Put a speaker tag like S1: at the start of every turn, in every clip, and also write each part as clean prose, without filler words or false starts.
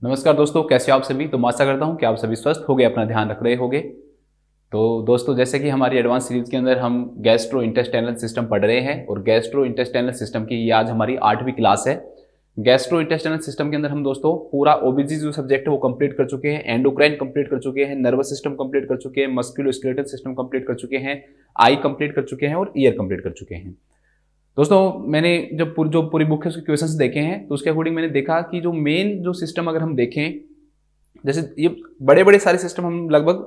S1: नमस्कार दोस्तों, कैसे हो आप सभी। तो मैं आशा करता हूं कि आप सभी स्वस्थ होंगे, अपना ध्यान रख रहे होंगे। तो दोस्तों, जैसे कि हमारी एडवांस सीरीज के अंदर हम गैस्ट्रो इंटेस्टाइनल सिस्टम पढ़ रहे हैं और गैस्ट्रो इंटेस्टाइनल सिस्टम की ये आज हमारी 8वीं क्लास है। गैस्ट्रो इंटेस्टाइनल सिस्टम के अंदर हम दोस्तों पूरा ओबीजी जो सब्जेक्ट है वो कंप्लीट कर चुके हैं, एंडोक्राइन कंप्लीट कर चुके हैं, नर्वस सिस्टम कंप्लीट कर चुके हैं, मस्कुलोस्केलेटल सिस्टम कंप्लीट कर चुके हैं, आई कंप्लीट कर चुके हैं और ईयर कंप्लीट कर चुके हैं। दोस्तों, मैंने जब जो पूरी बुक है उसके क्वेश्चंस देखे हैं तो उसके अकॉर्डिंग मैंने देखा कि जो मेन जो सिस्टम अगर हम देखें, जैसे ये बड़े बड़े सारे सिस्टम हम लगभग,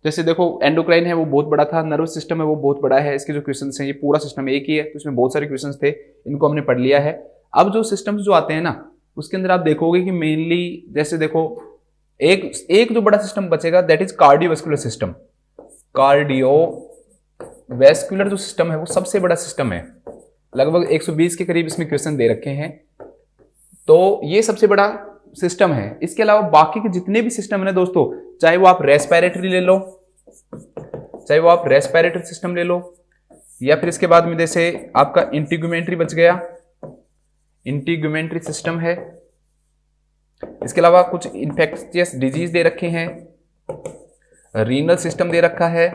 S1: जैसे देखो एंडोक्राइन है वो बहुत बड़ा था, नर्वस सिस्टम है वो बहुत बड़ा है, इसके जो क्वेश्चंस हैं ये पूरा सिस्टम एक ही है, तो इसमें बहुत सारे क्वेश्चंस थे, इनको हमने पढ़ लिया है। अब जो सिस्टम्स जो आते हैं ना उसके अंदर आप देखोगे कि मेनली जैसे देखो एक एक जो बड़ा सिस्टम बचेगा that is cardiovascular system. Cardiovascular जो सिस्टम है वो सबसे बड़ा सिस्टम है, लगभग 120 के करीब इसमें क्वेश्चन दे रखे हैं, तो ये सबसे बड़ा सिस्टम है। इसके अलावा बाकी के जितने भी सिस्टम है ना दोस्तों, चाहे वो आप रेस्पिरेटरी ले लो, चाहे वो आप रेस्पिरेटरी सिस्टम ले लो, या फिर इसके बाद में जैसे आपका इंटीग्यूमेंट्री बच गया, इंटीग्यूमेंट्री सिस्टम है। इसके अलावा कुछ इन्फेक्शियस डिजीज दे रखे हैं, रीनल सिस्टम दे रखा है,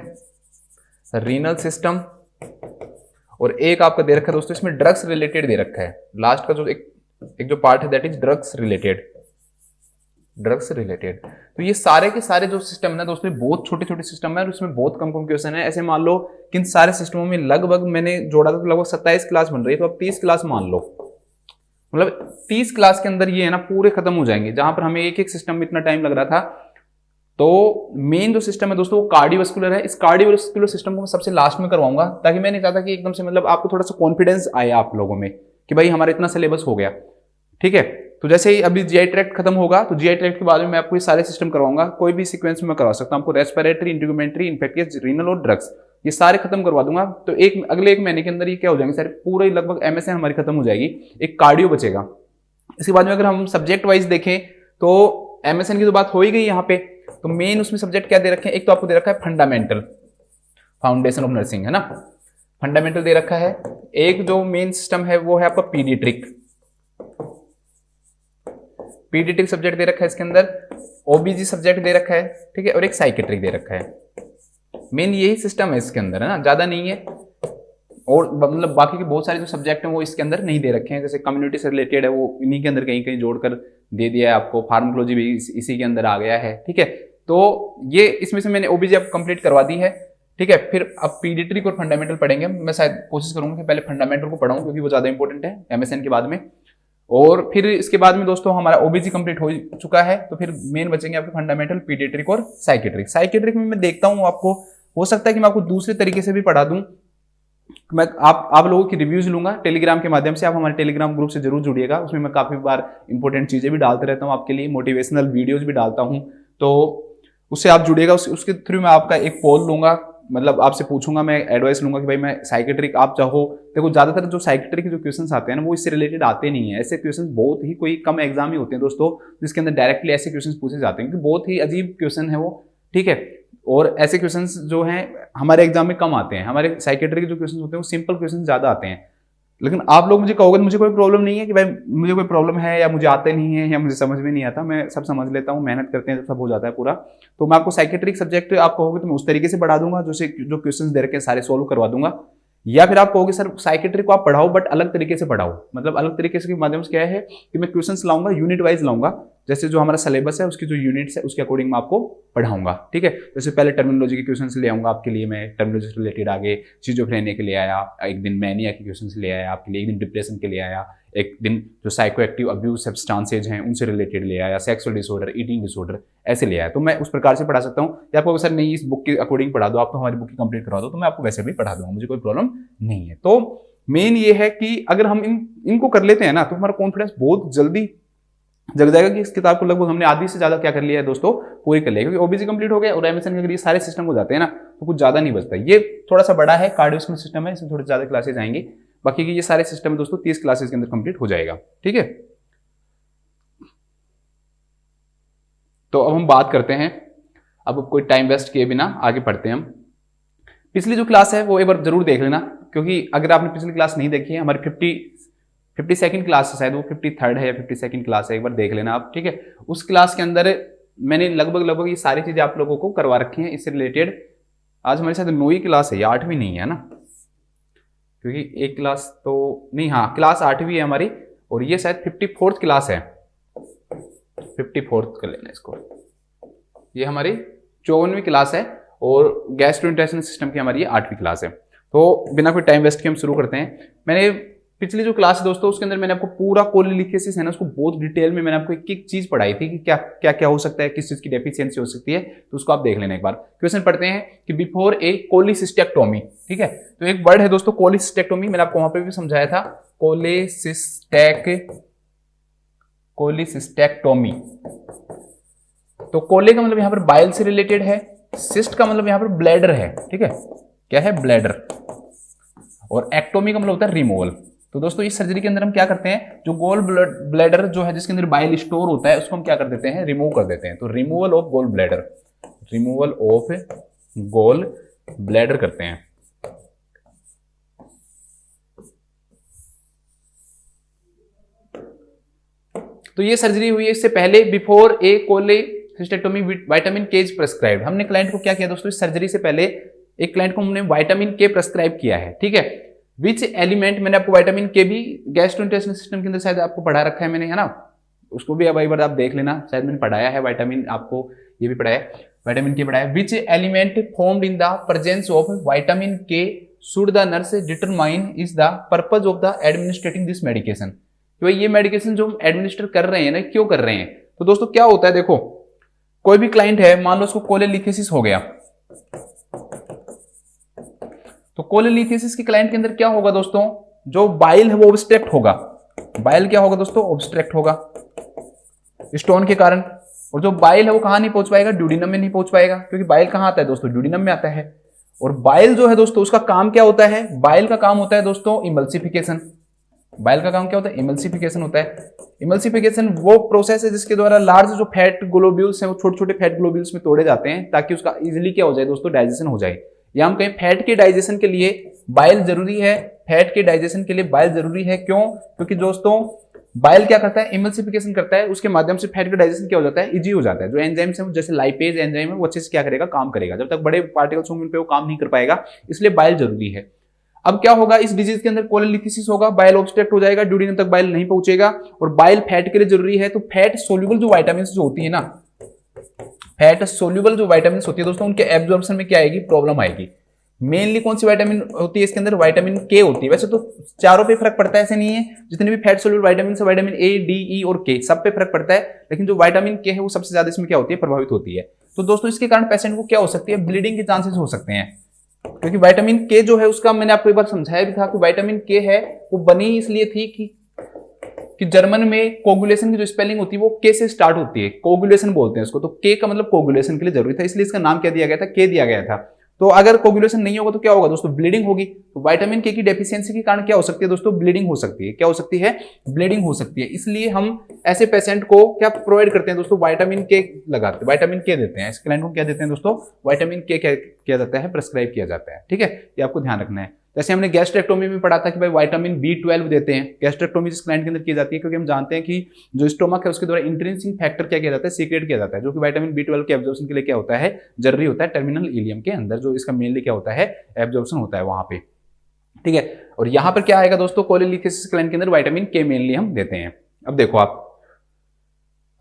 S1: रीनल सिस्टम, और एक आपका दे रखा है दोस्तों इसमें ड्रग्स रिलेटेड दे रखा है। लास्ट का जो एक जो पार्ट है that is drugs related, drugs related. तो ये सारे के सारे जो सिस्टम है ना दोस्तों बहुत छोटे छोटे सिस्टम है और इसमें बहुत कम कम क्वेश्चन है। ऐसे मान लो कि इन सारे सिस्टमों में लगभग मैंने जोड़ा था तो लगभग 27 क्लास बन रही है, तो अब 30 क्लास मान लो, मतलब 30 क्लास के अंदर ये है ना पूरे खत्म हो जाएंगे। जहां पर हमें एक एक सिस्टम में इतना टाइम लग रहा था, तो मेन जो सिस्टम है दोस्तों वो कार्डियोवैस्कुलर है। इस कार्डियोवैस्कुलर सिस्टम को मैं सबसे लास्ट में करवाऊंगा, ताकि मैं नहीं चाहता कि एकदम से मतलब आपको थोड़ा सा कॉन्फिडेंस आए आप लोगों में कि भाई हमारा इतना सिलेबस हो गया, ठीक है। तो जैसे ही अभी जीआई ट्रैक्ट खत्म होगा तो जीआई ट्रैक्ट के बाद में मैं आपको ये सारे सिस्टम करवाऊंगा, कोई भी सीक्वेंस में मैं करवा सकता हूं आपको, रेस्पिरेटरी, इंटीग्यूमेंट्री, इन्फेक्शियस, रीनल और ड्रग्स, ये सारे खत्म करवा दूंगा। तो अगले एक महीने के अंदर ये क्या हो जाएंगे सारे पूरे लगभग एमएसएन हमारी खत्म हो जाएगी, एक कार्डियो बचेगा। इसके बाद में अगर हम सब्जेक्ट वाइज देखें तो एमएसएन की तो बात हो ही गई यहाँ पे, तो मेन उसमें सब्जेक्ट क्या दे रखे हैं, एक तो आपको दे रखा है फंडामेंटल, फाउंडेशन ऑफ नर्सिंग है ना, फंडामेंटल दे रखा है। एक जो मेन सिस्टम है वो है आपका पीडियाट्रिक, पीडियाट्रिक सब्जेक्ट दे रखा है इसके अंदर, ओबीजी सब्जेक्ट दे रखा है, ठीक है, और एक साइकेट्रिक दे रखा है। मेन यही सिस्टम है इसके अंदर, है ना, ज्यादा नहीं है। और मतलब बाकी के बहुत सारे जो सब्जेक्ट हैं वो इसके अंदर नहीं दे रखे हैं, जैसे कम्युनिटी से रिलेटेड है वो इन्हीं के अंदर कहीं कहीं जोड़कर दे दिया है आपको, फार्माकोलॉजी भी इसी के अंदर आ गया है, ठीक है। तो ये इसमें से मैंने ओबीजी अब कंप्लीट करवा दी है, ठीक है। फिर अब पीडियाट्रिक और फंडामेंटल पढ़ेंगे, मैं शायद कोशिश करूंगा कि पहले फंडामेंटल को पढ़ाऊं क्योंकि वो ज्यादा इंपॉर्टेंट है एमएसएन के बाद में। और फिर इसके बाद में दोस्तों हमारा ओबीजी कंप्लीट हो चुका है, तो फिर मेन बचेंगे आपके फंडामेंटल, पीडियाट्रिक और साइकेट्रिक। साइकेट्रिक में मैं देखता हूँ आपको हो सकता है कि मैं आपको दूसरे तरीके से भी पढ़ा दूं, मैं आप लोगों की रिव्यूज लूंगा टेलीग्राम के माध्यम से। आप हमारे टेलीग्राम ग्रुप से जरूर जुड़िएगा, उसमें मैं काफी बार इंपॉर्टेंट चीजें भी डालते रहता हूँ आपके लिए, मोटिवेशनल वीडियोज भी डालता हूँ, तो उससे आप जुड़िएगा। उसके थ्रू मैं आपका एक पोल लूंगा, मतलब आपसे पूछूंगा, मैं एडवाइस लूंगा कि भाई मैं साइकेट्रिक आप चाहो। देखो ज्यादातर जो साइकेट्रिक के जो क्वेश्चंस आते हैं ना वो इससे रिलेटेड आते नहीं है, ऐसे क्वेश्चंस बहुत ही कोई कम एग्जाम ही होते हैं दोस्तों जिसके अंदर डायरेक्टली ऐसे क्वेश्चंस पूछे जाते हैं, क्योंकि बहुत ही अजीब क्वेश्चन है वो, ठीक है। और ऐसे क्वेश्चंस जो हैं हमारे एग्जाम में कम आते हैं, हमारे साइकेट्री के जो क्वेश्चंस होते हैं वो सिंपल क्वेश्चंस ज्यादा आते हैं। लेकिन आप लोग मुझे कहोगे मुझे कोई प्रॉब्लम नहीं है कि भाई मुझे कोई प्रॉब्लम है या मुझे आते नहीं है या मुझे समझ में नहीं आता, मैं सब समझ लेता हूँ, मेहनत करते हैं तो सब हो जाता है पूरा। तो मैं आपको साइकेट्रिक सब्जेक्ट आप कहोगे तो मैं उस तरीके से पढ़ा दूंगा, जो क्वेश्चंस दे रखे हैं सारे सोल्व करवा दूंगा। या फिर आप कहोगे सर साइकेट्रिक को आप पढ़ाओ बट अलग तरीके से पढ़ाओ, मतलब अलग तरीके से के माध्यम से क्या है कि मैं क्वेश्चंस लाऊंगा, यूनिट वाइज लाऊंगा, जैसे जो हमारा सिलेबस है उसकी जो यूनिट्स है उसके अकॉर्डिंग मैं आपको पढ़ाऊंगा, ठीक है। जैसे पहले टर्मिनोलॉजी के क्वेश्चंस ले आऊंगा आपके लिए, मैं टर्मिनोलॉजी से रिलेटेड आगे सिजोफ्रेनिया के लिए आया, एक दिन मैनिया के क्वेश्चंस ले आया आपके लिए, एक दिन डिप्रेशन के लिए आया, एक दिन जो साइको एक्टिव अब्यूज सब्सटेंसेज हैं उनसे रिलेटेड ले आया, सेक्सुअल डिसऑर्डर, ईटिंग डिसऑर्डर, ऐसे ले आया। तो मैं उस प्रकार से पढ़ा सकता हूँ। या आपको सर नहीं इस बुक के अकॉर्डिंग पढ़ा दो, आप तो हमारी बुक की कंप्लीट करवा दो, तो मैं आपको वैसे भी पढ़ा दूंगा, मुझे कोई प्रॉब्लम नहीं है। तो मेन ये है कि अगर हम इनको कर लेते हैं ना तो हमारा कॉन्फिडेंस बहुत जल्दी जग जाएगा कि इस किताब को लगभग हमने आधी से ज्यादा क्या कर लिया है दोस्तों, पूरी कर लिया, क्योंकि ओबीसी कंप्लीट हो गया और एमएसएन के अगर ये सारे सिस्टम हो जाते हैं ना तो कुछ ज्यादा नहीं बचता। ये थोड़ा सा बड़ा है, कार्डियोवैस्कुलर सिस्टम है, इसमें थोड़ी ज्यादा क्लासेज आएंगी, बाकी की ये सारे सिस्टम दोस्तों 30 क्लासेस के अंदर कंप्लीट हो जाएगा, ठीक है। तो अब हम बात करते हैं, अब कोई टाइम वेस्ट किए बिना आगे पढ़ते हैं हम। पिछली जो क्लास है वो एक बार जरूर देख लेना, क्योंकि अगर आपने पिछली क्लास नहीं देखी है, हमारी 52nd क्लास है शायद, वो 53rd है या 52nd क्लास है, एक बार देख लेना आप, ठीक है। उस क्लास के अंदर मैंने लगभग ये सारी चीजें आप लोगों को करवा रखी हैं इससे रिलेटेड। आज हमारे साथ 9वीं क्लास है, या 8वीं नहीं है ना, क्योंकि एक क्लास तो नहीं, हाँ क्लास 8वीं है हमारी, और ये शायद 54th क्लास है, 54th कर लेना इसको। ये हमारी 54वीं क्लास है और गैस्ट्रोइंटेस्टाइनल सिस्टम की हमारी ये 8वीं क्लास है। तो बिना कोई टाइम वेस्ट के हम शुरू करते हैं। मैंने पिछली जो क्लास है दोस्तों उसके अंदर मैंने आपको पूरा कोलिलिथियासिस है ना उसको बहुत डिटेल में मैंने आपको एक एक चीज पढ़ाई थी कि क्या क्या क्या हो सकता है, किस चीज की डेफिशिएंसी हो सकती है, तो उसको आप देख लेना एक बार। क्वेश्चन पढ़ते हैं कि बिफोर ए कोलिसिस्टेक्टोमी, ठीक है। तो एक वर्ड है दोस्तों कोलिसिस्टेक्टोमी, मैंने आपको वहां पे भी समझाया था, कोलिसिस्टेक्टोमी। तो कोले का मतलब यहां पर बाइल से रिलेटेड है, सिस्ट का मतलब यहां पर ब्लैडर है, ठीक है, क्या है ब्लैडर, और एक्टोमी का मतलब होता है रिमूवल। तो दोस्तों इस सर्जरी के अंदर हम क्या करते हैं, जो गोल ब्लैडर जो है जिसके अंदर बाइल स्टोर होता है उसको हम क्या कर देते हैं, रिमूव कर देते हैं। तो removal of gall bladder, removal of gall bladder करते हैं। तो ये सर्जरी हुई है, इससे पहले बिफोर ए कोलेसिस्टेक्टोमी विटामिन के इज प्रेस्क्राइब्ड। हमने क्लाइंट को क्या किया दोस्तों, इस सर्जरी से पहले एक क्लाइंट को हमने विटामिन के प्रेस्क्राइब किया है, ठीक है। विच एलिमेंट, मैंने आपको विटामिन के भी गैस्ट्रोइंटेस्टाइनल सिस्टम के अंदर शायद आपको पढ़ा रखा है मैंने, है ना, उसको भी अब एक बार आप देख लेना, शायद मैंने पढ़ाया है विटामिन, आपको ये भी पढ़ाया है, विटामिन के पढ़ाया है। Which element formed in the presence of vitamin K should the nurse determine is the purpose of the administrating this medication. तो ये मेडिकेशन जो हम एडमिनिस्टर कर रहे हैं ना, क्यों कर रहे हैं, तो दोस्तों क्या होता है, देखो कोई भी क्लाइंट है, मान लो उसको कोलेलिथियासिस हो गया, तो कोलेलिथियासिस के क्लाइंट के अंदर क्या होगा दोस्तों, जो बाइल है वो ऑब्स्ट्रक्ट होगा। बाइल क्या होगा दोस्तों, ऑब्स्ट्रक्ट होगा स्टोन के कारण, और जो बाइल है वो कहां नहीं पहुंच पाएगा, ड्यूडिनम में नहीं पहुंच पाएगा, क्योंकि बाइल कहां आता है दोस्तों, ड्यूडिनम में आता है। और बाइल जो है दोस्तों उसका काम क्या होता है, बाइल का काम होता है दोस्तों इमल्सिफिकेशन। बाइल का काम क्या होता है, इमल्सिफिकेशन होता है। इमल्सिफिकेशन वो प्रोसेस है जिसके द्वारा लार्ज जो फैट ग्लोब्यूल्स हैं वो छोटे छोटे फैट ग्लोब्यूल्स में तोड़े जाते हैं, ताकि उसका इजिली क्या हो जाए दोस्तों, डाइजेशन हो जाए। या हम कहें फैट के डाइजेशन के लिए बाइल जरूरी है, फैट के डाइजेशन के लिए बाइल जरूरी है, क्यों, क्योंकि दोस्तों बाइल क्या करता है, इमल्सिफिकेशन करता है, उसके माध्यम से फैट का डाइजेशन क्या हो जाता है, इजी हो जाता है। जो एंजाइम्स हैं जैसे लाइपेज एंजाइम है वो अच्छे से क्या करेगा, काम करेगा। जब तक बड़े पार्टिकल्स होंगे उन पे वो काम नहीं कर पाएगा, इसलिए बाइल जरूरी है। अब क्या होगा, इस डिजीज के अंदर कोलेलिथिसिस होगा, बाइल ऑब्स्ट्रक्ट हो जाएगा, ड्यूडिनम तक बाइल नहीं पहुंचेगा, और बाइल फैट के लिए जरूरी है। तो फैट सोल्यूबल जो विटामिन जो होती है ना, फैट सोल्यूबल जो विटामिन होती है दोस्तों, उनके एब्जॉर्प्शन में क्या आएगी, प्रॉब्लम आएगी। मेनली कौन सी विटामिन होती है इसके अंदर, विटामिन के होती है। वैसे तो चारों पे फर्क पड़ता है, ऐसे नहीं है, जितने भी फैट सोल्यूबल विटामिन है, विटामिन ए, डी, ई और के, सब पे फर्क पड़ता है, लेकिन जो विटामिन के है वो सबसे ज्यादा इसमें क्या होती है, प्रभावित होती है। तो दोस्तों इसके कारण पेशेंट को क्या हो सकती है, ब्लीडिंग के चांसेस हो सकते हैं, क्योंकि विटामिन के जो है उसका मैंने आपको एक बार समझाया भी था कि विटामिन के है वो बनी इसलिए थी कि जर्मन में कोगुलेशन की जो स्पेलिंग होती है वो के से स्टार्ट होती है, कोगुलेशन बोलते हैं उसको, तो के का मतलब कोगुलेशन के लिए जरूरी था, इसलिए इसका नाम क्या दिया गया था, के दिया गया था। तो अगर कोगुलेशन नहीं होगा तो क्या होगा दोस्तों, ब्लीडिंग होगी। तो विटामिन के की डेफिशिएंसी के कारण क्या हो सकती है दोस्तों, ब्लीडिंग हो सकती है। क्या हो सकती है, ब्लीडिंग हो सकती है। इसलिए हम ऐसे पेशेंट को क्या प्रोवाइड करते हैं दोस्तों, विटामिन के लगाते हैं, विटामिन के देते हैं। इस क्लाइंट को क्या देते हैं दोस्तों, विटामिन के किया जाता है, प्रेस्क्राइब किया जाता है, ठीक है, ये आपको ध्यान रखना है। जैसे हमने गैस्ट्रेक्टोमी में पढ़ा था कि भाई विटामिन B12 देते हैं, गैस्ट्रेक्टोमी जिस क्लाइंट के अंदर की जाती है, क्योंकि हम जानते हैं कि जो स्टोमक है उसके द्वारा इंट्रिंसिक फैक्टर क्या किया जाता है, सीक्रेट किया जाता है, जो कि विटामिन B12 के एब्जॉर्प्शन के लिए क्या होता है, जरूरी होता है टर्मिनल इलियम के अंदर, जो इसका मेनली क्या होता है, एब्जॉर्प्शन होता है वहां पे, ठीक है। और यहां पर क्या आएगा दोस्तों, कोलेलिथिसिस क्लाइंट के अंदर विटामिन के मेनली हम देते हैं। अब देखो आप,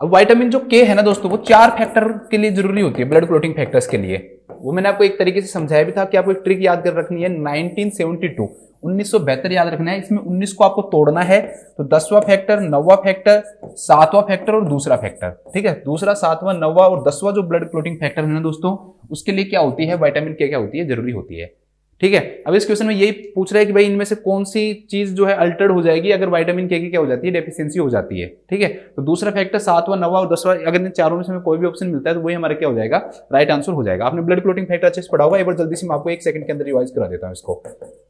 S1: अब विटामिन जो के है ना दोस्तों वो 4 फैक्टर के लिए जरूरी होती है, ब्लड क्लोटिंग फैक्टर्स के लिए। वो मैंने आपको एक तरीके से समझाया भी था कि आपको एक ट्रिक याद कर रखनी है, 1972 याद रखना है। इसमें 19 को आपको तोड़ना है, तो 10वां फैक्टर, 9वां फैक्टर, 7वां फैक्टर और दूसरा फैक्टर, ठीक है। दूसरा, 7वां, 9वां और 10वां जो ब्लड क्लोटिंग फैक्टर है ना दोस्तों, उसके लिए क्या होती है, विटामिन के क्या होती है, जरूरी होती है, ठीक है। अब इस क्वेश्चन में यही पूछ रहा है कि भाई इनमें से कौन सी चीज जो है अल्टर्ड हो जाएगी अगर विटामिन के की क्या हो जाती है, डेफिशिएंसी हो जाती है, ठीक है। तो दूसरा फैक्टर, 7वां, 9वां और 10वां, अगर इन चारों में से कोई भी ऑप्शन मिलता है तो वही हमारा क्या हो जाएगा, राइट आंसर हो जाएगा। आपने ब्लड क्लोटिंग फैक्टर अच्छे से पढ़ा होगा, एक बार जल्दी से मैं आपको 1 सेकंड के अंदर रिवाइज करा देता हूं इसको।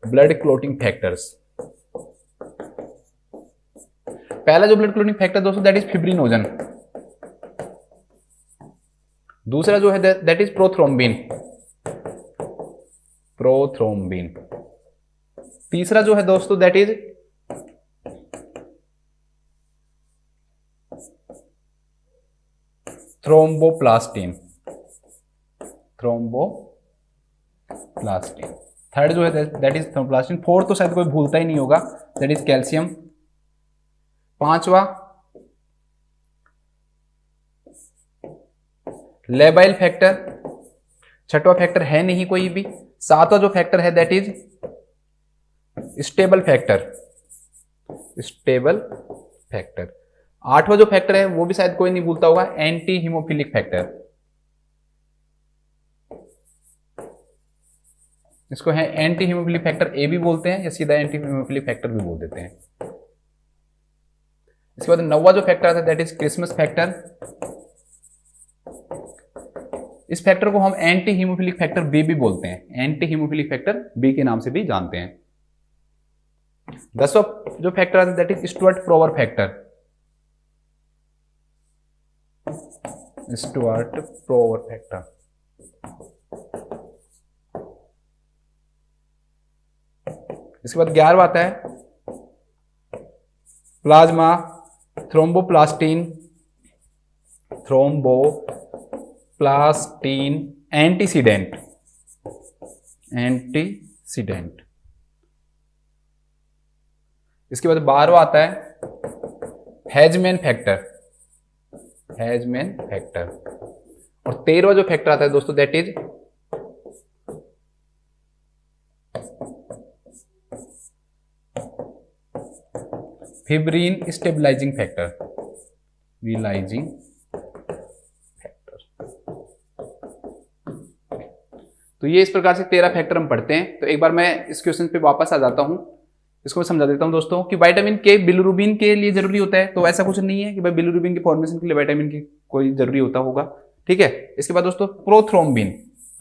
S1: ब्लड क्लोटिंग फैक्टर्स, पहला जो ब्लड क्लोटिंग फैक्टर दोस्तों दैट इज फिब्रिनोजन, दूसरा जो है दैट इज प्रोथ्रोम्बिन, तीसरा जो है दोस्तों दैट इज थ्रोम्बोप्लास्टिन, थर्ड जो है दैट इज थ्रोम्बोप्लास्टिन। फोर्थ तो शायद कोई भूलता ही नहीं होगा, दैट इज कैल्शियम। पांचवा लेबाइल फैक्टर, छठवां फैक्टर है नहीं कोई भी। सातवां जो फैक्टर है दैट इज स्टेबल फैक्टर। आठवां जो फैक्टर है वो भी शायद कोई नहीं भूलता होगा, एंटी हीमोफिलिक फैक्टर। इसको है एंटी हीमोफिलिक फैक्टर ए भी बोलते हैं या सीधा एंटी हीमोफिलिक फैक्टर भी बोल देते हैं। इसके बाद नौवा जो फैक्टर आता है दैट इज क्रिसमस फैक्टर। इस फैक्टर को हम एंटी हीमोफिलिक फैक्टर बी भी बोलते हैं, एंटी हीमोफिलिक फैक्टर बी के नाम से भी जानते हैं। 10वां जो फैक्टर आता है दैट इज स्टुअर्ट प्रोवर फैक्टर। इसके बाद 11वां आता है प्लाज्मा थ्रोम्बोप्लास्टिन एंटीसीडेंट। इसके बाद 12वां आता है हेजमैन फैक्टर। और 13वां जो फैक्टर आता है दोस्तों that is fibrin stabilising factor. तो ये इस प्रकार से 13 फैक्टर हम पढ़ते हैं। तो एक बार मैं इस क्वेश्चन पे वापस आ जाता हूं, इसको मैं समझा देता हूं दोस्तों कि विटामिन के बिलिरुबिन के लिए जरूरी होता है। तो ऐसा कुछ नहीं है कि भाई बिलिरुबिन के फॉर्मेशन के लिए विटामिन के कोई जरूरी होता होगा, ठीक है। इसके बाद दोस्तों प्रोथ्रोम्बिन,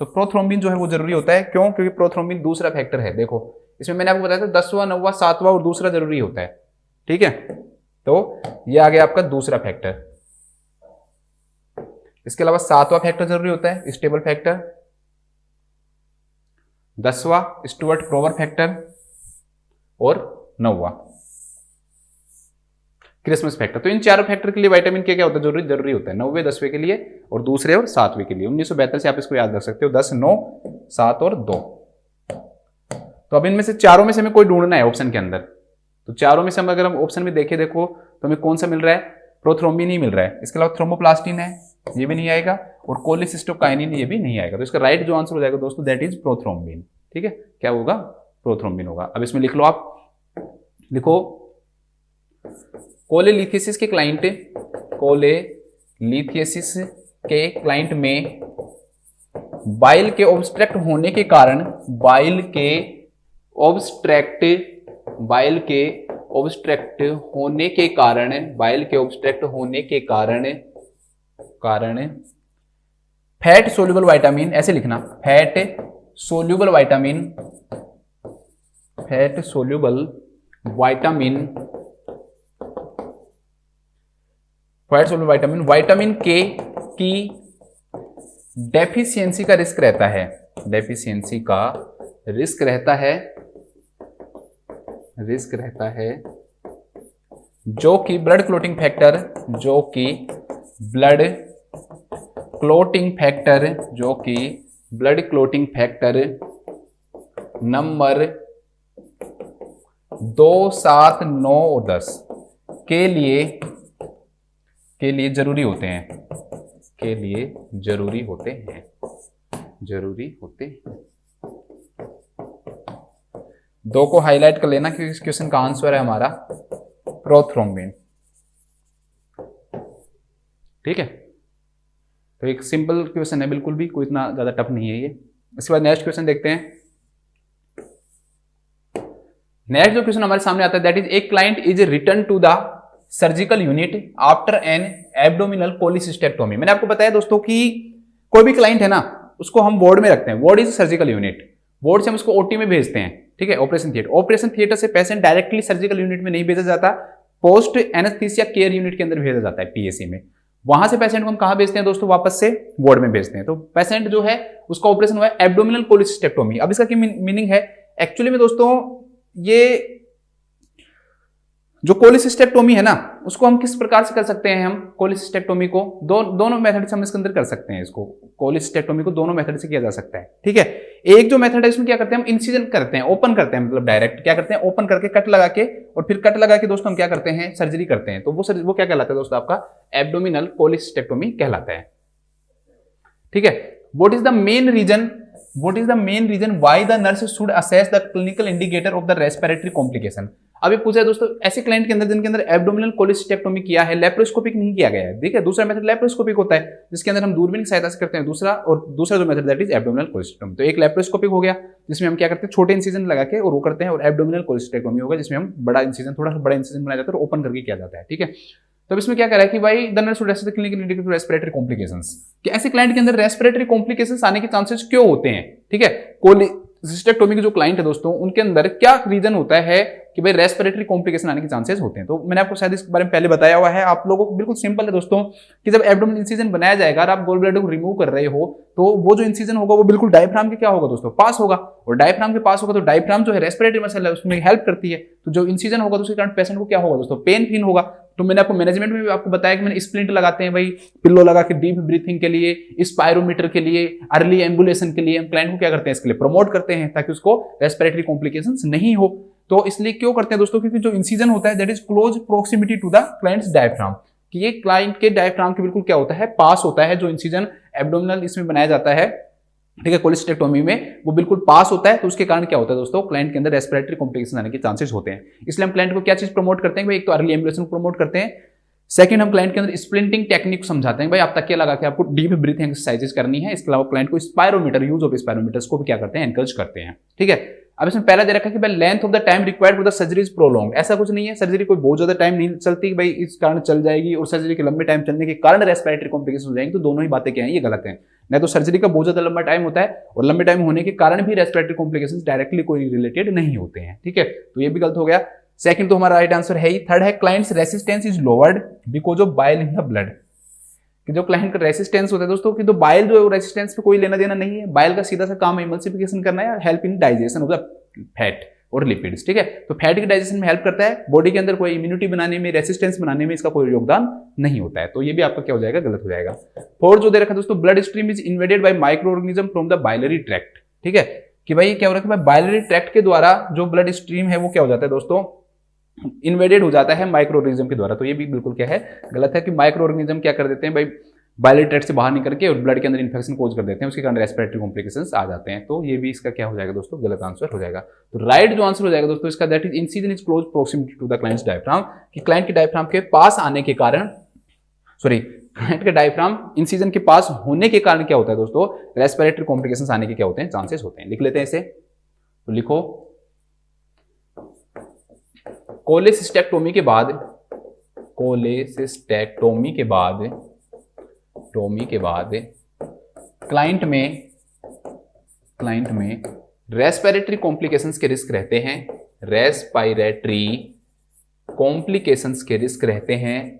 S1: तो प्रोथ्रोम्बिन जो है वो जरूरी होता है। क्यों? क्योंकि प्रोथ्रोम्बिन दूसरा फैक्टर है। देखो इसमें मैंने आपको बताया था 10वां 9वां 7वां और दूसरा जरूरी होता है, ठीक है। तो ये आ गया आपका दूसरा फैक्टर। इसके अलावा 7वां फैक्टर जरूरी होता है, स्टेबल फैक्टर। 10वां स्टुअर्ट प्रोवर फैक्टर और 9वां क्रिसमस फैक्टर। तो इन चारों फैक्टर के लिए विटामिन के क्या होता है? जरूरी होता है 9वें 10वें के लिए और दूसरे और 7वें के लिए। 1972 से आप इसको याद रख सकते हो, 10 9 7 और 2। तो अब इनमें से चारों में से हमें कोई ढूंढना है ऑप्शन के अंदर। तो चारों में से हम अगर हम ऑप्शन में देखें, देखो तो हमें कौन सा मिल रहा है? प्रोथ्रोम्बिन ही मिल रहा है। इसके अलावा थ्रोम्बोप्लास्टिन है, ये भी नहीं आएगा, और कोलिसिस्टोकाइनिन ये भी नहीं आएगा। तो इसका राइट जो आंसर हो जाएगा दोस्तों दैट इज प्रोथ्रोम्बिन, ठीक है। क्या होगा? प्रोथ्रोम्बिन होगा। अब इसमें लिख लो, आप लिखो कोलेलिथियसिस के क्लाइंट में बाइल के ऑब्स्ट्रक्ट होने के कारण फैट सोल्यूबल विटामिन, ऐसे लिखना, फैट सोल्यूबल विटामिन के की डेफिशिएंसी का रिस्क रहता है, जो कि ब्लड क्लोटिंग फैक्टर नंबर 2 7 9 और 10 के लिए जरूरी होते हैं। दो को हाईलाइट कर लेना क्योंकि इस क्वेश्चन का आंसर है हमारा प्रोथ्रोम्बिन, ठीक है। तो एक सिंपल क्वेश्चन है, बिल्कुल भी कोई इतना ज्यादा टफ नहीं है ये। इसके बाद नेक्स्ट क्वेश्चन देखते हैं। नेक्स्ट जो क्वेश्चन हमारे सामने आता है that is a client is return to the surgical unit after an abdominal cholecystectomy. मैंने आपको बताया दोस्तों कि कोई भी क्लाइंट है ना, उसको हम वार्ड में रखते हैं। Ward is surgical unit, ward से हम उसको ओटी में भेजते हैं, ठीक है, ऑपरेशन थिएटर से पेशेंट डायरेक्टली सर्जिकल यूनिट में नहीं भेजा जाता, पोस्ट एनेस्थीसिया केयर यूनिट के अंदर भेजा जाता है, पीएसी में। वहां से पेशेंट को हम कहां भेजते हैं दोस्तों? वापस से वार्ड में भेजते हैं। तो पेशेंट जो है उसका ऑपरेशन हुआ है एब्डोमिनल कोलिसिस्टेक्टोमी। अब इसका क्या मीनिंग है एक्चुअली में दोस्तों? ये जो कोलिसिस्टेक्टोमी है ना, उसको हम किस प्रकार से कर सकते हैं, हम कोलिसिस्टेक्टोमी को दोनों मेथड से हम इसके अंदर कर सकते हैं। इसको कोलिसिस्टेक्टोमी को दोनों मेथड से किया जा सकता है, ठीक है। एक जो मेथड है इसमें क्या करते हैं, हम इंसिजन करते हैं, ओपन करते हैं, मतलब डायरेक्ट क्या करते हैं, ओपन करके कट लगा के, और फिर कट लगा के दोस्तों हम क्या करते हैं, सर्जरी करते हैं। तो वो क्या कहलाता है दोस्तों, आपका एब्डोमिनल कोलिसिस्टेक्टोमी कहलाता है, ठीक है। What is the main reason why the nurse should assess the clinical indicator of the respiratory complication. अभी पूछा है दोस्तों, ऐसे क्लाइंट के अंदर जिनके अंदर एब्डोमिनल कोलिसिस्टेक्टोमी किया है, लेप्रोस्कोपिक नहीं किया गया है, ठीक है। दूसरा मेथड लेप्रोस्कोपिक होता है, जिसके अंदर हम दूरबीन की सहायता से करते हैं, दूसरा जो मेथड दैट इज एब्डोमिनल कोलिसिस्टेक्टोमी। तो एक लेप्रोस्कोपिक हो गया, जिसमें हम क्या करते हैं, छोटे इंसिजन लगा के और वो करते हैं, और एब्डोमिनल कोलिसिस्टेक्टोमी होगा, जिसमें हम थोड़ा बड़ा इंसिजन बनाया जाता है और ओपन करके किया जाता है, ठीक है। तो इसमें क्या कह रहा है कि भाई the nurse should assess the clinical indicator of respiratory complications, कि ऐसे क्लाइंट के अंदर रेस्पिरेटरी कॉम्प्लिकेशंस आने के चांसेस क्यों होते हैं, ठीक है। कोलिसिस्टेक्टोमी के जो क्लाइंट है दोस्तों, उनके अंदर क्या रीजन होता है कि भाई रेस्पिरेटरी कॉम्प्लिकेशन आने के चांसेस होते हैं। तो मैंने आपको शायद इस बारे में पहले बताया हुआ है, आप लोगों को बिल्कुल सिंपल है दोस्तों, कि जब एब्डोमिनल इंसिजन बनाया जाएगा और आप गॉल ब्लैडर को रिमूव कर रहे हो, तो वो जो इंसिजन होगा वो बिल्कुल डायफ्राम के क्या होगा दोस्तों, पास होगा, और डायफ्राम के पास होगा तो डायफ्राम जो है रेस्पिरेटरी मसल है उसमें हेल्प करती है। तो जो इंसिजन होगा तो उसके कारण पेशेंट को क्या होगा दोस्तों, पेन फील होगा। तो मैंने आपको मैनेजमेंट में भी आपको बताया कि मैंने स्प्लिंट लगाते हैं भाई, पिल्लो लगा के डीप ब्रीथिंग के लिए, स्पायरोमीटर के लिए, अर्ली एम्बुलेशन के लिए हम क्लाइंट को क्या करते हैं, इसके लिए प्रमोट करते हैं, ताकि उसको रेस्पिरेटरी कॉम्प्लिकेशंस नहीं हो। तो इसलिए क्यों करते हैं दोस्तों, क्योंकि जो इंसिजन होता है that is close proximity to the client's diaphragm, कि ये क्लाइंट के डायफ्राम के बिल्कुल क्या होता है, पास होता है। जो इंसिजन एब्डोमिनल इसमें बनाया जाता है, ठीक है, कोलिसिस्टेक्टोमी में, वो बिल्कुल पास होता है। तो उसके कारण क्या होता है दोस्तों, क्लाइंट के अंदर रेस्पिरेटरी कॉम्प्लिकेशन आने के चांसेस होते हैं। इसलिए हम क्लाइंट को क्या चीज प्रमोट करते हैं भाई, एक तो अर्ली एम्बुलेशन को प्रमोट करते हैं, सेकंड हम क्लाइंट के अंदर स्प्लिंटिंग टेक्निक समझाते हैं, भाई आप तकिया लगा के आपको डीप ब्रीथिंग एक्सरसाइजेस करनी है। इसके अलावा क्लाइंट को स्पायरोमीटर, यूज ऑफ स्पायरोमीटर्स को भी क्या करते हैं, एनकरेज करते हैं, ठीक है। अब इसमें पहला दे रखा है कि भाई length of the time required for the surgery is prolong. ऐसा कुछ नहीं है, सर्जरी कोई बहुत ज्यादा टाइम नहीं चलती भाई, इस कारण चल जाएगी, और सर्जरी के लंबे टाइम चलने के कारण रेस्पिरेटरी कॉम्प्लिकेशन हो जाएंगे। तो दोनों ही बातें क्या है, ये गलत है। नहीं तो सर्जरी का बहुत ज्यादा लंबा टाइम होता है, और लंबे टाइम होने के कारण भी रेस्पिरेटरी कॉम्प्लिकेशन डायरेक्टली कोई रिलेटेड नहीं होते हैं, ठीक है। तो ये भी गलत हो गया। सेकंड तो हमारा राइट आंसर है ही। थर्ड है clients resistance is lowered because of bile in the blood, कि जो क्लाइंट का रेसिस्टेंस होता है दोस्तों, कि तो बाइल जो है वो रेसिस्टेंस पे कोई लेना देना नहीं है। बाइल का सीधा सा काम इमल्सिफिकेशन करना है, help in digestion of the fat और लिपिड्स, ठीक है। तो फैट के डाइजेशन में हेल्प करता है, बॉडी के अंदर कोई इम्यूनिटी बनाने में, रेसिस्टेंस बनाने में इसका कोई योगदान नहीं होता है। तो ये भी आपका क्या हो जाएगा, गलत हो जाएगा। फोर्थ जो दे रखा है दोस्तों, blood stream is invaded bye micro organism from the biliary tract, ठीक है, कि भाई क्या हो रहा है, बाइलरी ट्रैक्ट के द्वारा जो ब्लड स्ट्रीम है वो क्या हो जाता है दोस्तों, इन्वेडेड हो जाता है माइक्रो ऑर्गेनिज्म के द्वारा। तो ये भी बिल्कुल क्या है, गलत है, कि माइक्रो ऑर्गेनिज्म क्या कर देते हैं भाई, बाइलरी ट्रैक्ट से बाहर निकल के और ब्लड के अंदर इन्फेक्शन कोज कर देते हैं, उसके कारण रेस्पिरेटरी कॉम्प्लिकेशंस आ जाते हैं। तो ये भी इसका क्या हो जाएगा दोस्तों, गलत आंसर हो जाएगा। तो राइट जो आंसर हो जाएगा दोस्तों इसका, that is incision is close proximity to the client's diaphragm, कि क्लाइंट के डायफ्राम के पास आने के कारण, क्लाइंट के डायफ्राम इंसिजन के पास होने के कारण क्या होता है दोस्तों, रेस्पिरेटरी कॉम्प्लिकेशंस आने के क्या होते हैं, चांसेस होते हैं। लिख लेते हैं इसे, तो लिखो कोलिसिस्टेक्टोमी के बाद क्लाइंट में रेस्पिरेटरी कॉम्प्लिकेशंस के रिस्क रहते हैं, रेस्पिरेटरी कॉम्प्लिकेशंस के रिस्क रहते हैं,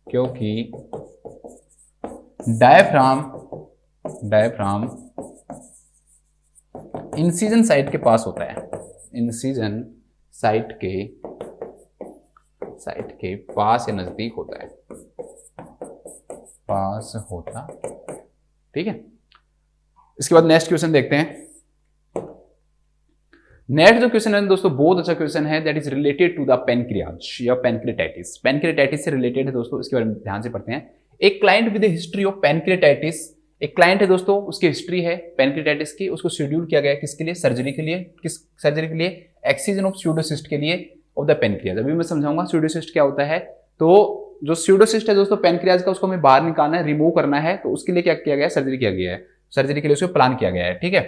S1: क्योंकि डायफ्राम इंसिजन साइट के पास होता है, इंसिजन साइट के पास या नजदीक होता है, ठीक है। इसके बाद नेक्स्ट क्वेश्चन देखते हैं। नेक्स्ट जो क्वेश्चन है दोस्तों, बहुत अच्छा क्वेश्चन है, that is related to the pancreas या पेनक्रियाटाइटिस। पेनक्रियाटाइटिस से रिलेटेड है दोस्तों, इसके बारे में ध्यान से पढ़ते हैं। एक client with history of pancreatitis, एक क्लाइंट है दोस्तों, उसकी हिस्ट्री है पेनक्रियाटाइटिस की, उसको शेड्यूल किया गया है किसके लिए, सर्जरी के लिए। किस सर्जरी के लिए, एक्सिजन ऑफ स्यूडोसिस्ट के लिए ऑफ द पेनक्रियाज। अभी मैं समझाऊंगा स्यूडोसिस्ट क्या होता है। तो जो स्यूडोसिस्ट है दोस्तों पेनक्रियाज का, उसको हमें बाहर निकालना है, रिमूव करना है, तो उसके लिए क्या किया गया है, सर्जरी किया गया है। सर्जरी के लिए उसको प्लान किया गया है, ठीक है,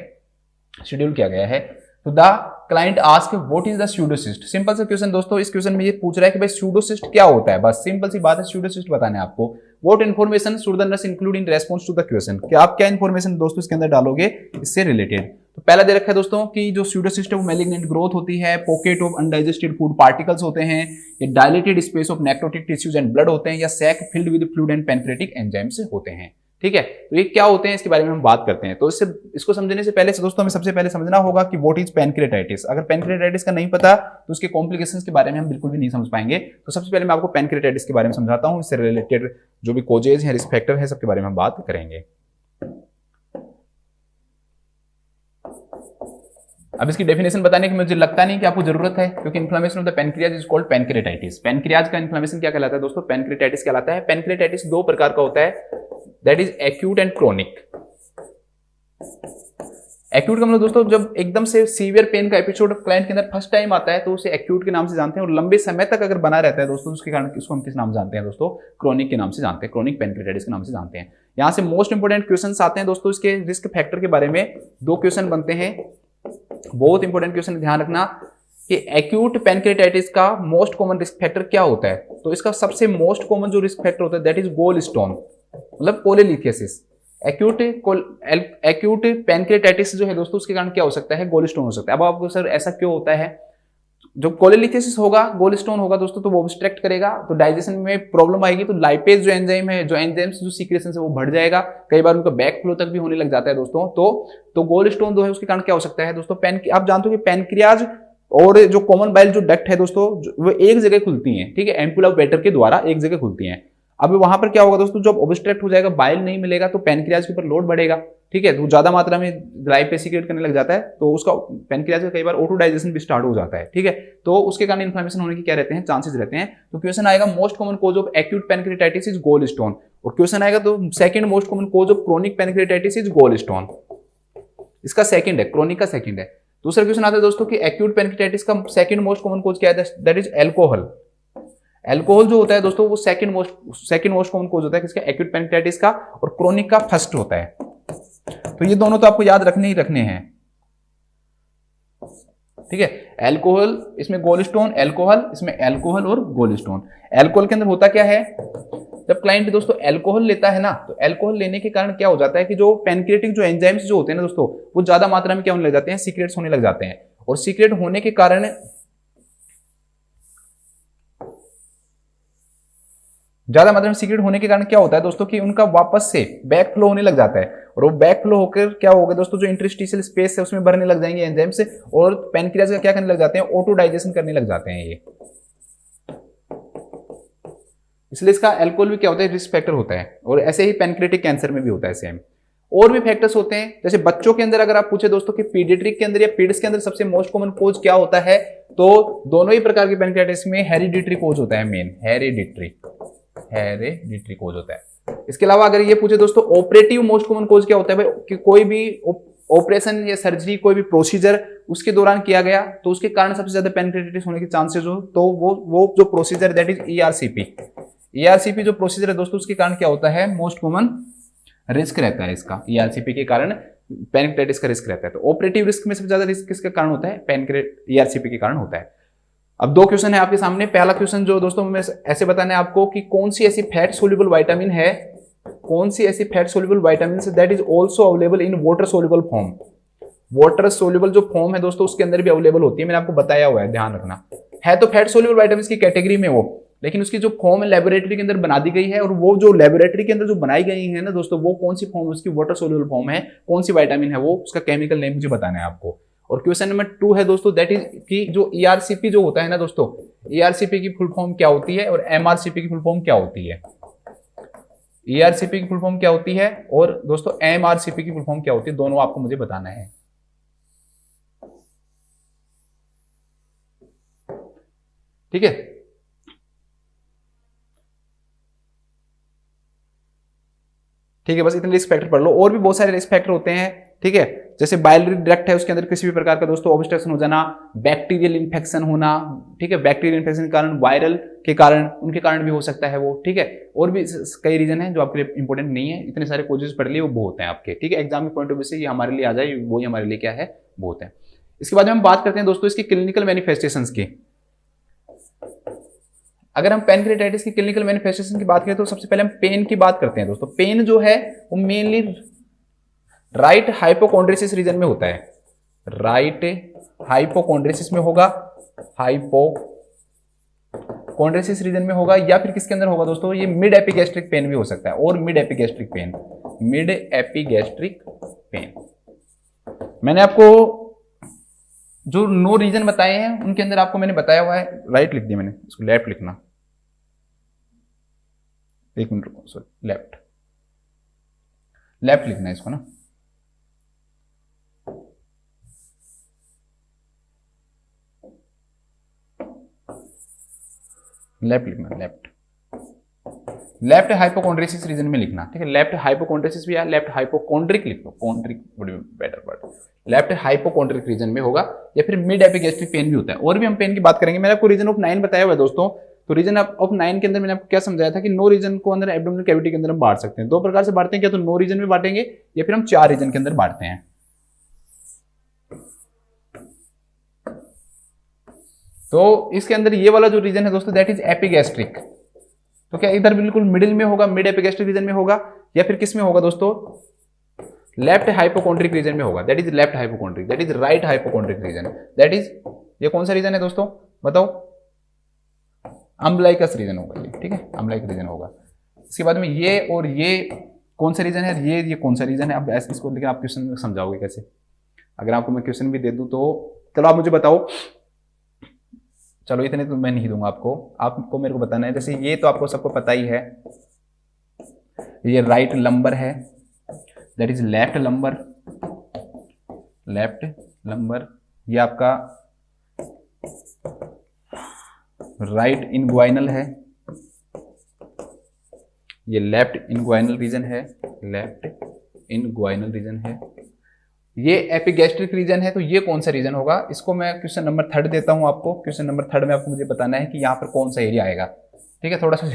S1: शेड्यूल किया गया है। तो the client ask what is the pseudocyst. Simple सा क्वेश्चन दोस्तों, इस क्वेश्चन में ये पूछ रहा है कि भाई स्यूडोसिस्ट क्या होता है, बस सिंपल सी बात है, स्यूडोसिस्ट बताना है आपको। What information should the nurse include in response to the question, कि आप क्या इन्फॉर्मेशन दोस्तों इसके अंदर डालोगे इससे रिलेटेड। तो पहला दे रखा है दोस्तों कि जो स्यूडोसिस्ट है वो मैलिग्नेंट ग्रोथ होती है, pocket of undigested food particles होते हैं, ये dilated space of necrotic tissues and blood होते हैं, या sac filled with fluid and pancreatic enzyme से होते हैं, ठीक है। तो ये क्या होते हैं इसके बारे में हम बात करते हैं। तो इसको समझने से पहले दोस्तों हमें सबसे पहले समझना होगा कि व्हाट इज पैनक्रियाटाइटिस। अगर पैनक्रियाटाइटिस का नहीं पता तो उसके कॉम्प्लिकेशंस के बारे में हम बिल्कुल भी नहीं समझ पाएंगे। तो सबसे पहले मैं आपको पैनक्रियाटाइटिस के बारे में समझाता हूं, इससे रिलेटेड जो भी कोजेज हैं, रिस्क फैक्टर है, सबके बारे में हम बात करेंगे। अब इसकी डेफिनेशन बताने की मुझे लगता नहीं कि आपको जरूरत है, क्योंकि inflammation of the pancreas is called pancreatitis. Pancreas का इन्फ्लेमेशन क्या कहलाता है दोस्तों? पैनक्रियाटाइटिस कहलाता है। पैनक्रियाटाइटिस दो प्रकार का होता है, that is acute and chronic. Acute का मतलब दोस्तों जब एकदम से सीवियर पेन का एपिसोड क्लाइंट के अंदर फर्स्ट टाइम आता है तो उसे एक्यूट के नाम से जानते हैं, और लंबे समय तक अगर बना रहता है दोस्तों उसके कारण इसको हम किस नाम जानते हैं दोस्तों? क्रोनिक के नाम से जानते हैं, क्रोनिक पैनक्रियाटाइटिस के नाम से जानते हैं। यहां से मोस्ट इंपोर्टेंट क्वेश्चंस आते हैं दोस्तों इसके रिस्क फैक्टर के बारे में। दो क्वेश्चन बनते हैं, बहुत इंपॉर्टेंट क्वेश्चन, ध्यान रखना कि एक्यूट पैनक्रियाटाइटिस का मोस्ट कॉमन रिस्क फैक्टर क्या होता है। तो इसका सबसे मोस्ट कॉमन जो रिस्क फैक्टर होता है दैट इज गोल स्टोन, मतलब कोलेलिथियासिस। एक्यूट पैनक्रियाटाइटिस जो है दोस्तों उसके कारण क्या हो सकता है? गोल स्टोन हो सकता है। अब आपको सर ऐसा क्यों होता है? जो कोलेलिथियासिस होगा, गोल स्टोन होगा दोस्तों, तो वो ऑब्स्ट्रक्ट करेगा, तो डाइजेशन में प्रॉब्लम आएगी, तो लाइपेज जो एंजाइम है, जो एंजाइम्स जो सीक्रेशन है वो बढ़ जाएगा, कई बार उनका बैक फ्लो तक भी होने लग जाता है दोस्तों। तो गोल स्टोन जो है उसके कारण क्या हो सकता है दोस्तों? आप जानते हो कि पैनक्रियाज और जो कॉमन बाइल जो डक्ट है दोस्तों वो एक जगह खुलती है, ठीक है, एम्पुला ऑफ बेटर के द्वारा एक जगह खुलती है। अब वहां पर क्या होगा दोस्तों? जब ऑब्स्ट्रक्ट हो जाएगा, बाइल नहीं मिलेगा, तो पैनक्रियाज के ऊपर लोड बढ़ेगा, ठीक है, तो ज्यादा मात्रा में लाइपेज सीक्रेट करने लग जाता है, तो उसका पैनक्रियाज का कई बार ऑटो डाइजेशन भी स्टार्ट हो जाता है, ठीक है, तो उसके कारण इन्फ्लेमेशन होने की क्या रहते हैं? चांसेस रहते हैं। तो क्वेश्चन आएगा most common cause of acute pancreatitis is gall stone, और क्वेश्चन आएगा तो second most common cause of chronic pancreatitis is gall stone. इसका सेकंड है, क्रोनिक का सेकंड है। दूसरा क्वेश्चन आता है दोस्तों कि एक्यूट पैनक्रियाटाइटिस का सेकंड मोस्ट कॉमन कोज क्या है? That is alcohol. अल्कोहल जो होता है दोस्तों वो सेकंड मोस्ट कॉमन कोज होता है किसका? एक्यूट पैनक्रियाटाइटिस का, और क्रोनिक का फर्स्ट होता है। तो ये दोनों तो आपको याद रखने ही रखने हैं, ठीक है। अल्कोहल इसमें गोल स्टोन, अल्कोहल इसमें अल्कोहल और गोल स्टोन। अल्कोहल के अंदर होता क्या है? जब क्लाइंट दोस्तों अल्कोहल लेता है ना, तो अल्कोहल लेने के कारण क्या हो जाता है कि जो पैनक्रियाटिक जो एंजाइम्स जो होते हैं ना दोस्तों वो ज्यादा मात्रा में क्या होने लग जाते हैं? सीक्रेट्स होने लग जाते हैं, और सीक्रेट होने के कारण ज्यादा मात्रा में सीक्रेट होने के कारण क्या होता है दोस्तों कि उनका वापस से बैक फ्लो होने लग जाता है, और वो बैक फ्लो होकर क्या होगा दोस्तों? जो इंटरस्टिशियल स्पेस है उसमें भरने लग जाएंगे एंजाइम से, और पैनक्रियाज का क्या करने लग जाते हैं? ऑटो डाइजेशन करने लग जाते हैं ये। इसलिए इसका अल्कोहल भी क्या होता है? रिस्क फैक्टर होता है, और ऐसे ही पैनक्रियाटिक कैंसर में भी होता है सेम। और भी फैक्टर्स होते हैं, जैसे बच्चों के अंदर अगर आप पूछे दोस्तों कि पीडियाट्रिक के अंदर या पीड्स के अंदर सबसे मोस्ट कॉमन कोज क्या होता है, तो दोनों ही प्रकार के पैनक्रियाटाइटिस में हेरिडिटरी कोज होता है, मेन हेरिडिटरी कोज होता है। इसके अलावा अगर ये पूछे दोस्तों ऑपरेटिव मोस्ट कॉमन कोज क्या होता है, भाई कि कोई भी ऑपरेशन या सर्जरी, कोई भी प्रोसीजर उसके दौरान किया गया तो उसके कारण सबसे ज्यादा पैनक्रियाटाइटिस होने के चांसेस हो, तो वो जो प्रोसीजर दैट इज ईआरसीपी जो प्रोसीजर है दोस्तों उसके कारण क्या होता है? मोस्ट कॉमन रिस्क रहता है इसका, ईआरसीपी के कारण पैनक्रियाटाइटिस का रिस्क रहता है। तो ऑपरेटिव रिस्क में सबसे ज्यादा रिस्क किसके कारण होता है? ईआरसीपी के कारण होता है। अब दो क्वेश्चन है आपके सामने। पहला क्वेश्चन जो दोस्तों मैं ऐसे बताना है आपको कि कौन सी ऐसी फैट सोल्यूबल विटामिन है, कौन सी ऐसी fat soluble vitamin that is also available in water soluble form. Water soluble जो फॉर्म है दोस्तों उसके अंदर भी अवेलेबल होती है, मैंने आपको बताया हुआ है, ध्यान रखना। है तो फैट सोल्यूबल विटामिन की कैटेगरी में वो, लेकिन उसकी जो फॉर्म है लेबोरेटरी के अंदर बना दी गई है, और वो जो लेबोरेटरी के अंदर जो बनाई गई है ना दोस्तों वो कौन सी फॉर्म, उसकी वाटर सोल्यूबल फॉर्म है, कौन सी विटामिन है वो, उसका केमिकल नेम मुझे बताना है आपको। और क्वेश्चन नंबर 2 है दोस्तों दैट इज कि जो ईआरसीपी जो होता है ना दोस्तों, ईआरसीपी की फुल फॉर्म क्या होती है और एमआरसीपी की फुल फॉर्म क्या होती है। ईआरसीपी की फुल फॉर्म क्या होती है और दोस्तों एमआरसीपी की फुल फॉर्म क्या होती है, दोनों आपको मुझे बताना है। ठीक है, ठीक है, बस इतने रिस्क फैक्टर पढ़ लो। और भी बहुत सारे रिस्क फैक्टर होते हैं, ठीक है, जैसे बाइलरी डक्ट है उसके अंदर किसी भी प्रकार का दोस्तों ऑब्स्ट्रक्शन हो जाना, बैक्टीरियल इन्फेक्शन होना, ठीक है, बैक्टीरियल इन्फेक्शन के कारण, वायरल के कारण, उनके कारण भी हो सकता है वो, ठीक है। और भी कई रीजन है जो आपके लिए इंपॉर्टेंट नहीं है, इतने सारे कोजेस पढ़ लिए वो बहुत हैं आपके, ठीक है, एग्जाम के पॉइंट ऑफ व्यू से ये हमारे लिए आ जाए वो ही हमारे लिए क्या है, बहुत है। इसके बाद हम बात करते हैं दोस्तों इसकी क्लिनिकल मैनिफेस्टेशंस की। अगर हम पैनक्रियाटाइटिस की क्लिनिकल मैनिफेस्टेशन की बात करें तो सबसे पहले हम पेन की बात करते हैं दोस्तों। पेन जो है वो मेनली राइट हाइपोकॉन्ड्रिसिस रीजन में होता है, राइट हाइपोकॉन्ड्रिसिस में होगा, कॉन्ड्रेसिस रीजन में होगा, या फिर किसके अंदर होगा दोस्तों, ये मिड एपिगैस्ट्रिक पेन भी हो सकता है, और mid epigastric pain, mid epigastric pain. मैंने आपको जो 9 रीजन बताए हैं उनके अंदर आपको मैंने बताया हुआ है, राइट लिख दिया मैंने, इसको लेफ्ट लिखना, एक मिनट रुको, सॉरी लेफ्ट, लेफ्ट लिखना है इसको ना, लेफ्ट लिखना, लेफ्ट, लेफ्ट हाइपोकॉन्ड्रिसिस रीजन में लिखना, ठीक है। लेफ्ट हाइपोकॉन्ड्रिसिस भी या लेफ्ट हाइपोकॉन्ड्रिक लिख लो, chondriac better word, left hypochondriac region में होगा, या फिर मिड एपिगैस्ट्रिक पेन भी होता है। और भी हम पेन की बात करेंगे। मैंने आपको रीजन ऑफ 9 बताया हुआ है दोस्तों। तो रीजन ऑफ 9 के अंदर मैंने आपको क्या समझाया था कि 9 रीजन को अंदर एब्डोमिनल कैविटी के अंदर हम बांट सकते हैं। 2 प्रकार से बांटते हैं, क्या तो 9 रीजन में बांटेंगे या फिर हम 4 रीजन के अंदर बांटते हैं। तो इसके अंदर ये वाला जो रीजन है दोस्तों दैट इज एपिगैस्ट्रिक। तो क्या इधर बिल्कुल मिडिल में होगा, मिड एपिगैस्ट्रिक रीजन में होगा, या फिर किस में होगा दोस्तों, लेफ्ट हाइपोकॉन्ड्रिक रीजन में होगा, that is left hypochondriac, that is right hypochondriac region, that is, ये कौन सा रीजन है दोस्तों बताओ, अम्बलाइकस रीजन होगा ये, ठीक है, अम्बलाइक रीजन होगा। इसके बाद में ये और ये कौन सा रीजन है, ये कौन सा रीजन है। अब ऐसे इसको लेकिन आप क्वेश्चन में समझाओगे कैसे, अगर आपको मैं क्वेश्चन भी दे दूं तो चलो आप मुझे बताओ, चलो इतने तो मैं नहीं दूंगा आपको मेरे को बताना है। जैसे ये तो आपको सबको पता ही है, ये राइट लंबर है, that is left lumbar, left lumbar, ये आपका राइट इनग्वाइनल है, ये लेफ्ट इनग्वाइनल रीजन है, लेफ्ट इनग्वाइनल रीजन है, ये एपिगैस्ट्रिक रीजन है। तो ये कौन सा रीजन होगा, इसको मैं क्वेश्चन नंबर 3 देता हूं आपको। क्वेश्चन नंबर 3 में आपको मुझे बताना है कि यहाँ पर कौन सा एरिया आएगा, ठीक है। थोड़ा सा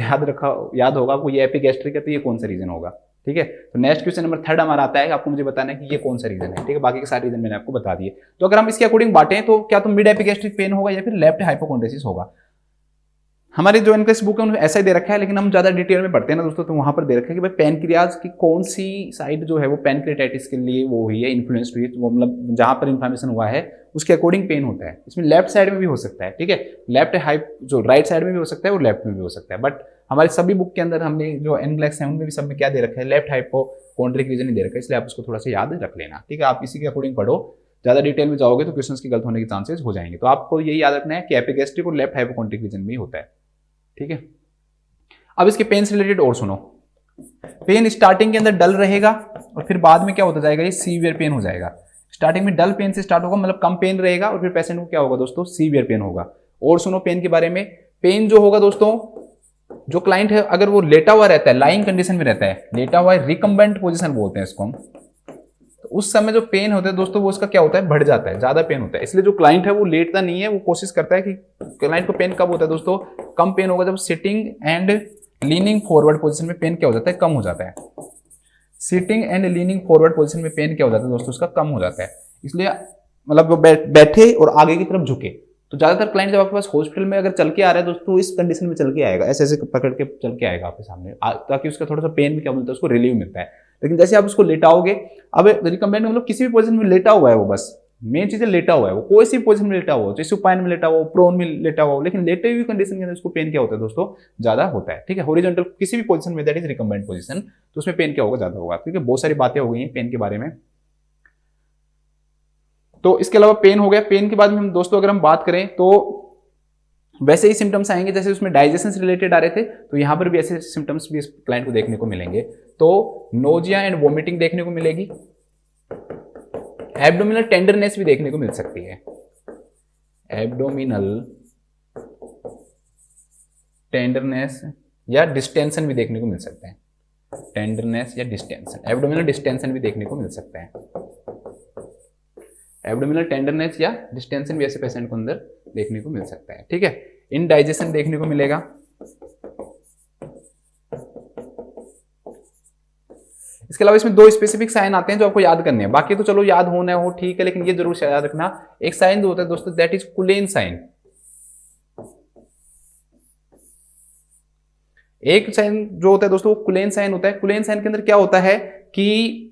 S1: याद होगा आपको, ये एपिगैस्ट्रिक है तो ये कौन सा रीजन होगा, ठीक है। तो नेक्स्ट क्वेश्चन नंबर 3 हमारा आता है, आपको मुझे बताना है कि ये कौन सा रीजन है, ठीक है। बाकी के सारे रीजन मैंने आपको बता दिए। तो अगर हम इसके अकॉर्डिंग बांटें तो क्या तो मिड एपिगैस्ट्रिक पेन होगा या फिर लेफ्ट हाइपोकॉन्ड्रिसिस होगा। हमारी जो इनकेस बुक है उन्होंने ऐसा ही दे रखा है, लेकिन हम ज्यादा डिटेल में पढ़ते हैं ना दोस्तों, तो वहां पर दे रखा है कि भाई पैनक्रियाज की कौन सी साइड जो है वो पैनक्रियाटाइटिस के लिए वो हुई है, इन्फ्लुएंस हुई है, वो मतलब जहां पर इन्फ्लेमेशन हुआ है उसके अकॉर्डिंग पेन होता है। इसमें लेफ्ट साइड में भी हो सकता है, ठीक है, लेफ्ट हाइप जो राइट साइड में भी हो सकता है और लेफ्ट में भी हो सकता है। बट हमारे सभी बुक के अंदर हमने जो एनग्लैक्स है उनमें भी सब में क्या दे रखा है, लेफ्ट हाइपोकॉन्ड्रिक रीजन ही दे रखा है, इसलिए आप उसको थोड़ा सा याद रख लेना, ठीक है। आप इसी के अकॉर्डिंग पढ़ो, ज्यादा डिटेल में जाओगे तो क्वेश्चंस की गलत होने के चांसेस हो जाएंगे। तो आपको यही याद रखना है कि एपिगैस्ट्रिक और लेफ्ट हाइपोकॉन्ड्रिक रीजन में ही होता है, ठीक है। अब इसके पेन से रिलेटेड और सुनो, पेन स्टार्टिंग के अंदर डल रहेगा और फिर बाद में क्या होता जाएगा, ये सीवियर पेन हो जाएगा। स्टार्टिंग में डल पेन से स्टार्ट होगा, मतलब कम पेन रहेगा, और फिर पेशेंट को क्या होगा दोस्तों, सीवियर पेन होगा। और सुनो पेन के बारे में, पेन जो होगा दोस्तों, जो क्लाइंट है अगर वो लेटा हुआ रहता है, लाइंग कंडीशन में रहता है, लेटा हुआ है, रिकम्बेंट पोजिशन बोलते हैं इसको हम, तो उस समय जो पेन होता है दोस्तों वो उसका क्या होता है, बढ़ जाता है, ज्यादा पेन होता है। इसलिए जो क्लाइंट है वो लेटता नहीं है, वो कोशिश करता है कि क्लाइंट को पेन कब होता है दोस्तों, कम पेन होगा जब sitting and leaning forward position में पेन क्या हो जाता है, कम हो जाता है। Sitting and leaning forward position में पेन क्या हो जाता है दोस्तों, उसका कम हो जाता है। इसलिए मतलब वो बैठे और आगे की तरफ झुके। तो ज्यादातर क्लाइंट जब आपके पास हॉस्पिटल में अगर चल के आ रहा है दोस्तों, इस कंडीशन में चल के आएगा, ऐसे ऐसे पकड़ के चल के आएगा आपके सामने, ताकि उसका थोड़ा सा पेन भी क्या मिलता है, उसको रिलीव मिलता है। लेकिन जैसे आप उसको लेटाओगे, अब रिकम्बेंट मतलब किसी भी पोजीशन में लेटा हुआ है वो, बस मेन चीज है लेटा हुआ है वो, कोई सी पोजीशन में लेटा हुआ हो, जैसे सुपाइन में लेटा हुआ हो, प्रोन में लेटा हुआ हो, लेकिन लेटे हुई कंडीशन के अंदर उसको पेन क्या होता है दोस्तों, ज्यादा होता है, ठीक है। हॉरिजॉन्टल किसी भी पोजीशन में, दैट इज रिकम्बेंट पोजीशन, तो उसमें पेन क्या होगा, ज्यादा होगा, ठीक है। बहुत सारी बातें हो गई हैं पेन के बारे में। तो इसके अलावा पेन हो गया। पेन के बाद में हम दोस्तों अगर हम बात करें तो वैसे ही सिम्टम्स आएंगे जैसे उसमें डाइजेशन से रिलेटेड आ रहे थे, तो यहां पर भी ऐसे सिम्टम्स भी इस क्लाइंट को देखने को मिलेंगे। तो नोजिया एंड वोमिटिंग देखने को मिलेगी, एब्डोमिनल टेंडरनेस भी देखने को मिल सकती है, एब्डोमिनल टेंडरनेस या डिस्टेंशन भी देखने को मिल सकता है, टेंडरनेस या डिस्टेंशन, एब्डोमिनल डिस्टेंशन भी देखने को मिल सकता है, एब्डोमिनल टेंडरनेस या डिस्टेंशन भी ऐसे पेशेंट को अंदर देखने को मिल सकता है, ठीक है। इनडाइजेशन देखने को मिलेगा। इसके अलावा इसमें 2 स्पेसिफिक साइन आते हैं जो आपको याद करने हैं, बाकी तो चलो याद होना हो ठीक है, लेकिन ये जरूर याद रखना। एक साइन जो होता है दोस्तों दैट इज कुलेन साइन, एक साइन जो होता है दोस्तों वो कुलेन साइन होता है। कुलेन साइन के अंदर क्या होता है कि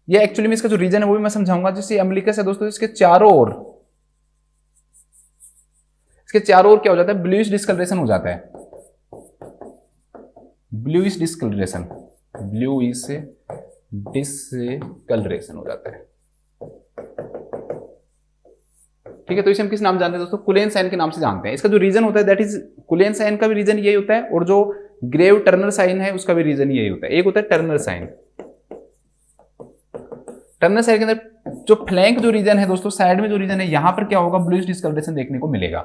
S1: ये एक्चुअली में इसका जो रीजन है वो भी मैं समझाऊंगा। जैसे अम्बिलिकस है दोस्तों, इसके चारों ओर इसके चारों ओर क्या हो जाता है, ब्लूइश डिस्कलरेशन हो जाता है, ब्लूइश डिस्कलरेशन, ब्लूइश डिस्कलरेशन हो जाता है। ठीक है, तो इसे हम किस नाम जानते हैं दोस्तों, कुलेन साइन के नाम से जानते हैं। इसका जो रीजन होता है दैट इज, कुलेन साइन का भी रीजन यही होता है, और जो ग्रेव टर्नर साइन है उसका भी रीजन यही होता है। एक होता है टर्नर साइन, टर्नर साइन के अंदर जो फ्लैंक जो रीजन है दोस्तों, साइड में जो रीजन है, यहां पर क्या होगा, ब्लूइश डिस्कलरेशन देखने को मिलेगा।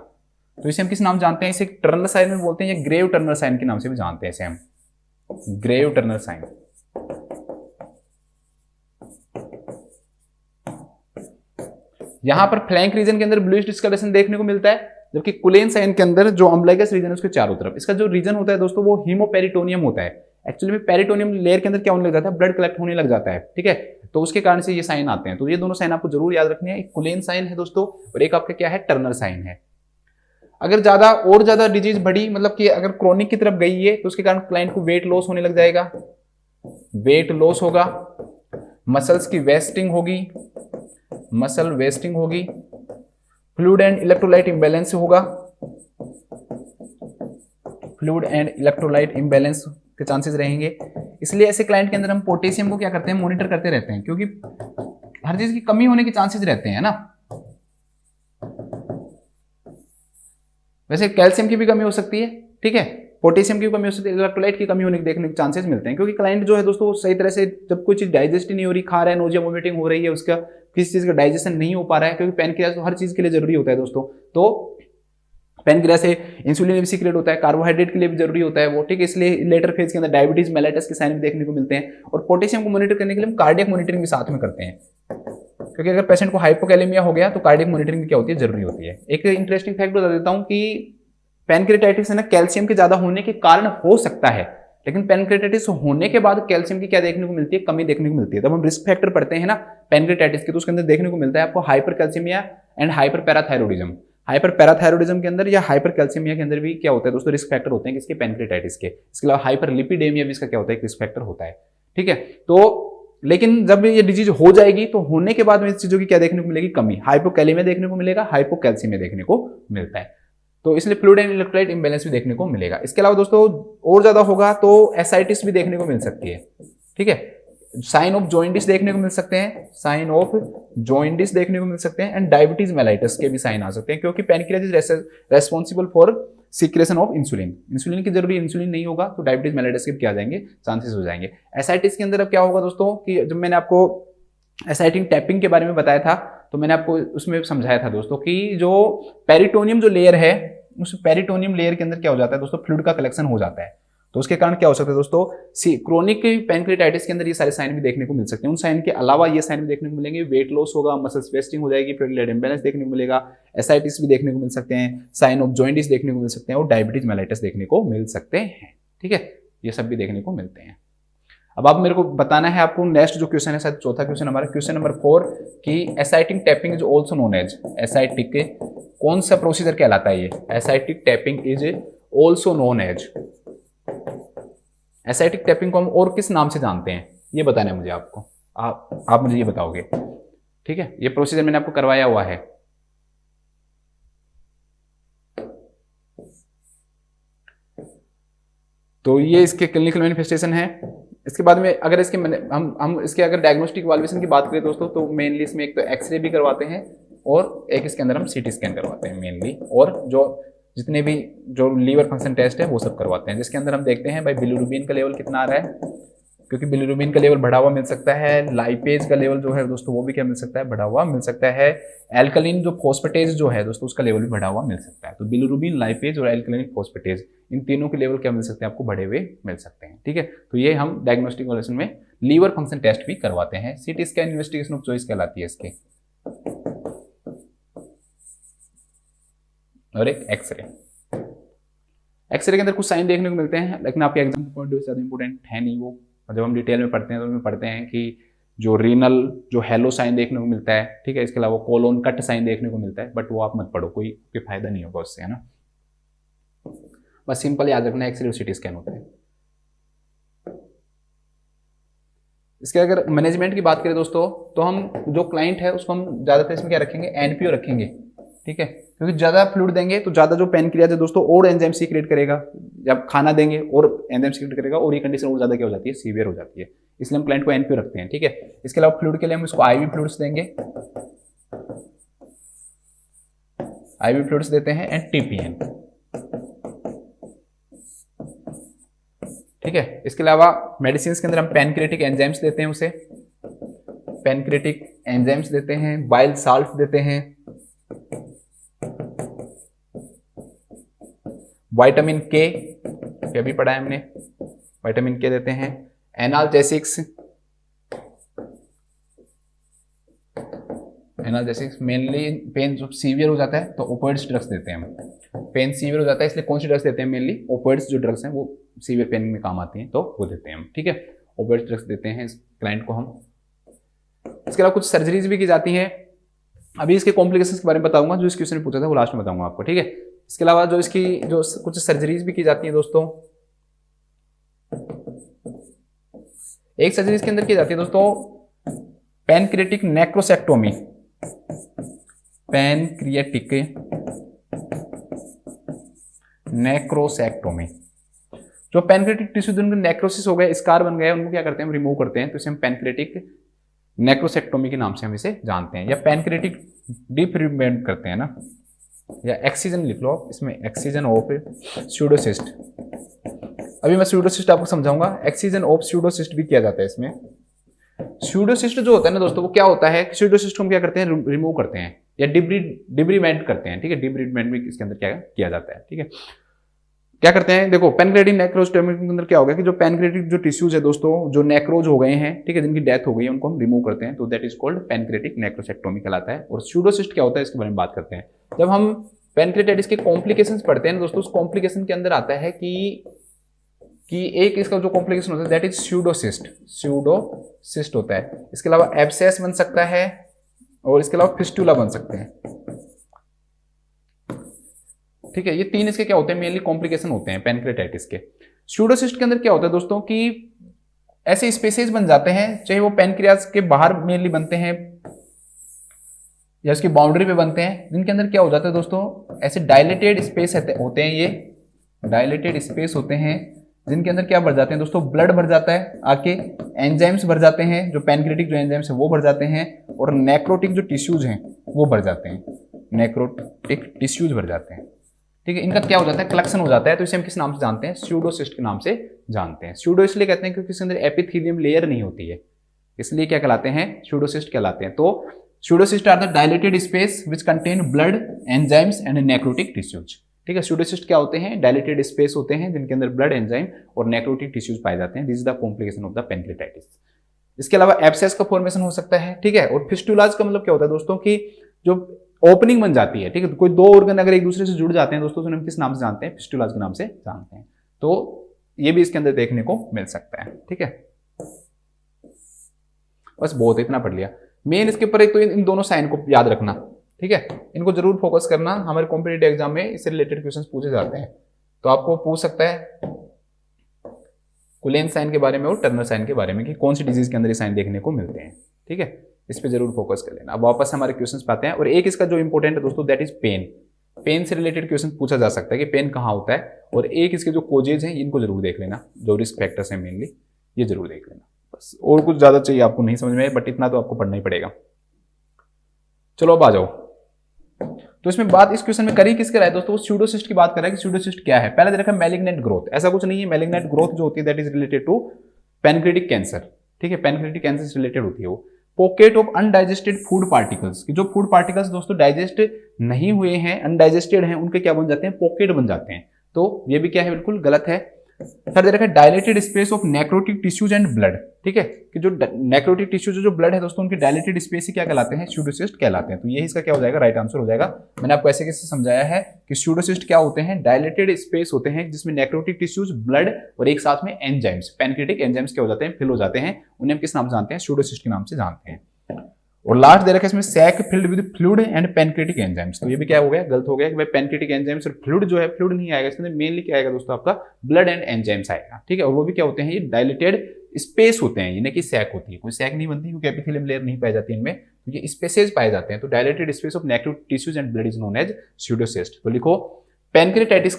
S1: तो इसे हम किस नाम जानते हैं, इसे टर्नर साइन में बोलते हैं, या ग्रेव टर्नर साइन के नाम से भी जानते हैं इसे हम, ग्रेव टर्नर साइन। यहां पर फ्लैंक रीजन के अंदर ब्लूइश डिस्कलरेशन देखने को मिलता है, जबकि कुलेन साइन के अंदर जो अम्बलाइकस रीजन है उसके चारों तरफ, इसका जो रीजन होता है दोस्तों वो हीमोपेरिटोनियम होता है। एक्चुअली में पेरिटोनियम लेयर के अंदर क्या होने लग जाता है, ब्लड कलेक्ट होने लग जाता है। ठीक है, तो उसके कारण से ये साइन आते हैं। तो ये दोनों साइन आपको जरूर याद रखने हैं, एक कुलेन साइन है दोस्तों, और एक आपका क्या है, टर्नर साइन है। अगर ज्यादा और ज्यादा डिजीज बढ़ी, मतलब कि अगर क्रोनिक की तरफ गई है, तो उसके कारण क्लाइंट को वेट लॉस होने लग जाएगा, वेट लॉस होगा, मसल्स की वेस्टिंग होगी, मसल वेस्टिंग होगी, फ्लूइड एंड इलेक्ट्रोलाइट इंबैलेंस होगा, फ्लूइड एंड इलेक्ट्रोलाइट इंबैलेंस के चांसेस रहेंगे। इसलिए ऐसे क्लाइंट के अंदर हम पोटेशियम को क्या करते हैं, मॉनिटर करते रहते हैं, क्योंकि हर चीज की कमी होने के चांसेस रहते हैं ना। वैसे कैल्शियम की भी कमी हो सकती है, ठीक है, पोटेशियम की कमी हो सकती है, इलेक्ट्रोलाइट की कमी होने के देखने के चांसेस मिलते हैं, क्योंकि क्लाइंट जो है दोस्तों सही तरह से जब कोई चीज डाइजेस्ट ही नहीं हो रही, खा रहा है, नोजिया वोमिटिंग हो रही है, उसका किसी चीज का डाइजेशन नहीं हो पा रहा है, क्योंकि पैनक्रियाज तो हर चीज के लिए जरूरी होता है दोस्तों। तो पैनक्रियाज से इंसुलिन भी सीक्रेट होता है, कार्बोहाइड्रेट के लिए भी जरूरी होता है वो, ठीक है, इसलिए लेटर फेज के अंदर डायबिटीज मेलाइटस के साइन भी देखने को मिलते हैं। और पोटेशियम को मॉनिटर करने के लिए हम कार्डियक मॉनिटरिंग भी साथ में करते हैं, क्योंकि अगर पेशेंट को हाइपोकैलेमिया हो गया तो कार्डियक मॉनिटरिंग भी क्या होती है, जरूरी होती है। एक इंटरेस्टिंग फैक्ट बता देता हूं कि पैनक्रियाटाइटिस है ना, कैल्शियम के ज्यादा होने के कारण हो सकता है, लेकिन पैनक्रियाटाइटिस होने के बाद कैल्शियम की क्या देखने को मिलती है, कमी देखने को मिलती है। तब हम रिस्क फैक्टर पढ़ते हैं ना पैनक्रियाटाइटिस के, तो उसके अंदर देखने को मिलता है आपको hypercalcaemia and hyperparathyroidism. Hyperparathyroidism के अंदर या हाइपर कैल्शियमिया के अंदर भी क्या होता है दोस्तों, रिस्क फैक्टर होते हैं किसके, पैनक्रियाटाइटिस के। इसके अलावा हाइपर लिपिडेमिया भी इसका क्या होता है, रिस्क फैक्टर होता है। ठीक है, तो लेकिन जब ये डिजीज हो जाएगी तो होने के बाद में इस चीजों की क्या देखने को मिलेगी, कमी, हाइपोकैलेमिया देखने को मिलेगा, हाइपोकैल्शियमिया देखने को मिलता है। तो इसलिए फ्लूइड एंड इलेक्ट्रोलाइट इंबैलेंस भी देखने को मिलेगा। इसके अलावा दोस्तों और ज्यादा होगा तो एसाइटिस भी देखने को मिल सकती है। ठीक है, साइन ऑफ जॉइंटिस देखने को मिल सकते हैं, साइन ऑफ जॉइंटिस देखने को मिल सकते हैं, एंड डायबिटीज मेलाइटस के भी साइन आ सकते हैं, क्योंकि pancreas is responsible for secretion of insulin. Insulin की जरूरी इंसुलिन नहीं होगा तो डायबिटीज मेलाइटस के क्या आ जाएंगे, चांसेस हो जाएंगे। एसाइटिस के अंदर अब क्या होगा दोस्तों कि जब मैंने आपको एसाइटिक टैपिंग के बारे में बताया था तो मैंने आपको उसमें समझाया था दोस्तों कि जो पेरिटोनियम जो लेयर है, उस पेरिटोनियम लेयर के अंदर क्या हो जाता है दोस्तों, फ्लूइड का कलेक्शन हो जाता है। तो उसके कारण क्या हो सकता है दोस्तों, क्रोनिक पैनक्रियाटाइटिस के अंदर ये सारे साइन भी देखने को मिल सकते हैं। उन साइन के अलावा ये साइन भी देखने को मिलेंगे, वेट लॉस होगा, मसल्स वेस्टिंग हो जाएगी, फ्लूइड इंबैलेंस देखने को मिलेगा, एसाइटिस भी देखने को मिल सकते हैं, साइन ऑफ जॉइंटिस देखने को मिल सकते हैं, और डायबिटीज मेलाइटस देखने को मिल सकते हैं। ठीक है, ये सब भी देखने को मिलते हैं। अब आप मेरे को बताना है आपको नेक्स्ट जो क्वेश्चन है, शायद चौथा क्वेश्चन हमारा, क्वेश्चन नंबर 4 कि ascitic tapping is also known as, ascitic कौन सा प्रोसीजर कहलाता है ये, ascitic tapping is also known as, ascitic tapping को हम और किस नाम से जानते हैं ये बताना है मुझे आपको, आप मुझे ये बताओगे। ठीक है, ये प्रोसीजर मैंने आपको करवाया हुआ है। तो ये इसके क्लिनिकल मैनिफेस्टेशन है। इसके बाद में अगर इसके हम इसके अगर डायग्नोस्टिक इवैल्यूएशन की बात करें दोस्तों, तो मेनली इसमें एक तो एक्सरे भी करवाते हैं और एक इसके अंदर हम सीटी स्कैन करवाते हैं मेनली, और जो जितने भी जो लीवर फंक्शन टेस्ट है वो सब करवाते हैं, जिसके अंदर हम देखते हैं भाई बिलिरुबिन का लेवल कितना आ रहा है, क्योंकि बिलिरुबिन का लेवल बढ़ा हुआ मिल सकता है, लाइपेज का लेवल जो है दोस्तों वो भी क्या मिल सकता है, बढ़ा हुआ मिल सकता है, एल्कलिन जो फोस्फेटेज जो है दोस्तों उसका लेवल भी बढ़ा हुआ मिल सकता है। तो बिलिरुबिन, लाइपेज और एल्कलिन फोस्फेटेज, इन तीनों के लेवल क्या मिल सकते हैं आपको, बढ़े हुए मिल सकते हैं। ठीक है, तो ये हम डायग्नोस्टिक इवैल्यूएशन में लीवर फंक्शन टेस्ट भी करवाते हैं। CT scan investigation of choice कहलाती है इसके, और एक एक्सरे। एक्सरे के अंदर कुछ साइन देखने को मिलते हैं, लेकिन आपके एग्जाम पॉइंट ऑफ व्यू से ज़्यादा इंपॉर्टेंट है नहीं वो। जब हम डिटेल में पढ़ते हैं तो उसमें पढ़ते हैं कि जो रीनल जो हेलो साइन देखने को मिलता है, ठीक है, इसके अलावा कोलोन कट साइन देखने को मिलता है, बट वो आप मत पढ़ो, कोई फायदा नहीं होगा उससे, है ना। बस सिंपल याद रखना, एक्सरे और सीटी स्कैन होता है। इसके अगर मैनेजमेंट की बात करें दोस्तों, तो हम जो क्लाइंट है उसको हम ज़्यादातर इसमें क्या रखेंगे, एनपीओ रखेंगे, ठीक है, क्योंकि ज्यादा फ्लूइड देंगे तो ज्यादा जो पैनक्रियाज है दोस्तों और एंजाइम सीक्रेट करेगा, जब खाना देंगे और एंजाइम सीक्रेट करेगा और ये कंडीशन और ज्यादा क्या हो जाती है, सीवियर हो जाती है। इसलिए हम क्लाइंट को एनपीओ रखते हैं। ठीक है, इसके अलावा फ्लूइड के लिए हम इसको आईवी फ्लूइड्स देंगे, आईवी फ्लूइड्स देते हैं एंड टीपीएन। ठीक है, इसके अलावा मेडिसिन के अंदर हम पैनक्रियाटिक एंजाइम्स देते हैं उसे, पैनक्रियाटिक एंजाइम्स देते हैं, बाइल साल्ट देते हैं, विटामिन के अभी पढ़ा है हमने, विटामिन के देते हैं, एनाल्जेसिक्स, एनाल्जेसिक्स मेनली पेन जो सीवियर हो जाता है तो ओपियोइड्स ड्रग्स देते हैं हम। पेन सीवियर हो जाता है इसलिए कौन सी ड्रग्स देते हैं, मेनली ओपियोइड्स जो ड्रग्स हैं वो सीवियर पेन में काम आती हैं तो वो देते हैं हम। ठीक है, ओपियोइड्स ड्रग्स देते हैं इस क्लाइंट को हम। इसके अलावा कुछ सर्जरीज भी की जाती हैं, अभी इसके कॉम्प्लिकेशंस के बारे में बताऊंगा, जो इस क्वेश्चन ने पूछा था वो लास्ट में बताऊंगा आपको। ठीक है, इसके अलावा जो इसकी जो कुछ सर्जरीज भी की जाती हैं दोस्तों, एक सर्जरीज के अंदर की जाती है दोस्तों पैनक्रियाटिक नेक्रोसेक्टोमी, पैनक्रियाटिक नेक्रोसेक्टोमी। जो पैनक्रियाटिक टिश्यू जिनके नेक्रोसिस हो गए, स्कार बन गए, उनको क्या करते हैं हम रिमूव करते हैं, तो इसे हम पैनक्रियाटिक नेक्रोसेक्टोमी के नाम से हम इसे जानते हैं, या पैनक्रियाटिक डिफिब्रिलेशन करते हैं ना, या एक्सीजन लिख लो इसमें, एक्सीजन ऑफ स्यूडोसिस्ट। अभी मैं स्यूडोसिस्ट आपको समझाऊंगा, एक्सीजन ऑफ स्यूडोसिस्ट भी किया जाता है इसमें। स्यूडोसिस्ट जो होता है ना दोस्तों, वो क्या होता है, स्यूडोसिस्ट हम क्या करते हैं, रिमूव करते हैं या डिब्रीमेंट करते हैं। ठीक है, डिब्रीमेंट भी इसके अंदर क्या किया जाता है। ठीक है, क्या करते हैं, देखो पैनक्रियाटिक नेक्रोसेक्टोमी के अंदर क्या होगा कि जो पैनक्रियाटिक जो टिश्यूज है दोस्तों, जो नेक्रोज हो गए हैं, ठीक है, जिनकी डेथ हो गई है, उनको हम रिमूव करते हैं, तो दैट इज कॉल्ड पैनक्रियाटिक नेक्रोसेक्टोमी कहलाता है। और स्यूडोसिस्ट क्या होता है इसके बारे में बात करते हैं। जब हम पैनक्रियाटाइटिस के कॉम्प्लिकेशंस पढ़ते हैं दोस्तों, उस कॉम्प्लिकेशन के अंदर आता है कि एक इसका जो कॉम्प्लिकेशन होता है दैट इज स्यूडोसिस्ट, स्यूडोसिस्ट होता है। इसके अलावा एब्सेस बन सकता है और इसके अलावा फिस्टुला बन सकते हैं। ठीक है, ये तीन इसके क्या होते हैं, मेनली कॉम्प्लिकेशन होते हैं पैनक्रियाटाइटिस के। स्यूडोसिस्ट के अंदर क्या होता है दोस्तों कि ऐसे स्पेसेस बन जाते हैं, चाहे वो पैनक्रियाज के बाहर मेनली बनते हैं या उसकी बाउंड्री पे बनते हैं, जिनके अंदर क्या हो जाता है दोस्तों, ऐसे डायलेटेड स्पेस होते हैं, ये डायलेटेड स्पेस होते हैं, जिनके अंदर क्या भर जाते हैं दोस्तों, ब्लड भर जाता है, आके एंजाइम्स भर जाते हैं, जो पैनक्रियाटिक जो एंजाइम्स है वो भर जाते हैं, और नेक्रोटिक जो टिश्यूज हैं वो भर जाते हैं, नेक्रोटिक टिश्यूज भर जाते हैं। ठीक है, इनका क्या हो जाता है, कलेक्शन हो जाता है, तो इसे हम किस नाम से जानते हैं, स्यूडोसिस्ट के नाम से जानते हैं। स्यूडो इसलिए कहते हैं क्योंकि इसके अंदर एपिथेलियम लेयर नहीं होती है, इसलिए क्या कहलाते हैं, स्यूडोसिस्ट कहलाते हैं। तो pseudocyst are the dilated space which contain blood, enzymes and necrotic tissues. ठीक है, स्यूडोसिस्ट क्या होते हैं, डायलेटेड स्पेस होते हैं जिनके अंदर ब्लड, एंजाइम और नेक्रोटिक टिश्यूज पाए जाते हैं। This is the complication of the pancreatitis. इसके अलावा एब्सेस का फॉर्मेशन हो सकता है। ठीक है, और फिस्टुलाज का मतलब क्या होता है दोस्तों कि जो ओपनिंग बन जाती है। ठीक है, तो कोई दो ऑर्गन अगर एक दूसरे से जुड़ जाते हैं दोस्तों, तो हम किस नाम से जानते हैं, फिस्टुलाज के नाम से जानते हैं। तो ये भी इसके अंदर देखने को मिल सकता है। ठीक है, बस बहुत इतना पढ़ लिया। मेन इसके ऊपर एक तो इन दोनों साइन को याद रखना। ठीक है, इनको जरूर फोकस करना, हमारे कॉम्पिटिटिव एग्जाम में इससे रिलेटेड क्वेश्चंस पूछे जाते हैं। तो आपको पूछ सकता है कुलेन साइन के बारे में और टर्नर साइन के बारे में कि कौन सी डिजीज के अंदर ये साइन देखने को मिलते हैं। ठीक है, इस पे जरूर फोकस कर लेना। अब वापस हमारे क्वेश्चंस पाते हैं, और एक इसका जो इंपॉर्टेंट है दोस्तों दैट इज पेन। पेन से रिलेटेड क्वेश्चन पूछा जा सकता है कि पेन कहाँ होता है, और एक इसके जो कोजेज हैं इनको जरूर देख लेना, जो रिस्क फैक्टर्स हैं मेनली ये जरूर देख लेना। बस और कुछ ज्यादा चाहिए आपको नहीं समझ में, बट इतना तो आपको पढ़ना ही पड़ेगा। चलो अब आ जाओ। तो इसमें बात इस क्वेश्चन में करी किसके रहा है दोस्तों, वो स्यूडोसिस्ट की बात कर रहा है कि स्यूडोसिस्ट क्या है। पहले दे रखा है मैलिग्नेंट ग्रोथ, ऐसा कुछ नहीं है। मैलिग्नेंट ग्रोथ जो होती है that is related to pancreatic cancer. ठीक है, पैनक्रियाटिक कैंसर से रिलेटेड होती है वो। Pocket of undigested food particles, जो फूड पार्टिकल्स दोस्तों डाइजेस्ट नहीं हुए हैं, अनडाइजेस्टेड हैं, उनके क्या बन जाते हैं, पॉकेट बन जाते हैं। तो ये भी क्या है, बिल्कुल गलत है। थर्ड दे रखा है dilated space of necrotic tissues and blood. ठीक है, कि जो नेक्रोटिक टिश्यूज जो ब्लड है दोस्तों, उनकी डायलेटेड स्पेस ही क्या कहलाते हैं, स्यूडोसिस्ट कहलाते हैं। तो यही इसका क्या हो जाएगा, राइट आंसर हो जाएगा। मैंने आपको ऐसे कैसे समझाया है कि स्यूडोसिस्ट क्या होते हैं, डायलेटेड स्पेस होते हैं जिसमें नेक्रोटिक टिश्यूज, ब्लड और एक साथ में एंजाइम्स, पैनक्रियाटिक एंजाइम्स क्या हो जाते हैं, फिल हो जाते हैं। उन्हें हम किस नाम से जानते हैं, स्यूडोसिस्ट के नाम से जानते हैं। और लास्ट दे रखा है इसमें sac filled with fluid and pancreatic enzymes. तो ये भी क्या हो गया, गलत हो गया कि भाई पैनक्रियाटिक एंजाइम्स और फ्लूइड जो है, फ्लूइड नहीं आएगा इसके अंदर, मेनली क्या आएगा दोस्तों, आपका ब्लड एंड एंजाइम्स आएगा। ठीक है, और वो भी क्या होते हैं, ये डायलेटेड स्पेस होते हैं, यानी कि सैक होती है। कोई सैक नहीं बनती क्योंकि एपिथेलियम लेयर नहीं पाई जाती इनमें, तो ये स्पेसेज पाए जाते हैं। तो dilated space of necro tissues and blood is known as pseudocyst. तो लिखो पैनक्रियाटाइटिस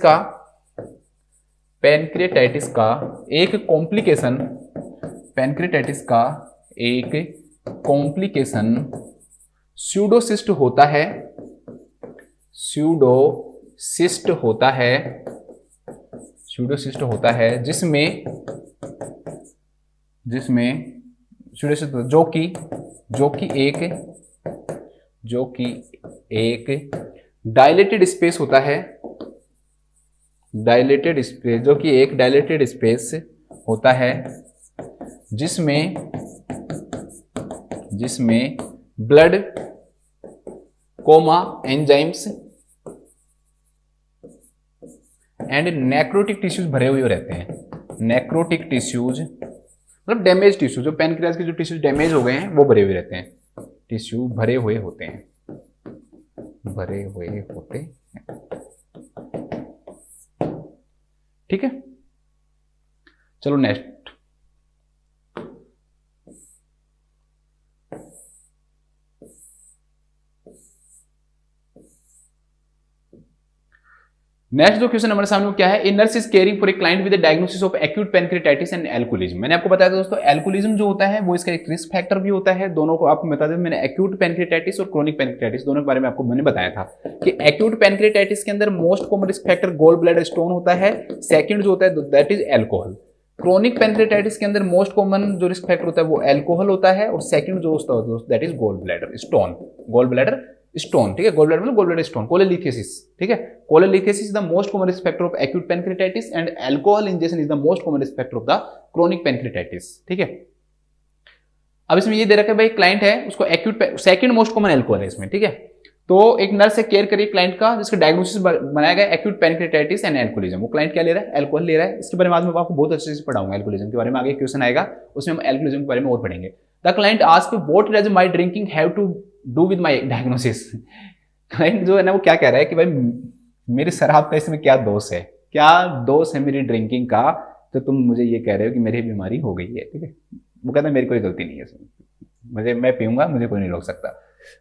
S1: का एक कॉम्प्लिकेशन स्यूडोसिस्ट होता है जिसमें जो कि एक डायलेटेड स्पेस होता है, जिसमें blood comma enzymes and necrotic tissues भरे हुए रहते हैं। नेक्रोटिक टिश्यूज मतलब डैमेज टिश्यू, जो पैनक्रियाज के जो टिश्यूज डैमेज हो गए हैं वो भरे हुए रहते हैं, टिश्यू भरे हुए होते हैं। ठीक है, चलो नेक्स्ट। नेक्स्ट जो क्वेश्चन हमारे सामने क्या है, a nurse is caring for a client with diagnosis of acute pancreatitis and alcoholism. मैंने आपको बताया था दोस्तों, एल्कोहोलिज्म जो होता है वो इसका एक रिस्क फैक्टर भी होता है। दोनों को आपको बता दें, मैंने एक्यूट पैनक्रियाटाइटिस और क्रोनिक पैनक्रियाटाइटिस दोनों के बारे में आपको मैंने बताया था कि एक्यूट पैनक्रियाटाइटिस के अंदर most common risk factor gall bladder stone होता है, सेकंड जो होता है that is alcohol. Chronic pancreatitis के अंदर मोस्ट कॉमन जो रिस्क फैक्टर होता है वो एल्कोहल होता है, और सेकंड जो होता है that is gall bladder stone. ठीक है, गॉल ब्लैडर मतलब गॉल ब्लैडर स्टोन, कोलेलिथियसिस। ठीक है, cholelithiasis is the most common risk factor of acute pancreatitis and alcohol injection is the most common risk factor of the chronic pancreatitis. ठीक है, अब इसमें ये दे रखा है भाई क्लाइंट है उसको acute, second most common alcohol है इसमें। ठीक है, तो एक नर्स से केयर करिए क्लाइंट का जिसका डायग्नोसिस बनाया गया एक्यूट पैनक्रियाटाइटिस एंड एल्कोहोलिज्म। वो क्लाइंट क्या ले रहा है, अल्कोहल ले रहा है। इसके बारे में आज मैं आपको बहुत अच्छे से पढ़ाऊंगा, एल्कोहोलिज्म के बारे में आगे क्वेश्चन आएगा, उसमें हम एल्कोहोलिज्म के बारे में और पढ़ेंगे। The client asked what does my drinking have to do with my diagnosis. Client जो है ना वो क्या कह रहा है कि भाई मेरी शराब का इसमें क्या दोष है मेरी ड्रिंकिंग का, तो तुम मुझे ये कह रहे हो कि मेरी बीमारी हो गई है। ठीक है, वो कहता है मेरी कोई गलती नहीं है इसमें, मैं पीऊंगा, मुझे कोई नहीं रोक सकता।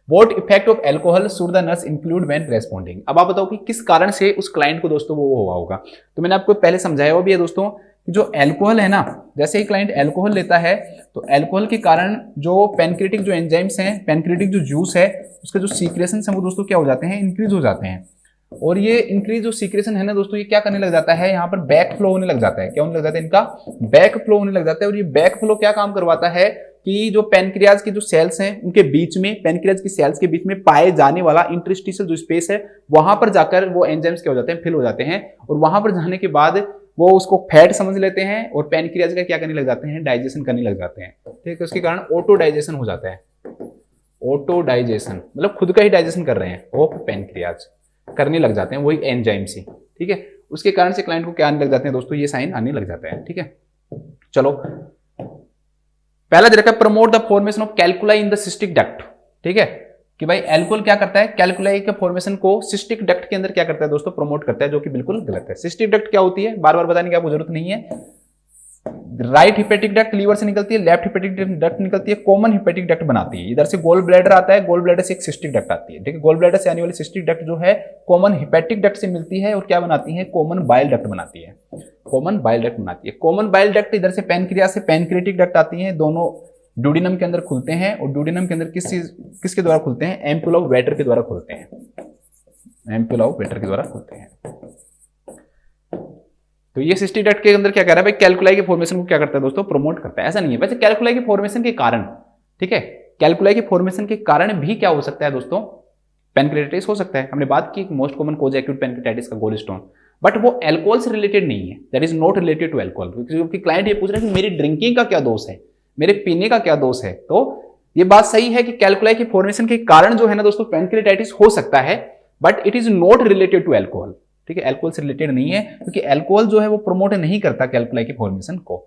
S1: What effect of alcohol should the nurse include when responding? अब आप बताओ कि किस कारण से उस क्लाइंट को दोस्तों वो हुआ होगा। तो मैंने आपको पहले समझाया भी है दोस्तों कि जो अल्कोहल है ना, जैसे ही क्लाइंट अल्कोहल लेता है तो अल्कोहल के कारण जो पैनक्रियाटिक जो एंजाइम्स हैं, पैनक्रियाटिक जो जूस है उसके जो सीक्रेशन है वो दोस्तों क्या हो जाते हैं, इंक्रीज हो जाते हैं। और ये इंक्रीज जो सीक्रेशन है ना दोस्तों, ये क्या करने लग जाता है, यहाँ पर बैक फ्लो होने लग जाता है। क्या होने लग जाता है, इनका बैक फ्लो होने लग जाता है। और ये बैक फ्लो क्या काम करवाता है कि जो पैनक्रियाज के जो सेल्स हैं उनके बीच में, पैनक्रियाज की सेल्स के बीच में पाए जाने वाला इंटरस्टिशियल जो स्पेस है वहां पर जाकर वो एंजाइम्स क्या हो जाते हैं, फिल हो जाते हैं। और वहां पर जाने के बाद वो उसको फैट समझ लेते हैं और पैनक्रियाज का क्या करने लग जाते हैं, डाइजेशन करने लग जाते हैं। ठीक है, उसके कारण ऑटो डाइजेशन हो जाता है। ऑटो डाइजेशन मतलब खुद का ही डाइजेशन कर रहे हैं, वो पैनक्रियाज करने लग जाते हैं वही एंजाइम से। ठीक है, उसके कारण से क्लाइंट को क्या आने लग जाते हैं दोस्तों, ये साइन आने लग जाता है। ठीक है, चलो पहला दे रखा है promote the formation of कैल्कुलाई in the cystic duct. ठीक है, कि भाई एल्कोहल क्या करता है, कैल्कुलाई के फॉर्मेशन को सिस्टिक डक्ट के अंदर क्या करता है दोस्तों, प्रमोट करता है, जो कि बिल्कुल गलत है। सिस्टिक डक्ट क्या होती है, बार बार बताने की आपको जरूरत नहीं है। राइट हिपेटिक डक्ट लीवर से निकलती है, लेफ्ट हिपेटिक डक्ट निकलती है, कॉमन हिपेटिक डक्ट बनाती है। इधर से गोल ब्लैडर आता है, गोल ब्लैडर से एक सिस्टिक डक्ट आती है। ठीक है, गोल ब्लैडर से आने वाली सिस्टिक डक्ट जो है कॉमन हिपेटिक डक्ट से मिलती है और क्या बनाती है, कॉमन बाइल डक्ट बनाती है। कॉमन बाइल डक्ट बनाती है। कॉमन बाइल डक्ट इधर से पैनक्रियाज से पैनक्रियाटिक डक्ट आती है, दोनों ड्यूडिनम के अंदर खुलते हैं। और ड्यूडिनम के अंदर किसके द्वारा खुलते हैं, एम्पुला ऑफ वेटर के द्वारा खुलते हैं। एम्पुला ऑफ वेटर के द्वारा खुलते हैं। तो ये सिस्टिक डक्ट के अंदर क्या कर रहा है भाई, कैल्कुलाई के फॉर्मेशन को क्या करता है दोस्तों, प्रमोट करता है। ऐसा नहीं है वैसे, कैल्कुलाई के फॉर्मेशन के कारण, ठीक है, कैल्कुलाई के फॉर्मेशन के कारण भी क्या हो सकता है दोस्तों, पैनक्रियाटाइटिस हो सकता है। हमने बात की most common cause acute pancreatitis का गोल स्टोन, बट वो अल्कोहल से रिलेटेड नहीं है, that is not related to alcohol. क्योंकि क्लाइंट ये पूछ रहा है कि मेरी ड्रिंकिंग का क्या दोष है, मेरे पीने का क्या दोष है। तो ये बात सही है कि कैल्कुलाई के फॉर्मेशन के कारण जो है ना दोस्तों पैनक्रियाटाइटिस हो सकता है, but it is not related to alcohol. ठीक है, अल्कोहल से रिलेटेड नहीं है, क्योंकि अल्कोहल जो है वो प्रमोट नहीं करता कैल्कुलाई के फॉर्मेशन को।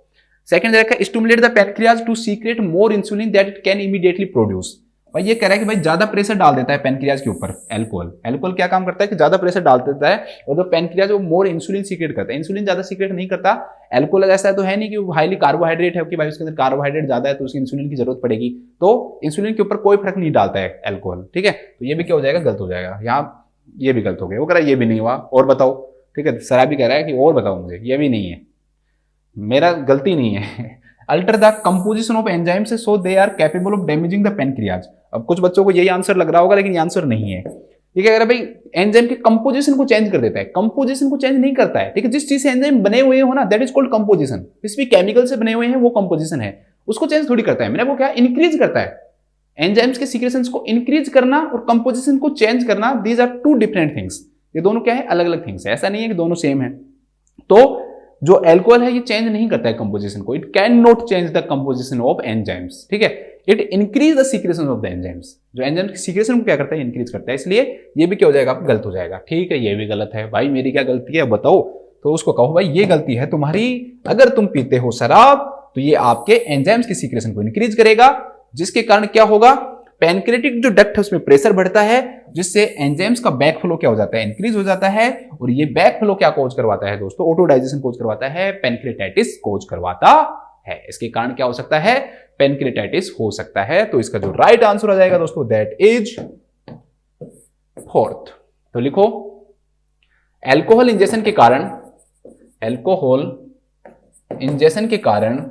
S1: सेकंड देखा, stimulate the pancreas to secrete more insulin that it can immediately produce. भाई ये कह रहा है कि भाई ज्यादा प्रेशर डाल देता है पेनक्रियाज के ऊपर एल्कोहल। एल्कोहल क्या काम करता है कि ज्यादा प्रेशर डाल देता है और जो पेनक्रियाज वो मोर इंसुलिन सीक्रेट करता है। इंसुलिन ज्यादा सीक्रेट नहीं करता। एल्कोहल ऐसा तो है नहीं कि वो हाईली कार्बोहाइड्रेट है कि भाई उसके अंदर कार्बोहाइड्रेट ज्यादा है तो उसकी इंसुलिन की जरूरत पड़ेगी, तो इंसुलिन के ऊपर कोई फर्क नहीं डालता है एल्कोहल, ठीक है। तो ये भी क्या हो जाएगा, गलत हो जाएगा। यहाँ ये भी गलत हो गया। वो कह रहा है ये भी नहीं हुआ, और बताओ, ठीक है। शराबी कह रहा है कि और बताओ मुझे, ये भी नहीं है, मेरा गलती नहीं है। Alter the composition of enzymes so they are capable of damaging the pancreas. अब कुछ बच्चों को यही आंसर लग रहा होगा, लेकिन ये आंसर नहीं है। ये क्या कह रहा है भाई, एंजाइम के कंपोजिशन को चेंज कर देता है। कंपोजिशन को चेंज नहीं करता है, ठीक है। जिस चीज से एंजाइम बने हुए हो ना, दैट इज कॉल्ड कंपोजिशन। किसी भी केमिकल से बने हुए हैं वो कंपोजिशन है, उसको चेंज थोड़ी करता है। मैंने वो क्या इंक्रीज करता है। एंजाइम्स के सीक्रेशंस को इंक्रीज करना और कंपोजिशन को चेंज करना, these are two different things. ये दोनों क्या है, अलग अलग थिंग्स है। ऐसा नहीं है कि दोनों सेम है। तो जो अल्कोहल है ये चेंज नहीं करता है कंपोजिशन को। It can not change the composition of enzymes, ठीक है। It increase the secretion of the enzymes. जो एंजाइम की सीक्रेशन को क्या करता है, इंक्रीज करता है। इसलिए ये भी क्या हो जाएगा, गलत हो जाएगा। ठीक है, ये भी गलत है। भाई मेरी क्या गलती है बताओ, तो उसको कहो भाई ये गलती है तुम्हारी। अगर तुम पीते हो शराब तो ये आपके एंजाइम्स की सीक्रेशन को इंक्रीज करेगा, जिसके कारण क्या होगा, पैनक्रेटिक जो डक्ट है उसमें प्रेशर बढ़ता है, जिससे एंजाइम्स का बैक फ्लो क्या हो जाता है, इंक्रीज हो जाता है। और ये बैक फ्लो क्या कोज करवाता है दोस्तों, ऑटो डाइजेशन कोज करवाता है, पैनक्रेटाइटिस कोज करवाता है। इसके कारण क्या हो सकता है, पैनक्रेटाइटिस हो सकता है। तो इसका जो राइट आंसर हो जाएगा दोस्तों, दैट इज फोर्थ। तो लिखो, अल्कोहल इंजेक्शन के कारण, अल्कोहल इंजेक्शन के कारण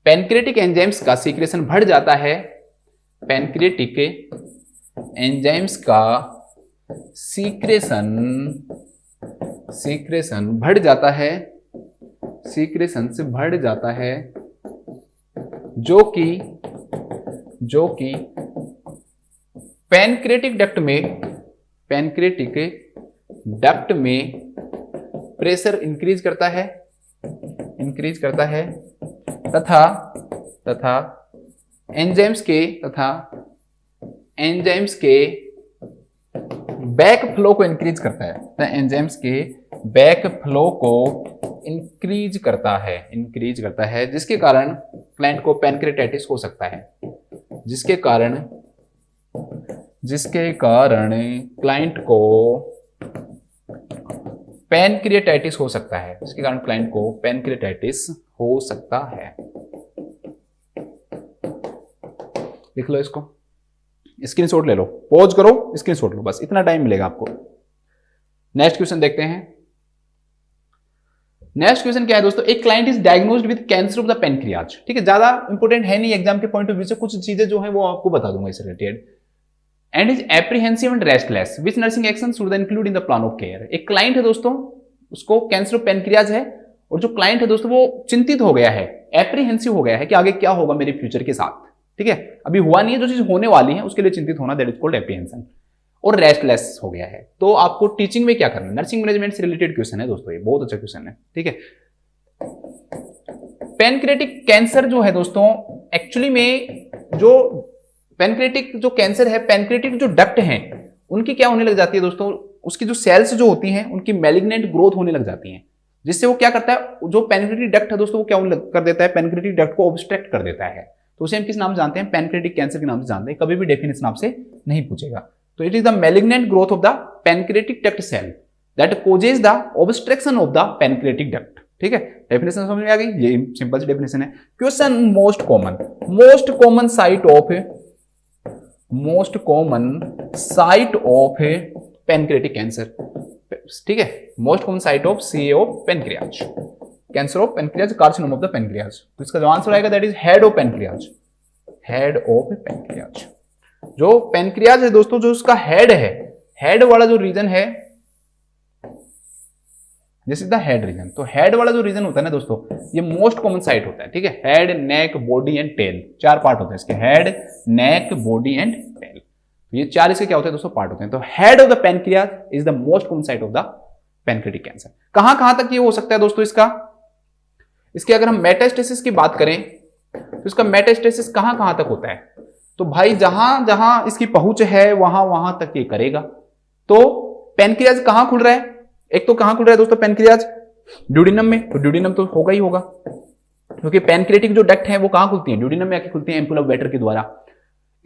S1: पैनक्रेटिक एंजाइम्स का सीक्रेशन बढ़ जाता है। पैनक्रेटिक एंजाइम्स का सीक्रेशन बढ़ जाता है, सीक्रेशन से बढ़ जाता है, जो कि पैनक्रेटिक डक्ट में प्रेशर इंक्रीज करता है तथा एंजाइम्स के बैक फ्लो को इंक्रीज करता है। एंजाइम्स के बैक फ्लो को इंक्रीज करता है, जिसके कारण क्लाइंट को पैनक्रेटाइटिस हो सकता है। जिसके कारण क्लाइंट को पैनक्रेटाइटिस हो सकता है। जिसके कारण क्लाइंट को पैनक्रेटाइटिस हो सकता है। लिख लो इसको, स्क्रीनशॉट ले लो, पॉज करो, स्क्रीनशॉट लो, बस इतना टाइम मिलेगा आपको। नेक्स्ट क्वेश्चन देखते हैं। नेक्स्ट क्वेश्चन क्या है दोस्तों, एक client is diagnosed with cancer of the pancreas. ठीक है, ज्यादा इंपॉर्टेंट है नहीं एग्जाम के पॉइंट ऑफ व्यू से, कुछ चीजें जो है वो आपको बता दूंगा इससे related. And is apprehensive and restless, which nursing action should include in the plan of care. एक क्लाइंट है दोस्तों, उसको कैंसर ऑफ पेनक्रियाज है, और जो क्लाइंट है दोस्तों वो चिंतित हो गया है, एप्रीहेंसिव हो गया है कि आगे क्या होगा मेरे फ्यूचर के साथ। ठीक है, अभी हुआ नहीं है, जो चीज होने वाली है उसके लिए चिंतित होना, दैट इज कॉल्ड एप्रीहेंशन। और रेस्टलेस हो गया है। तो आपको टीचिंग में क्या करना है, नर्सिंग मैनेजमेंट से रिलेटेड क्वेश्चन है दोस्तों, ये बहुत अच्छा क्वेश्चन है। ठीक है, पैनक्रेटिक कैंसर जो है दोस्तों, एक्चुअली में जो पैनक्रेटिक जो कैंसर है, पैनक्रेटिक जो डक्ट हैं उनकी क्या होने लग जाती है दोस्तों, उसकी जो सेल्स जो होती हैं उनकी मैलिग्नेंट ग्रोथ होने लग जाती हैं, जिससे वो क्या करता है, जो पैनक्रेटिक डक्ट है दोस्तों वो क्या कर देता है, पैनक्रेटिक डक्ट को ऑब्स्ट्रक्ट कर देता है। तो उसे हम किस नाम से जानते हैं, पैनक्रेटिक कैंसर के नाम से जानते हैं, कभी भी डेफिनेशन आपसे नहीं पूछेगा। तो it is the malignant growth of the pancreatic duct cell that causes the obstruction of the pancreatic duct. ठीक है, डेफिनेशन समझ में आ गई, ये सिंपल सी डेफिनेशन है। Question most common site of pancreatic cancer. ठीक है, most common site of CA of pancreas, cancer of pancreas, carcinoma of the pancreas. तो इसका जो आंसर आएगा that is head of pancreas, head of pancreas. जो pancreas है दोस्तों, जो उसका हेड है, हेड वाला जो रीजन है, this is the head region. तो हेड वाला जो रीजन होता है ना दोस्तों, ये मोस्ट कॉमन साइट होता है। ठीक है, head, neck, body and tail, चार पार्ट होते हैं इसके, head, neck, body and tail. ये चार इसके क्या होते हैं दोस्तों, पार्ट होते हैं। तो head of the pancreas is the most common site of the pancreatic cancer. कहां तक ये हो सकता है दोस्तों इसकी अगर हम मेटास्टेसिस की बात करें तो इसका मेटास्टेसिस कहां तक होता है, तो भाई जहां जहां इसकी पहुंच है वहां तक ये करेगा। तो पैनक्रियाज कहां खुल रहा है, एक तो कहां खुल रहा है दोस्तों पैनक्रियाज, ड्यूडिनम में, तो ड्यूडिनम तो होगा ही होगा। क्योंकि पैनक्रियाटिक जो डक्ट है वो कहां खुलती है, ड्यूडिनम में आके खुलती है एम्पुल ऑफ वेटर के द्वारा।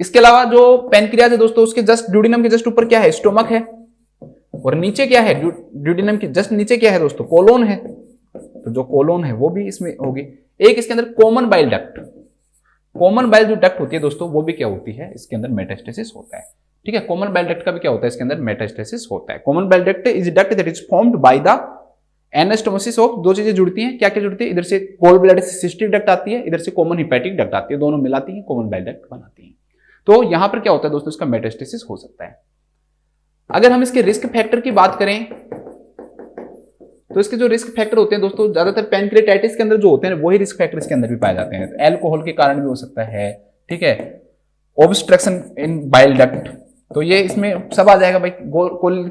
S1: इसके अलावा जो पैनक्रियाज है दोस्तों, उसके जस्ट ड्यूडिनम के जस्ट ऊपर क्या है, स्टोमक है, और नीचे क्या है, ड्यूडिनम के जस्ट नीचे क्या है दोस्तों, कोलोन है। तो जो कोलोन है वो भी इसमें होगी। एक इसके अंदर common bile duct, common bile जो डक्ट होती है दोस्तों वो भी क्या होती है, इसके अंदर मेटास्टेसिस होता है। ठीक है, कॉमन बाइल डक्ट का भी क्या होता है, इसके अंदर मेटास्टेसिस होता है। Common bile duct is duct that is formed by the anastomosis of, दो चीजें जुड़ती हैं, क्या क्या जुड़ती है, इधर से गोल ब्लैडर से सिस्टिक डक्ट आती है, इधर से कॉमन हिपैटिक डक्ट आती है, दोनों मिलाती हैं कॉमन बाइल डक्ट बनाती हैं। तो यहां पर क्या होता है दोस्तों, इसका मेटास्टेसिस हो सकता है। अगर हम इसके रिस्क फैक्टर की बात करें तो इसके जो रिस्क फैक्टर होते हैं दोस्तों, ज्यादातर पैनक्रियाटाइटिस के अंदर जो होते हैं वही रिस्क फैक्टर इसके अंदर भी पाए जाते हैं। तो एल्कोहल के कारण भी हो सकता है, ठीक है, ऑब्स्ट्रक्शन इन बाइल डक्ट, तो ये इसमें सब आ जाएगा भाई।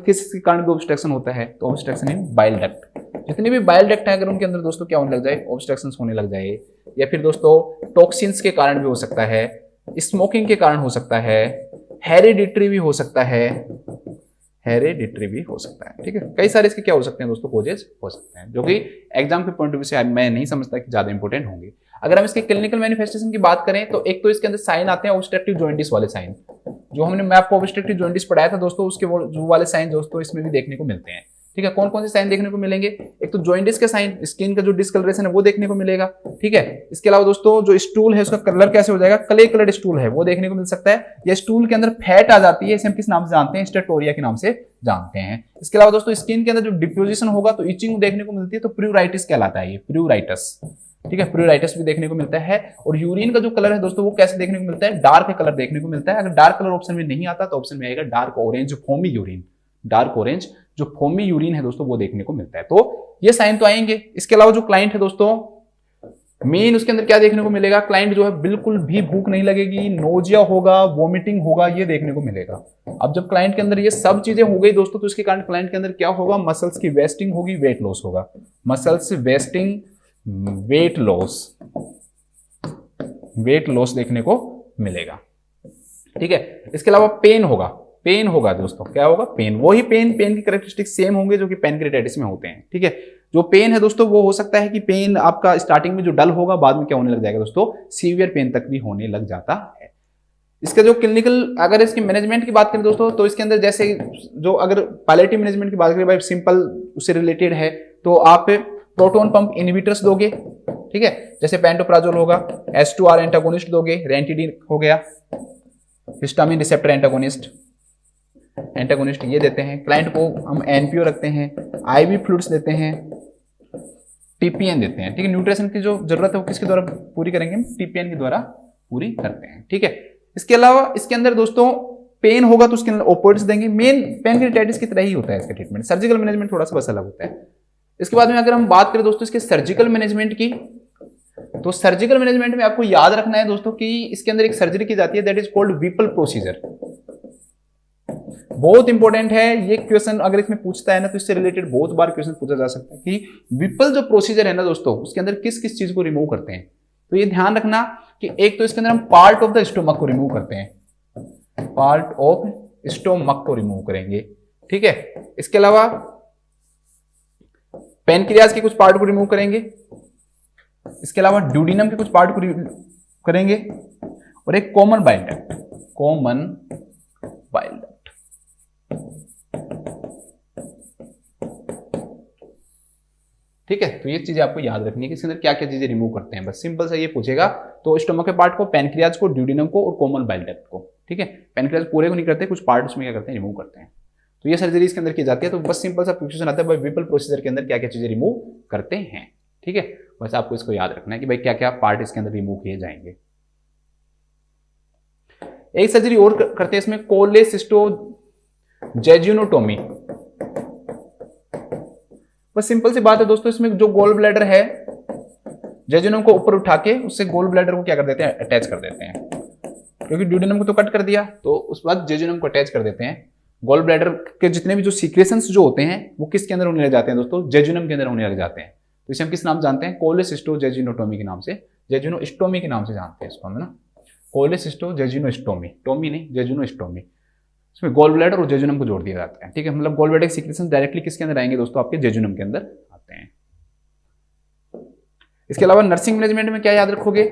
S1: किस कारण भी ऑब्स्ट्रक्शन होता है, तो ऑब्स्ट्रक्शन इन बाइल डक्ट, जितने भी बाइल डक्ट है अगर उनके अंदर दोस्तों क्या होने लग जाए, ऑब्स्ट्रक्शन होने लग जाए, या फिर दोस्तों टॉक्सिन्स के कारण भी हो सकता है, स्मोकिंग के कारण हो सकता है, हेरिडिटरी भी हो सकता है, हेरिडिटरी भी हो सकता है। ठीक है, कई सारे इसके क्या हो सकते हैं दोस्तों, कोजेस हो सकते हैं, जो कि एग्जाम के पॉइंट ऑफ व्यू से मैं नहीं समझता कि ज्यादा इंपॉर्टेंट होंगे। अगर हम इसके क्लिनिकल मैनिफेस्टेशन की बात करें तो एक तो इसके अंदर साइन आते हैं ऑब्स्ट्रक्टिव जॉइंटिस वाले साइन, जो हमने मैं आपको ऑब्स्ट्रक्टिव जॉइंटिस पढ़ाया था दोस्तों, उसके वो वाले साइन दोस्तों इसमें भी देखने को मिलते हैं। ठीक है, कौन कौन से साइन देखने को मिलेंगे, एक तो जॉइंटिस के साइन, स्किन का जो डिस्कलरेशन है वो देखने को मिलेगा। ठीक है, इसके अलावा दोस्तों जो स्टूल है उसका कलर कैसे हो जाएगा, क्ले कलर्ड स्टूल है वो देखने को मिल सकता है, या स्टूल के अंदर फैट आ जाती है, इसे हम किस नाम से जानते हैं, स्टेटोरिया के नाम से जानते हैं। इसके अलावा दोस्तों स्किन के अंदर जो डिपोजिशन होगा तो इचिंग देखने को मिलती है, तो प्यूराइटिस कहलाता है ये, प्यूराइटिस। ठीक है, प्यूराइटिस भी देखने को मिलता है। और यूरिन का जो कलर है दोस्तों वो कैसे देखने को मिलता है, डार्क कलर देखने को मिलता है। अगर डार्क कलर ऑप्शन में नहीं आता तो ऑप्शन में आएगा dark orange foamy urine, dark orange जो फोमी यूरिन है दोस्तों वो देखने को मिलता है। तो ये साइन तो आएंगे। इसके अलावा जो क्लाइंट है दोस्तों, मेन उसके अंदर क्या देखने को मिलेगा, क्लाइंट जो है बिल्कुल भी भूख नहीं लगेगी, नोजिया होगा, वोमिटिंग होगा, ये देखने को मिलेगा। अब जब क्लाइंट के अंदर ये सब चीजें हो गई दोस्तों, तो इसके कारण क्लाइंट के अंदर क्या होगा, मसल्स की वेस्टिंग होगी, वेट लॉस होगा, muscles wasting, weight loss, weight loss देखने को मिलेगा। ठीक है, इसके अलावा पेन होगा, पेन होगा दोस्तों, क्या होगा, पेन, वही पेन की कैरेक्टरिस्टिक सेम होंगे जो कि पैनक्रियाटाइटिस में होते हैं। ठीक है, जो पेन है दोस्तों वो हो सकता है कि पेन आपका स्टार्टिंग में जो डल होगा, बाद में क्या होने लग जाएगा दोस्तों, सीवियर पेन तक भी होने लग जाता है। इसका जो क्लिनिकल, अगर इसकी मैनेजमेंट की बात करें दोस्तों, तो इसके अंदर जैसे जो अगर पैलेटिव मैनेजमेंट की बात करें भाई, सिंपल उससे रिलेटेड है, तो आप प्रोटोन पंप इनहिबिटर्स दोगे। ठीक है, जैसे पेंटोप्राजोल होगा, H2R एंटागोनिस्ट दोगे, रेंटिडिन हो गया, हिस्टामिन रिसेप्टर एंटागोनिस्ट ये देते हैं। क्लाइंट को हम एनपीओ रखते हैं, आईवी फ्लूइड्स देते हैं, टीपीएन देते हैं। ठीक है, न्यूट्रिशन की जो जरूरत है वो किसके द्वारा पूरी करेंगे, टीपीएन के द्वारा पूरी करते हैं। ठीक है, इसके अलावा इसके अंदर दोस्तों पेन होगा तो उसके अंदर ओपोइड्स देंगे। मेन पैनक्रियाटाइटिस की तरह ही होता है इसका ट्रीटमेंट, सर्जिकल मैनेजमेंट थोड़ा सा बस अलग होता है। इसके बाद में अगर हम बात करें दोस्तों इसके सर्जिकल मैनेजमेंट की, तो सर्जिकल मैनेजमेंट में आपको याद रखना है दोस्तों कि इसके अंदर एक सर्जरी की जाती है, that is called Vipul procedure. बहुत इंपॉर्टेंट है ये क्वेश्चन, अगर इसमें पूछता है ना तो इससे रिलेटेड बहुत बार क्वेश्चन पूछा जा सकता है कि विपल जो प्रोसीजर है ना दोस्तों, उसके अंदर किस किस चीज को रिमूव करते हैं। तो ये ध्यान रखना कि एक तो इसके अंदर हम पार्ट ऑफ द स्टोमक को रिमूव करते हैं, पार्ट ऑफ स्टोमक को रिमूव करेंगे। ठीक है, इसके अलावा पैनक्रियाज के कुछ पार्ट को रिमूव करेंगे, इसके अलावा ड्यूडिनम के कुछ पार्ट को करेंगे, और एक common bile duct, common bile duct. ठीक है, तो ये चीजें आपको याद रखनी है कि इसके अंदर क्या क्या चीजें रिमूव करते हैं। बस सिंपल सा ये पूछेगा, तो स्टोमक के पार्ट को, पैनक्रियाज को, ड्यूडिनम को और कॉमन बाइल डक्ट को। ठीक है, पैनक्रियाज पूरे को नहीं करते, कुछ पार्ट उसमें क्या करते हैं, रिमूव करते हैं। तो ये सर्जरी इसके अंदर की जाती है। तो बस सिंपल सा क्वेश्चन आता है भाई, विपल प्रोसीजर के अंदर क्या क्या चीजें रिमूव करते हैं। ठीक है, बस आपको इसको याद रखना है कि भाई क्या क्या पार्ट इसके अंदर रिमूव किए जाएंगे। एक सर्जरी और करते हैं इसमें, कोलेसिस्टोजेजुनोटोमी। बस सिंपल सी बात है दोस्तों, इसमें जो गोल ब्लैडर है, जेजुनम को ऊपर उठा के उससे गोल ब्लैडर को क्या कर देते हैं, अटैच कर देते हैं। क्योंकि ड्यूडेनम को तो कट कर दिया, तो उस बाद जेजुनम को अटैच कर देते हैं। गोल ब्लैडर के जितने भी जो सीक्रेशंस जो होते हैं वो किसके अंदर होने लग जाते हैं दोस्तों, जेजुनम के अंदर होने लग जाते हैं। तो इसे हम किस नाम जानते हैं, कोलेसिस्टोजेजुनोटोमी के नाम से, जेजुनोस्टोमी के नाम से जानते हैं इसको हम ना, कोलेसिस्टोजेजुनोस्टोमी, टोमी नहीं, जेजुनोस्टोमी। इसमें गोल ब्लैडर और जेजुनम को जोड़ दिया जाता है। ठीक है, मतलब गोल ब्लैडर के सीक्रेशन डायरेक्टली किसके अंदर आएंगे दोस्तों, आपके जेजुनम के अंदर आते हैं। इसके अलावा नर्सिंग मैनेजमेंट में क्या याद रखोगे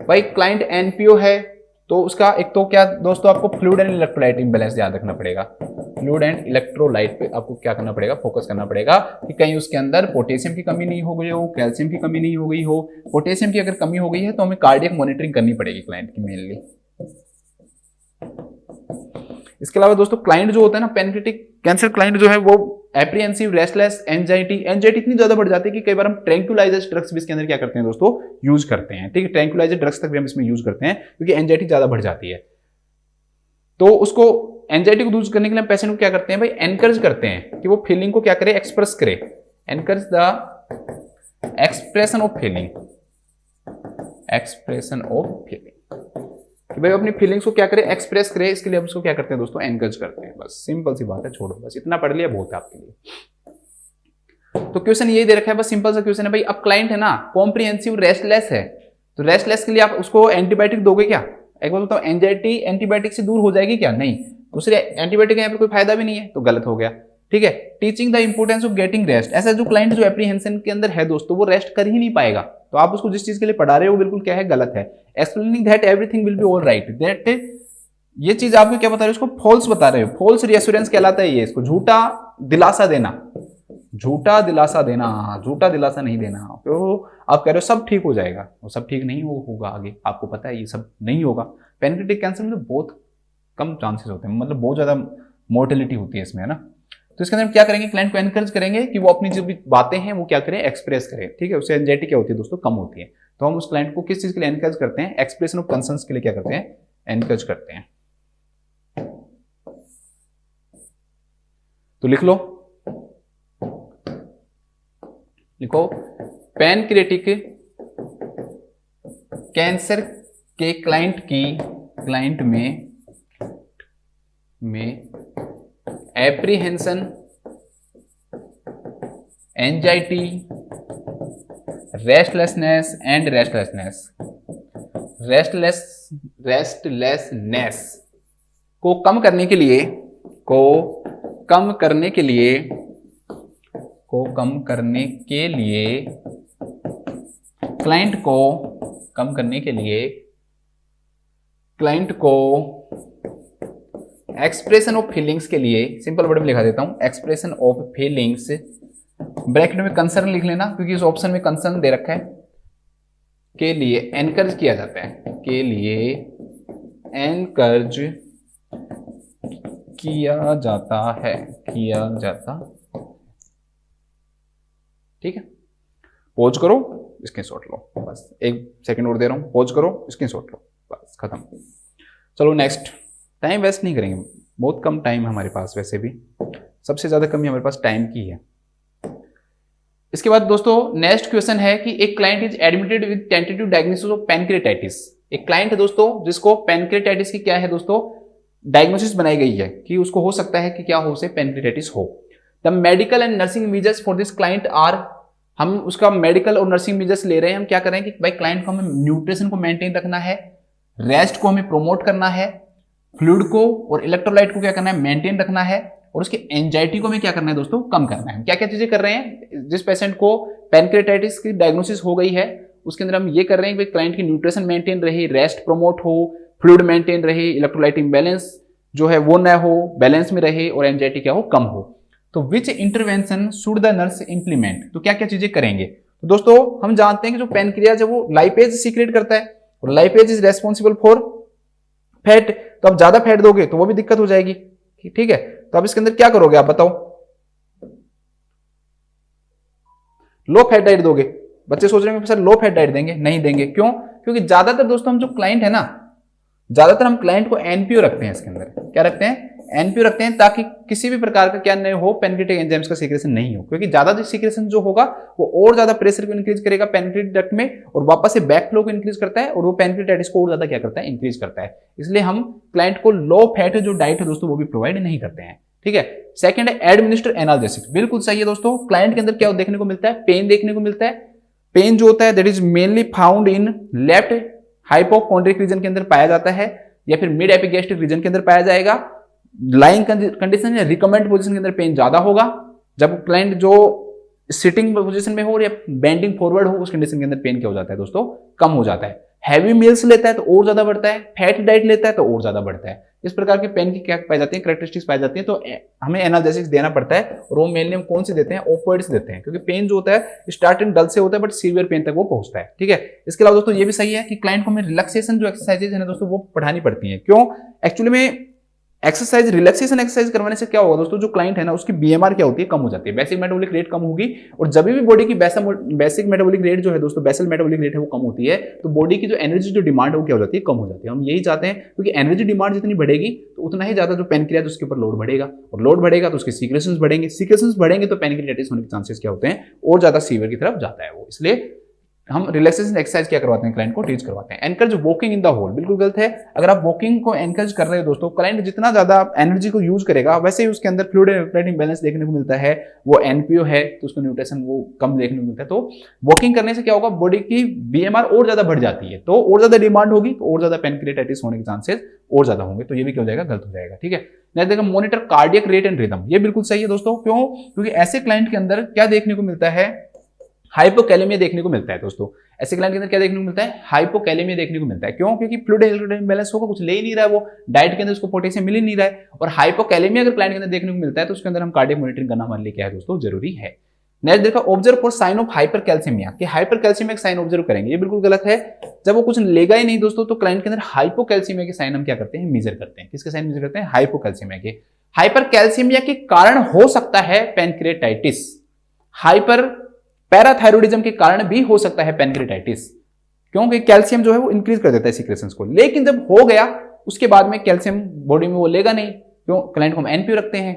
S1: भाई, क्लाइंट एनपीओ है तो उसका एक तो क्या दोस्तों आपको फ्लूइड एंड इलेक्ट्रोलाइट इम्बैलेंस याद रखना पड़ेगा। फ्लूइड एंड इलेक्ट्रोलाइट पे आपको क्या करना पड़ेगा, फोकस करना पड़ेगा कि कहीं उसके अंदर पोटेशियम की कमी नहीं हो गई हो, कैल्शियम की कमी नहीं हो गई हो। पोटेशियम की अगर कमी हो गई है तो हमें कार्डियक मॉनिटरिंग करनी पड़ेगी क्लाइंट की मेनली। इसके अलावा दोस्तों क्लाइंट जो होता है ना, पेनक्रियाटिक कैंसर क्लाइंट जो है वो एप्रीहेंसिव, रेस्टलेस, एंजाइटी इतनी ज्यादा बढ़ जाती है कि कई बार हम ट्रैंक्विलाइजर ड्रग्स भी इसके अंदर क्या करते हैं दोस्तों, यूज करते हैं। ठीक है, ट्रैंक्विलाइजर ड्रग्स तक भी हम इसमें यूज करते हैं क्योंकि एंजाइटी ज्यादा बढ़ जाती है। तो उसको एंजाइटी को दूर करने के लिए पेशेंट को क्या करते हैं भाई, एनकरेज करते हैं कि वो फीलिंग को क्या करे, एक्सप्रेस करे। Encourage the expression of feeling, expression of feeling, कि भाई अपनी फीलिंग्स को क्या करे, एक्सप्रेस करे। इसके लिए हम उसको क्या करते हैं दोस्तों, एनकरेज करते हैं। बस सिंपल सी बात है, छोड़ो बस इतना पढ़ लिया बहुत है आपके लिए। तो क्वेश्चन ये दे रखा है, बस सिंपल सा क्वेश्चन है भाई, अब क्लाइंट है ना कॉम्प्रिहेंसिव रेस्टलेस है, तो रेस्टलेस के लिए आप उसको एंटीबायोटिक दोगे क्या? एक बार बताओ, एंजाइटी एंटीबायोटिक से दूर हो जाएगी क्या? नहीं। दूसरे एंटीबायोटिक यहाँ पर कोई फायदा भी नहीं है, तो गलत हो गया। ठीक है, teaching the importance of getting rest, ऐसा जो क्लाइंट जो एप्रीहेंशन के अंदर है दोस्तों, वो रेस्ट कर ही नहीं पाएगा, तो आप उसको जिस चीज के लिए पढ़ा रहे हो बिल्कुल क्या है, गलत है। Explaining that everything will be all right, that ये चीज आपको क्या बता रहे हो, इसको फॉल्स बता रहे हो। फॉल्स रिएश्योरेंस कहलाता है ये, इसको झूठा दिलासा देना, झूठा दिलासा देना, झूठा दिलासा नहीं देना। तो आप कह रहे हो सब ठीक हो जाएगा, वो सब ठीक नहीं होगा, आगे आपको पता है ये सब नहीं होगा। पेनक्रियाटिक कैंसर में तो बहुत कम चांसेस होते हैं, मतलब बहुत ज्यादा मोर्टेलिटी होती है इसमें, है ना। तो इसके अंदर हम क्या करेंगे, क्लाइंट को एनकरेज करेंगे कि वो अपनी जो भी बातें हैं वो क्या करें, एक्सप्रेस करें। ठीक है, उससे एंजाइटी क्या होती है दोस्तों, कम होती है। तो हम उस क्लाइंट को किस चीज के लिए एनकरेज करते हैं, एक्सप्रेशन ऑफ कंसर्न्स के लिए क्या करते हैं, एनकरेज करते हैं। तो लिख लो, लिखो, पैनक्रियाटिक कैंसर के क्लाइंट में एप्रीहेंशन, एंजाइटी, रेस्टलेसनेस को कम करने के लिए क्लाइंट को एक्सप्रेशन ऑफ फीलिंग्स के लिए, सिंपल वर्ड में लिखा देता हूं, एक्सप्रेशन ऑफ फीलिंग्स, ब्रैकेट में कंसर्न लिख लेना क्योंकि इस ऑप्शन में कंसर्न दे रखा है, के लिए एनकरेज किया जाता है, के लिए एनकरेज किया जाता। ठीक है, पॉज करो, स्क्रीनशॉट लो, बस 1 सेकंड और दे रहा हूं, पॉज करो, स्क्रीनशॉट लो, बस खत्म। चलो नेक्स्ट, टाइम वेस्ट नहीं करेंगे, बहुत कम टाइम है हमारे पास, वैसे भी सबसे ज्यादा कमी हमारे पास टाइम की है। इसके बाद दोस्तों नेक्स्ट क्वेश्चन है कि एक client is admitted with tentative diagnosis of pancreatitis. एक क्लाइंट है दोस्तों जिसको पैनक्रियाटाइटिस की क्या है दोस्तों, डायग्नोसिस बनाई गई है कि उसको हो सकता है कि क्या हो, उसे पैनक्रियाटाइटिस हो। The medical and nursing measures for this client are, हम उसका मेडिकल और नर्सिंग मेजर्स ले रहे हैं। हम क्या करें कि भाई क्लाइंट को हमें न्यूट्रिशन को मेंटेन रखना है, रेस्ट को हमें प्रोमोट करना है, फ्लूइड को और इलेक्ट्रोलाइट को क्या करना है, मेंटेन रखना है, और उसकी एंजाइटी को हमें क्या करना है दोस्तों, कम करना है। क्या क्या चीजें कर रहे हैं, जिस पेशेंट को पैनक्रियाटाइटिस की डायग्नोसिस हो गई है उसके अंदर हम ये कर रहे हैं कि क्लाइंट की न्यूट्रिशन मेंटेन रहे, रेस्ट प्रमोट हो, फ्लूइड मेंटेन रहे, इलेक्ट्रोलाइट इम्बैलेंस जो है वो ना हो, बैलेंस में रहे, और एंजाइटी क्या हो, कम हो। तो which intervention should the nurse implement, तो क्या क्या चीजें करेंगे। तो दोस्तों हम जानते हैं कि जो पैनक्रियाज है वो लाइपेज सीक्रेट करता है, और lipase is responsible for fat. तो आप ज्यादा फैट दोगे तो वो भी दिक्कत हो जाएगी। ठीक है, तो आप इसके अंदर क्या करोगे, आप बताओ, लो फैट डाइट दोगे। बच्चे सोच रहे हैं सर लो फैट डाइट देंगे, नहीं देंगे। क्यों? क्योंकि ज्यादातर दोस्तों हम जो क्लाइंट है ना, ज्यादातर हम क्लाइंट को एनपीओ रखते हैं, इसके अंदर क्या रखते हैं, एनपीओ रखते हैं, ताकि किसी भी प्रकार का क्या नहीं हो, पैनक्रियाटिक एंजाइम्स का सीक्रेशन नहीं हो। क्योंकि ज्यादा सीक्रेशन जो होगा वो और ज्यादा प्रेशर को इंक्रीज करेगा पैनक्रियाटिक डक्ट में, और वापस से बैक फ्लो को इंक्रीज करता है, और वो पैनक्रियाटाइटिस को और ज्यादा क्या करता है, इंक्रीज करता है। इसलिए हम क्लाइंट को लो फैट जो डाइट है दोस्तों वो भी प्रोवाइड नहीं करते हैं। ठीक है, सेकंड है एडमिनिस्टर एनाल्जेसिक्स। बिल्कुल सही है दोस्तों, क्लाइंट के अंदर क्या देखने को मिलता है, पेन देखने को मिलता है। पेन जो होता है that is mainly found in left hypochondriac region के अंदर पाया जाता है, या फिर मिड एपिगैस्ट्रिक रीजन के अंदर पाया जाएगा। लाइंग कंडीशन या रिकमेंड पोजीशन के अंदर पेन ज्यादा होगा। जब क्लाइंट जो सिटिंग पोजीशन में हो या बेंडिंग फॉरवर्ड हो, उस कंडीशन के अंदर पेन क्या हो जाता है दोस्तों, कम हो जाता है। हैवी मील्स लेता है तो और ज्यादा बढ़ता है, फैट डाइट लेता है तो और ज्यादा बढ़ता है। इस प्रकार के पेन की क्या पाई जाती है, कैरेक्टरिस्टिक्स पाई जाती है। तो हमें एनाल्जेसिक्स देना पड़ता है, और वो मेनली हम कौन से देते हैं, ओपियोइड्स देते हैं, क्योंकि पेन जो होता है स्टार्टिंग डल से होता है बट सीवियर पेन तक वो पहुंचता है। ठीक है, इसके अलावा दोस्तों ये भी सही है कि क्लाइंट को हमें रिलैक्सेशन जो एक्सरसाइजेज है ना दोस्तों वो पढ़ानी पड़ती है। क्यों, एक्चुअली में एक्सरसाइज, रिलैक्सेशन एक्सरसाइज करवाने से क्या होगा दोस्तों, जो क्लाइंट है ना उसकी बीएमआर क्या होती है, कम हो जाती है, बेसिक मेटाबॉलिक रेट कम होगी। और जब भी बॉडी की बेसिक मेटाबॉलिक रेट जो है दोस्तों, बेसल मेटाबॉलिक रेट है वो कम होती है, तो बॉडी की जो एनर्जी जो डिमांड है वो क्या हो जाती है, कम हो जाती है। हम यही चाहते हैं, क्योंकि एनर्जी डिमांड जितनी बढ़ेगी तो उतना ही ज्यादा जो पेनक्रियाज उसके ऊपर लोड बढ़ेगा, और लोड बढ़ेगा तो उसके सीक्रेशंस बढ़ेंगे, सीक्रेशंस बढ़ेंगे तो पेनक्रियाटाइटिस होने के चांसेस क्या होते हैं, और ज्यादा सीवियर की तरफ जाता है वो। इसलिए हम रिलैक्सेशन एक्सरसाइज क्या करवाते हैं, क्लाइंट को टीच करवाते हैं। Encourage walking in the hall, बिल्कुल गलत है। अगर आप वॉकिंग को एनकरेज कर रहे हो दोस्तों, क्लाइंट जितना ज्यादा एनर्जी को यूज करेगा वैसे ही उसके अंदर फ्लूइड इलेक्ट्रोलाइट इंबैलेंस देखने को मिलता है। वो एनपीओ है तो उसको न्यूट्रिशन वो कम देखने को मिलता है। तो वॉकिंग करने से क्या होगा, बॉडी की बीएमआर और ज्यादा बढ़ जाती है, तो और ज्यादा डिमांड होगी, तो और ज्यादा पेनक्रियाटाइटिस होने के चांसेस और ज्यादा होंगे। तो ये भी क्या हो जाएगा, गलत हो जाएगा। ठीक है, नेक्स्ट देखो monitor cardiac rate and rhythm, ये बिल्कुल सही है दोस्तों। क्यों, क्योंकि ऐसे क्लाइंट के अंदर क्या देखने को मिलता है, हाइपोकैलेमिया देखने को मिलता है दोस्तों। ऐसे क्लाइंट के अंदर क्या देखने को मिलता है, हाइपोकैलेमिया देखने को मिलता है। क्यों, क्योंकि फ्लूइड इलेक्ट्रोलाइट इंबैलेंस होगा, कुछ ले ही नहीं रहा है, वो डाइट के अंदर उसको पोटेशियम मिल ही नहीं रहा है। और हाइपोकैलेमिया अगर क्लाइंट के अंदर देखने को मिलता है तो उसके अंदर हम कार्डियक मॉनिटरिंग करना हमारे लिए क्या है दोस्तों, जरूरी है। नेक्स्ट देखा observe for sign of hypercalcaemia, कि हाइपरकैल्सीमिया के साइन ऑब्जर्व करेंगे, ये बिल्कुल गलत है। जब वो कुछ लेगा ही नहीं दोस्तों, तो क्लाइंट के अंदर हाइपोकैल्सीमिया के साइन हम क्या करते हैं, मेजर करते हैं। किसके साइन मेजर करते हैं, हाइपोकैल्सीमिया के। हाइपरकैल्सीमिया के कारण हो सकता है पैनक्रियाटाइटिस, हाइपर पैराथायरॉइडिज्म के कारण भी हो सकता है पैनक्रियाटाइटिस, क्योंकि कैल्शियम जो है वो इंक्रीज कर देता है सीक्रेशंस को। लेकिन जब हो गया उसके बाद में कैल्शियम बॉडी में वो लेगा नहीं, क्यों, क्लाइंट को हम एनपीओ रखते हैं,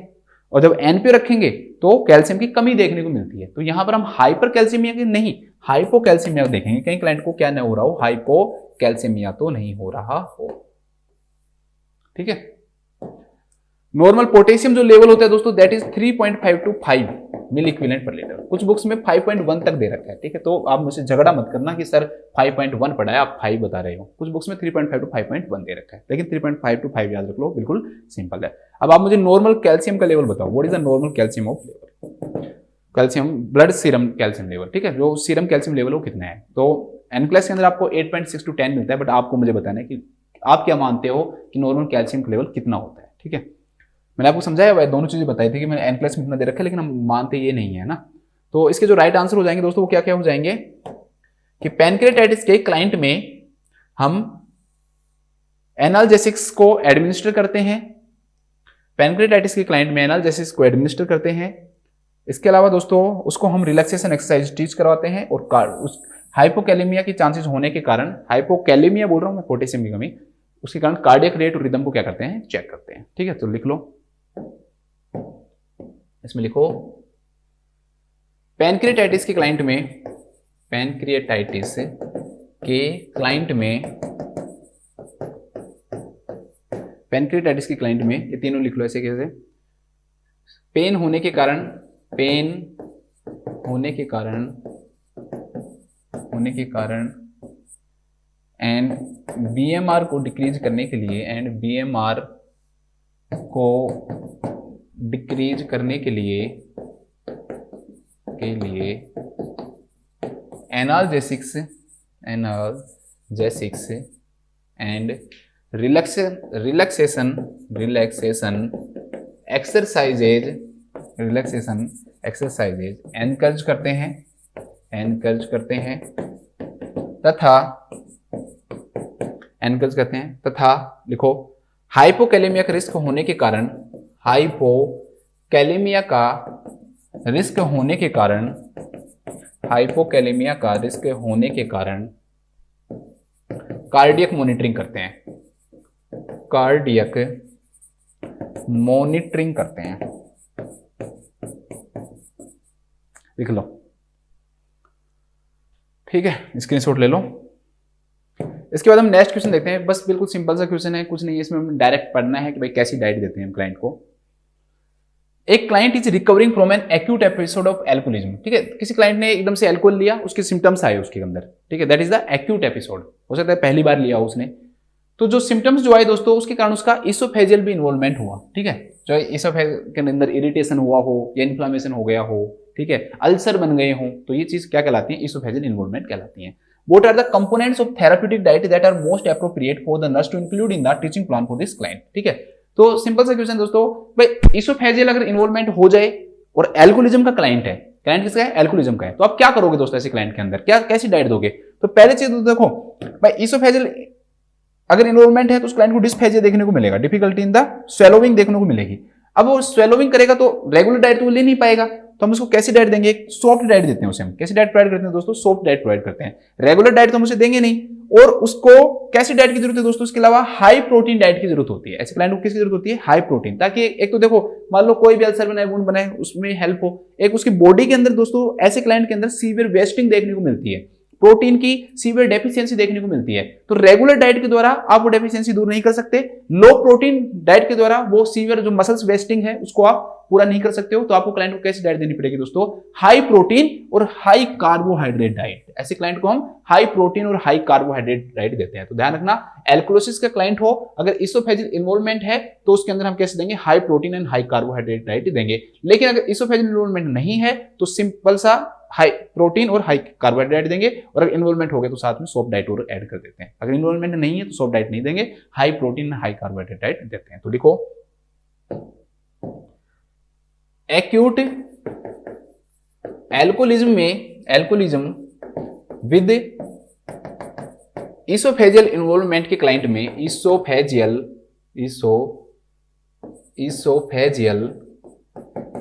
S1: और जब एनपीओ रखेंगे तो कैल्शियम की कमी देखने को मिलती है। तो यहां पर हम हाइपर कैल्शियमिया की नहीं, हाइपोकैल्सीमिया देखेंगे, कहीं क्लाइंट को क्या नहीं हो रहा हो, हाइपोकैल्सीमिया तो नहीं हो रहा हो। ठीक है, नॉर्मल पोटेशियम जो लेवल होता है दोस्तों that is 3.5 to 5 milli equivalent per litre. कुछ बुक्स में 5.1 तक दे रखा है। ठीक है, तो आप मुझसे झगड़ा मत करना कि सर 5.1 पढ़ा है आप 5 बता रहे हो। कुछ बुक्स में 3.5 to 5.1 दे रखा है, लेकिन 3.5 to 5 याद रख लो, बिल्कुल सिंपल है। अब आप मुझे नॉर्मल कैल्शियम का लेवल बताओ, what is the normal calcium of level, calcium blood serum calcium level. ठीक है, जो सीरम कैल्शियम लेवल वो कितना है, तो एनक्लेस के अंदर आपको 8.6 to 10 मिलता है, बट आपको मुझे बताना है कि आप क्या मानते हो कि नॉर्मल कैल्शियम का लेवल कितना होता है। ठीक है, मैंने आपको समझाया हुआ है, दोनों चीजें बताई थी कि मैंने एन प्लस में इतना दे रखा है, लेकिन हम मानते ये नहीं है ना। तो इसके जो राइट आंसर हो जाएंगे दोस्तों वो क्या क्या हो जाएंगे, कि पैनक्रियाटाइटिस के क्लाइंट में हम एनाल्जेसिक्स को एडमिनिस्टर करते हैं, पैनक्रियाटाइटिस के क्लाइंट में एनाल्जेसिक्स को एडमिनिस्टर करते हैं। इसके अलावा दोस्तों उसको हम रिलैक्सेशन एक्सरसाइज टीच करवाते हैं, और उस हाइपोकैलेमिया की चांसेस होने के कारण, हाइपोकैलेमिया बोल रहा हूं मैं, पोटेशियम की कमी, उसके कारण कार्डियक रेट और रिदम को क्या करते हैं, चेक करते हैं। ठीक है, तो लिख लो, इसमें लिखो पैनक्रियाटाइटिस के क्लाइंट में, पैनक्रियाटाइटिस के क्लाइंट में, पैनक्रियाटाइटिस के क्लाइंट में, ये तीनों लिख लो ऐसे कैसे, पेन होने के कारण, पेन होने के कारण, एंड बीएमआर को डिक्रीज करने के लिए, एंड बीएमआर को डिक्रीज करने के लिए analgesics and relaxation exercises encourage करते हैं तथा लिखो हाइपोकैलेमिया का रिस्क होने के कारण, हाइपोकैलेमिया का रिस्क होने के कारण कार्डियक मॉनिटरिंग करते हैं, लिख लो। ठीक है, स्क्रीनशॉट ले लो। इसके बाद हम नेक्स्ट क्वेश्चन देखते हैं, बस बिल्कुल सिंपल सा क्वेश्चन है, कुछ नहीं है इसमें, हमें डायरेक्ट पढ़ना है कि भाई कैसी डाइट देते हैं हम क्लाइंट को। एक client is recovering from an acute episode of alcoholism. ठीक है, किसी क्लाइंट ने एकदम से अल्कोहल लिया, उसके सिम्टम्स आए उसके अंदर। ठीक है, that is the acute episode, हो सकता है पहली बार लिया उसने, तो जो सिम्टम्स जो आए दोस्तों उसके कारण उसका इसोफेजियल भी इन्वॉल्वमेंट हुआ। ठीक है, जो इसोफेज के अंदर इरिटेशन हुआ हो या इन्फ्लामेशन हो गया हो, ठीक है, अल्सर बन गए हों, तो ये चीज क्या कहलाती है, इसोफेजियल इन्वॉल्वमेंट कहलाती है। What are the components of therapeutic diet that are most appropriate for the nurse to include in the teaching plan for this client? ठीक है, तो सिंपल सा क्वेश्चन दोस्तों, भाई इसोफेजियल अगर इन्वॉल्वमेंट हो जाए और एल्कोहोलिज्म का क्लाइंट है, क्लाइंट किसका है, एल्कोहोलिज्म का है, तो आप क्या करोगे दोस्तों ऐसे क्लाइंट के अंदर, क्या कैसी डाइट दोगे? तो पहले चीज तो देखो भाई, इसोफेजियल अगर इन्वॉल्वमेंट है तो उस क्लाइंट को डिस्फेजिया देखने को मिलेगा, डिफिकल्टी इन द स्वेलोविंग देखने को मिलेगी। अब वो स्वेलोविंग करेगा तो रेगुलर डाइट तो वो ले नहीं पाएगा, तो हम उसको कैसी डाइट देंगे, एक सॉफ्ट डाइट देते हैं उसे। हम कैसी डाइट प्रोवाइड करते हैं दोस्तों, सॉफ्ट डाइट प्रोवाइड करते हैं। रेगुलर डाइट तो हम उसे देंगे नहीं, और उसको कैसी डाइट की जरूरत है दोस्तों, उसके अलावा हाई प्रोटीन डाइट की जरूरत होती है। ऐसे क्लाइंट को किसकी जरूरत होती है, हाई प्रोटीन, ताकि एक तो देखो मान लो कोई भी अल्सर बनाए, वुंड बनाए, उसमें हेल्प हो। एक उसकी बॉडी के अंदर दोस्तों ऐसे क्लाइंट के अंदर सीवियर वेस्टिंग देखने को मिलती है, प्रोटीन की सीवियर डेफिशिएंसी देखने को मिलती है। तो रेगुलर डाइट के द्वारा आप वो डेफिशिएंसी दूर नहीं कर सकते, लो प्रोटीन डाइट के द्वारा वो सीवियर जो मसल्स वेस्टिंग है उसको आप पूरा नहीं कर सकते हो। तो आपको क्लाइंट को कैसी डाइट देनी पड़ेगी दोस्तों, हाई प्रोटीन और हाई कार्बोहाइड्रेट डाइट। ऐसे क्लाइंट को हम हाई प्रोटीन और हाई कार्बोहाइड्रेट डाइट देते हैं। तो ध्यान रखना, एल्कोलोसिस का क्लाइंट हो, अगर इसोफेजियल इन्वॉल्वमेंट है तो उसके अंदर हम कैसे देंगे, high protein and high carbohydrate diet देंगे। लेकिन अगर इसोफेजियल इन्वॉल्वमेंट नहीं है तो सिंपल सा हाई प्रोटीन और हाई कार्बोहाइड्रेट देंगे, और अगर इन्वॉल्वमेंट हो गया तो साथ में सॉफ्ट डाइट और ऐड कर देते हैं। अगर इन्वॉल्वमेंट नहीं है तो सॉफ्ट डाइट नहीं देंगे, high protein high carbohydrate diet देते हैं। तो लिखो, एक्यूट एल्कोहोलिज्म में, एल्कोहोलिज्म विद इसोफेजियल इन्वॉल्वमेंट के क्लाइंट में, इसोफेजियल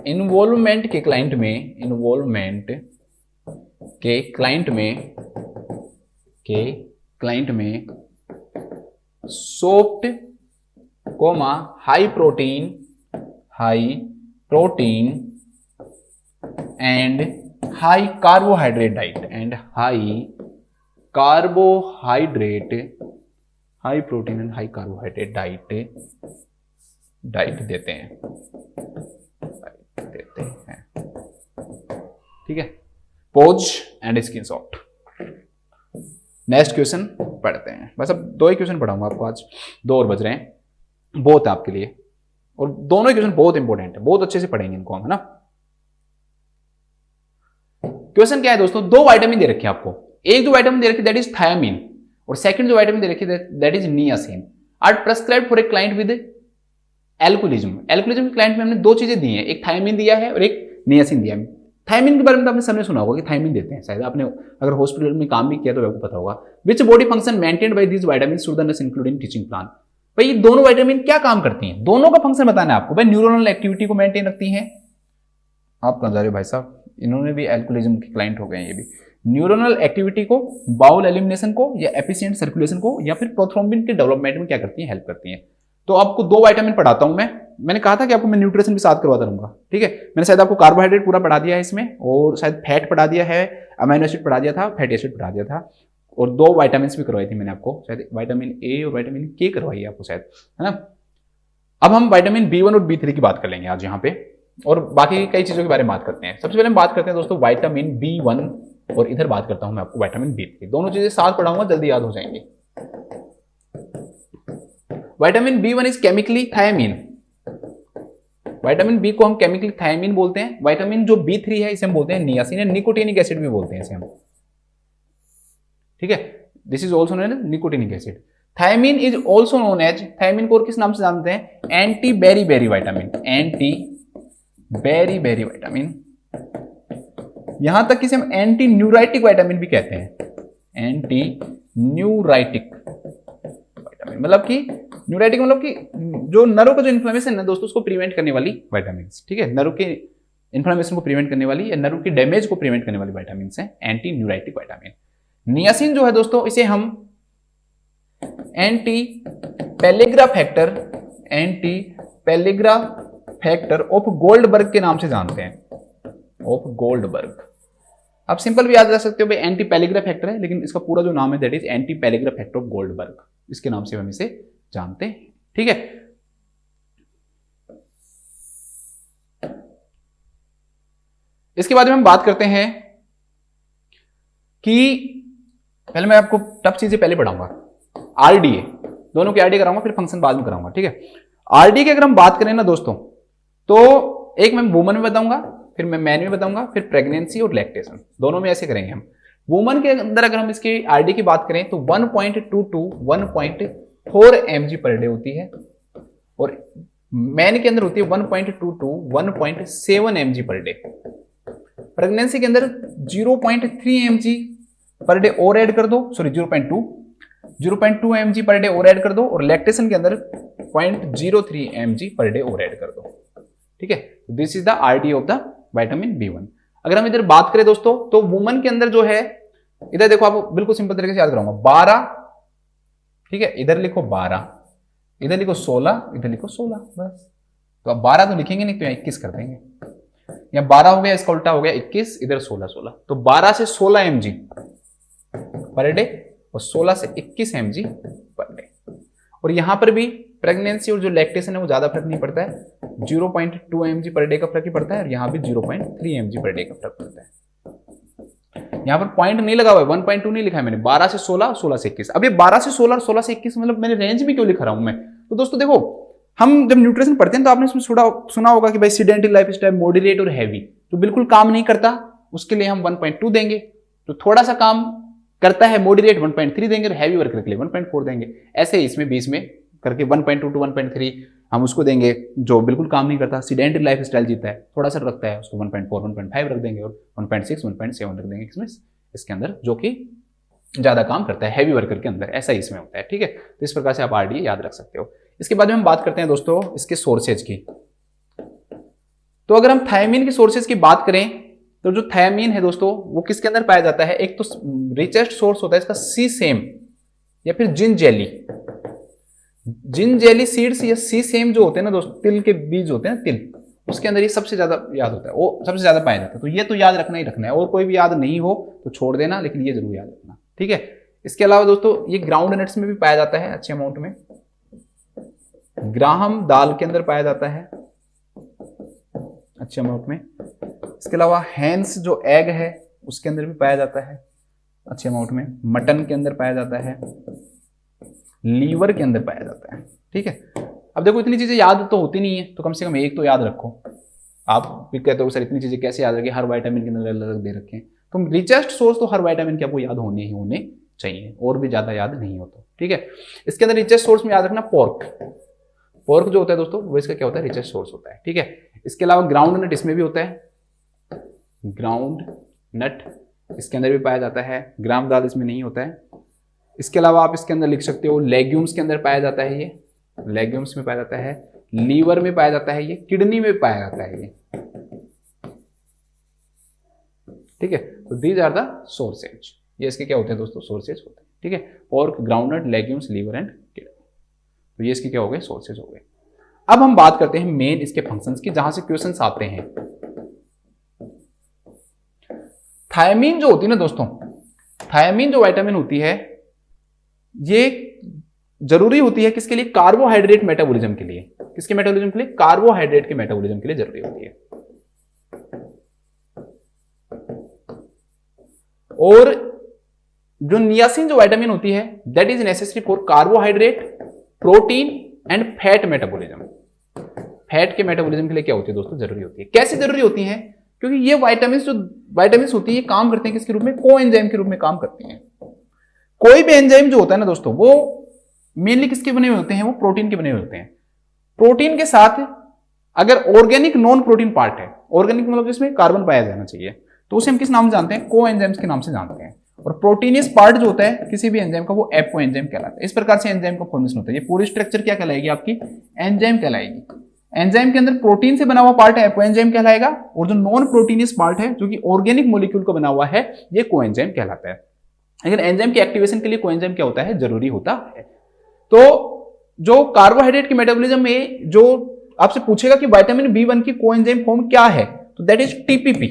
S1: इन्वॉल्वमेंट के क्लाइंट में, इन्वॉल्वमेंट के क्लाइंट में soft comma high protein and high carbohydrate diet high protein and high carbohydrate diet देते हैं। ठीक है, pause and screenshot. Next question पढ़ते हैं। बस अब 2 ही क्वेश्चन पढ़ाऊंगा आपको आज, 2 और बज रहे हैं, बहुत है आपके लिए, और दोनों ही क्वेश्चन बहुत इंपॉर्टेंट है, बहुत अच्छे से पढ़ेंगे इनको हम, है ना। क्वेश्चन क्या है दोस्तों, 2 विटामिन दे रखे हैं आपको। एक जो विटामिन दे रखी दैट इज थायमिन, और सेकंड जो विटामिन दे रखी that is niacin, are prescribed for a client with alcoholism. Alcoholism के क्लाइंट में हमने 2 चीजें दी हैं, एक थायमिन दिया है और एक नियासिन दिया है। थायमिन के बारे में तो आपने सबने सुना होगा कि थायमिन देते हैं, शायद आपने अगर हॉस्पिटल में काम भी किया तो आपको पता होगा। Which body function maintained by these vitamin should the nurse include in teaching plan. भाई ये दोनों विटामिन क्या काम करती हैं, दोनों का फंक्शन बताना है आपको। भाई न्यूरोनल एक्टिविटी को मेंटेन रखती हैं। आप कहां जा रहे हो भाई साहब, इन्होंने भी एल्कोहोलिज्म के क्लाइंट हो गए हैं ये भी। न्यूरोनल एक्टिविटी को, बाउल एलिमिनेशन को, या एफिशिएंट सर्कुलेशन को, या फिर प्रोथ्रोम्बिन के डेवलपमेंट में क्या करती है, हेल्प करती हैं। तो आपको 2 विटामिन पढ़ाता हूं मैंने कहा था कि आपको मैं न्यूट्रिशन भी साथ करवाता रहूंगा। ठीक है, मैंने शायद आपको कार्बोहाइड्रेट पूरा पढ़ा दिया है इसमें, और शायद फैट पढ़ा दिया है, अमीनो एसिड पढ़ा दिया था, फैटी एसिड पढ़ा दिया था, और 2 विटामिन भी करवाई थी मैंने आपको, शायद विटामिन ए और विटामिन के करवाई है आपको शायद, है ना। अब हम विटामिन B1 और B3 की बात कर लेंगे आज यहाँ पे, और बाकी कई चीजों के बारे में बात करते हैं। सबसे पहले हम बात करते हैं दोस्तों विटामिन B1, और इधर बात करता हूं मैं आपको विटामिन B3। दोनों चीजें साथ पढ़ाऊंगा, जल्दी याद हो जाएंगी। Vitamin B1 is chemically thiamine. Vitamin B को हम केमिकली थायमिन बोलते हैं। विटामिन जो B3 है इसे हम बोलते हैं नियासिन, या निकोटिनिक एसिड भी बोलते हैं इसे हम। ठीक है, this is also known as nicotinic acid. Thiamine is also known as, thiamine को और किस नाम से जानते हैं, anti beri vitamin, anti beri vitamin. यहां तक कि इसे हम एंटी न्यूराइटिक विटामिन भी कहते हैं, एंटी न्यूराइटिक विटामिन। मतलब कि न्यूराइटिक मतलब कि जो नर्व का जो इन्फ्लेमेशन है दोस्तों उसको प्रिवेंट करने वाली विटामिन। ठीक है, नर्व के इन्फ्लेमेशन को प्रिवेंट करने वाली, या नर्व की डैमेज को प्रिवेंट करने वाली विटामिन है एंटी न्यूराइटिक विटामिन। नियासिन जो है दोस्तों, इसे हम anti pellagra factor of Goldberg के नाम से जानते हैं, ऑफ गोल्डबर्ग। आप सिंपल भी याद रख सकते हो भाई, एंटी पेलेग्रा फैक्टर है, लेकिन इसका पूरा जो नाम है that is anti pellagra factor of Goldberg, इसके नाम से हम इसे जानते हैं। ठीक है, इसके बाद में हम बात करते हैं कि पहले मैं आपको टफ चीजें पहले पढ़ाऊंगा। आरडीए, दोनों के आरडीए कराऊंगा, फिर फंक्शन बाद में कराऊंगा। ठीक है, आरडीए की अगर हम बात करें ना दोस्तों, तो एक मैं वुमन में बताऊंगा, फिर मैं मैन में बताऊंगा, फिर प्रेगनेंसी और लैक्टेशन, दोनों में ऐसे करेंगे हम। वुमन के अंदर अगर हम इसकी आरडी की बात करें तो 1.2 to 1.4 mg पर डे होती है, और मैन के अंदर होती है 1.2 to 1.7 mg per day. Pregnancy के अंदर 0.3 mg पर डे और ऐड कर दो, सॉरी 0.2 mg पर डे और ऐड कर दो, और लैक्टेशन के अंदर 0.03 mg पर डे और ऐड कर दो। ठीक है, this is the RD of the vitamin B1। अगर हम इधर बात करें दोस्तों तो वुमन के अंदर जो है, इधर देखो, आपको बिल्कुल सिंपल तरीके से याद कराऊंगा, 12, ठीक है, इधर लिखो 12, इधर लिखो 16, इधर लिखो 16, बस। तो अब 12 तो लिखेंगे नहीं, तो यहाँ 21 कर देंगे, या 12 हो गया, इसका उल्टा हो गया 21, इधर 16 16, तो 12 से 16 mg पर डे और 16 से 21 mg पर डे। और यहां पर भी प्रेगनेंसी और जो लैक्टेशन है वो ज्यादा फर्क नहीं पड़ता है, 0.2 mg पर डे का फर्क ही पड़ता है, और यहाँ भी 0.3 mg पर डे का फर्क पड़ता है। यहाँ पर पॉइंट नहीं लगा हुआ है, 1.2 नहीं लिखा है मैंने, 12 से 16, 16 से 21। अब ये 12 से 16 और 16 से 21 मतलब मैंने रेंज भी क्यों लिखा रहा हूं मैं? तो दोस्तों देखो, हम जब न्यूट्रिशन पढ़ते हैं तो आपने इसमें सुना होगा कि भाई सीडेंटरी लाइफस्टाइल, मॉडरेट और हैवी, तो बिल्कुल काम नहीं करता, उसके लिए हम 1.2 देंगे। तो थोड़ा सा काम करता है मॉडरेट 1.3 देंगे, और हैवी वर्कर के लिए 1.4 देंगे। ऐसे ही इसमें बीच में करके 1.2 to 1.3 हम उसको देंगे जो बिल्कुल काम नहीं करता, सीडेंटरी लाइफस्टाइल जीता है, थोड़ा सा रखता है, उसको 1.4 1.5 रख देंगे, और 1.6 1.7 रख देंगे इसमें, इसके अंदर जो कि ज्यादा काम करता है हैवी वर्कर के अंदर, ऐसा ही इसमें होता है। ठीक है, तो इस प्रकार से आप आरडी याद रख सकते हो। इसके बाद में हम बात करते हैं दोस्तों इसके सोर्सेज की। तो अगर हम थायमीन की सोर्सेज की बात करें तो जो थायमीन है दोस्तों वो किसके अंदर पाया जाता है? एक तो रिचेस्ट सोर्स होता है इसका सी सेम या फिर जिन जेली। जिन जेली सीड्स या सी सेम जो होते हैं ना दोस्तों, तिल के बीज होते हैं, तिल, उसके अंदर ये सबसे ज्यादा याद होता है, वो सबसे ज्यादा पाया जाता है। तो ये तो याद रखना ही रखना है, और कोई भी याद नहीं हो तो छोड़ देना, लेकिन ये जरूर याद रखना। ठीक है, इसके अलावा दोस्तों ये ग्राउंड नट्स में भी पाया जाता है अच्छे अमाउंट में, ग्राहम दाल के अंदर पाया जाता है अच्छे अमाउंट में। इसके अलावा हैंस जो एग है उसके अंदर भी पाया जाता है अच्छे अमाउंट में, मटन के अंदर पाया जाता है, लीवर के अंदर पाया जाता है। ठीक है, अब देखो इतनी चीजें याद तो होती नहीं है, तो कम से कम एक तो याद रखो। आप भी कहते हो सर इतनी चीजें कैसे याद रखें, हर विटामिन के अंदर अलग अलग दे रखे हैं, तो रिचेस्ट सोर्स तो हर विटामिन के आपको याद होने ही होने चाहिए, और भी ज्यादा याद नहीं हो तो। ठीक है, इसके अंदर रिचेस्ट सोर्स में याद रखना पोर्क। पोर्क जो होता है दोस्तों वो इसका क्या होता है? रिचेस्ट सोर्स होता है। ठीक है, इसके अलावा ग्राउंड नट इसमें भी होता है, ग्राउंड नट इसके अंदर भी पाया जाता है, ग्राम दाल इसमें नहीं होता है। इसके अलावा आप इसके अंदर लिख सकते हो लेग्यूम्स के अंदर पाया जाता है, ये लेग्यूम्स में पाया जाता है, लीवर में पाया जाता है, ये किडनी में पाया जाता है ये। ठीक है, तो दीज आर द सोर्सेज, ये इसके क्या होते हैं दोस्तों? सोर्सेज होते हैं। ठीक है, pork, groundnut, legumes, liver and kidney, तो ये इसके क्या हो गए? सोर्सेज हो गए। अब हम बात करते हैं मेन इसके फंक्शंस की, जहां से क्वेश्चंस आते हैं। थायमीन जो होती है ना दोस्तों, थायमीन जो विटामिन होती है ये जरूरी होती है किसके लिए? कार्बोहाइड्रेट मेटाबॉलिज्म के लिए। किसके मेटाबॉलिज्म के लिए? कार्बोहाइड्रेट के मेटाबॉलिज्म के लिए जरूरी होती है। और जो नियासिन जो विटामिन होती है that is necessary for carbohydrate, protein and fat metabolism. Fat के मेटाबॉलिज्म के लिए क्या होती है दोस्तों? जरूरी होती है। कैसे जरूरी होती है? क्योंकि ये विटामिन होती है, ये काम करते हैं किसके रूप में? कोएंजाइम के रूप में काम करती हैं। कोई भी एंजाइम जो होता है ना दोस्तों वो मेनली किसके बने हुए होते हैं? वो प्रोटीन के बने हुए होते हैं। प्रोटीन के साथ अगर ऑर्गेनिक नॉन प्रोटीन पार्ट है, ऑर्गेनिक मतलब जिसमें कार्बन पाया जाना चाहिए, तो उसे हम किस नाम से जानते हैं? को एंजाइम्स के नाम से जानते हैं। और प्रोटीनियस पार्ट जो होता है किसी भी एंजाइम का वो एपो एंजाइम कहलाता है। इस प्रकार से एंजाइम का फॉर्मेशन होता है। ये पूरी स्ट्रक्चर क्या कहलाएगी? आपकी एंजाइम कहलाएगी। एंजाइम के अंदर प्रोटीन से बना हुआ पार्ट है एपो एंजाइम कहलाएगा, और जो नॉन प्रोटीनियस पार्ट है जो कि ऑर्गेनिक मॉलिक्यूल का बना हुआ है ये को एंजाइम कहलाता है। लेकिन एंजाइम की एक्टिवेशन के लिए कोएंजाइम क्या होता है? जरूरी होता है। तो जो कार्बोहाइड्रेट के मेटाबॉलिज्म में जो आपसे पूछेगा कि विटामिन B1 की कोएंजाइम फॉर्म क्या है, तो दैट इज टीपीपी।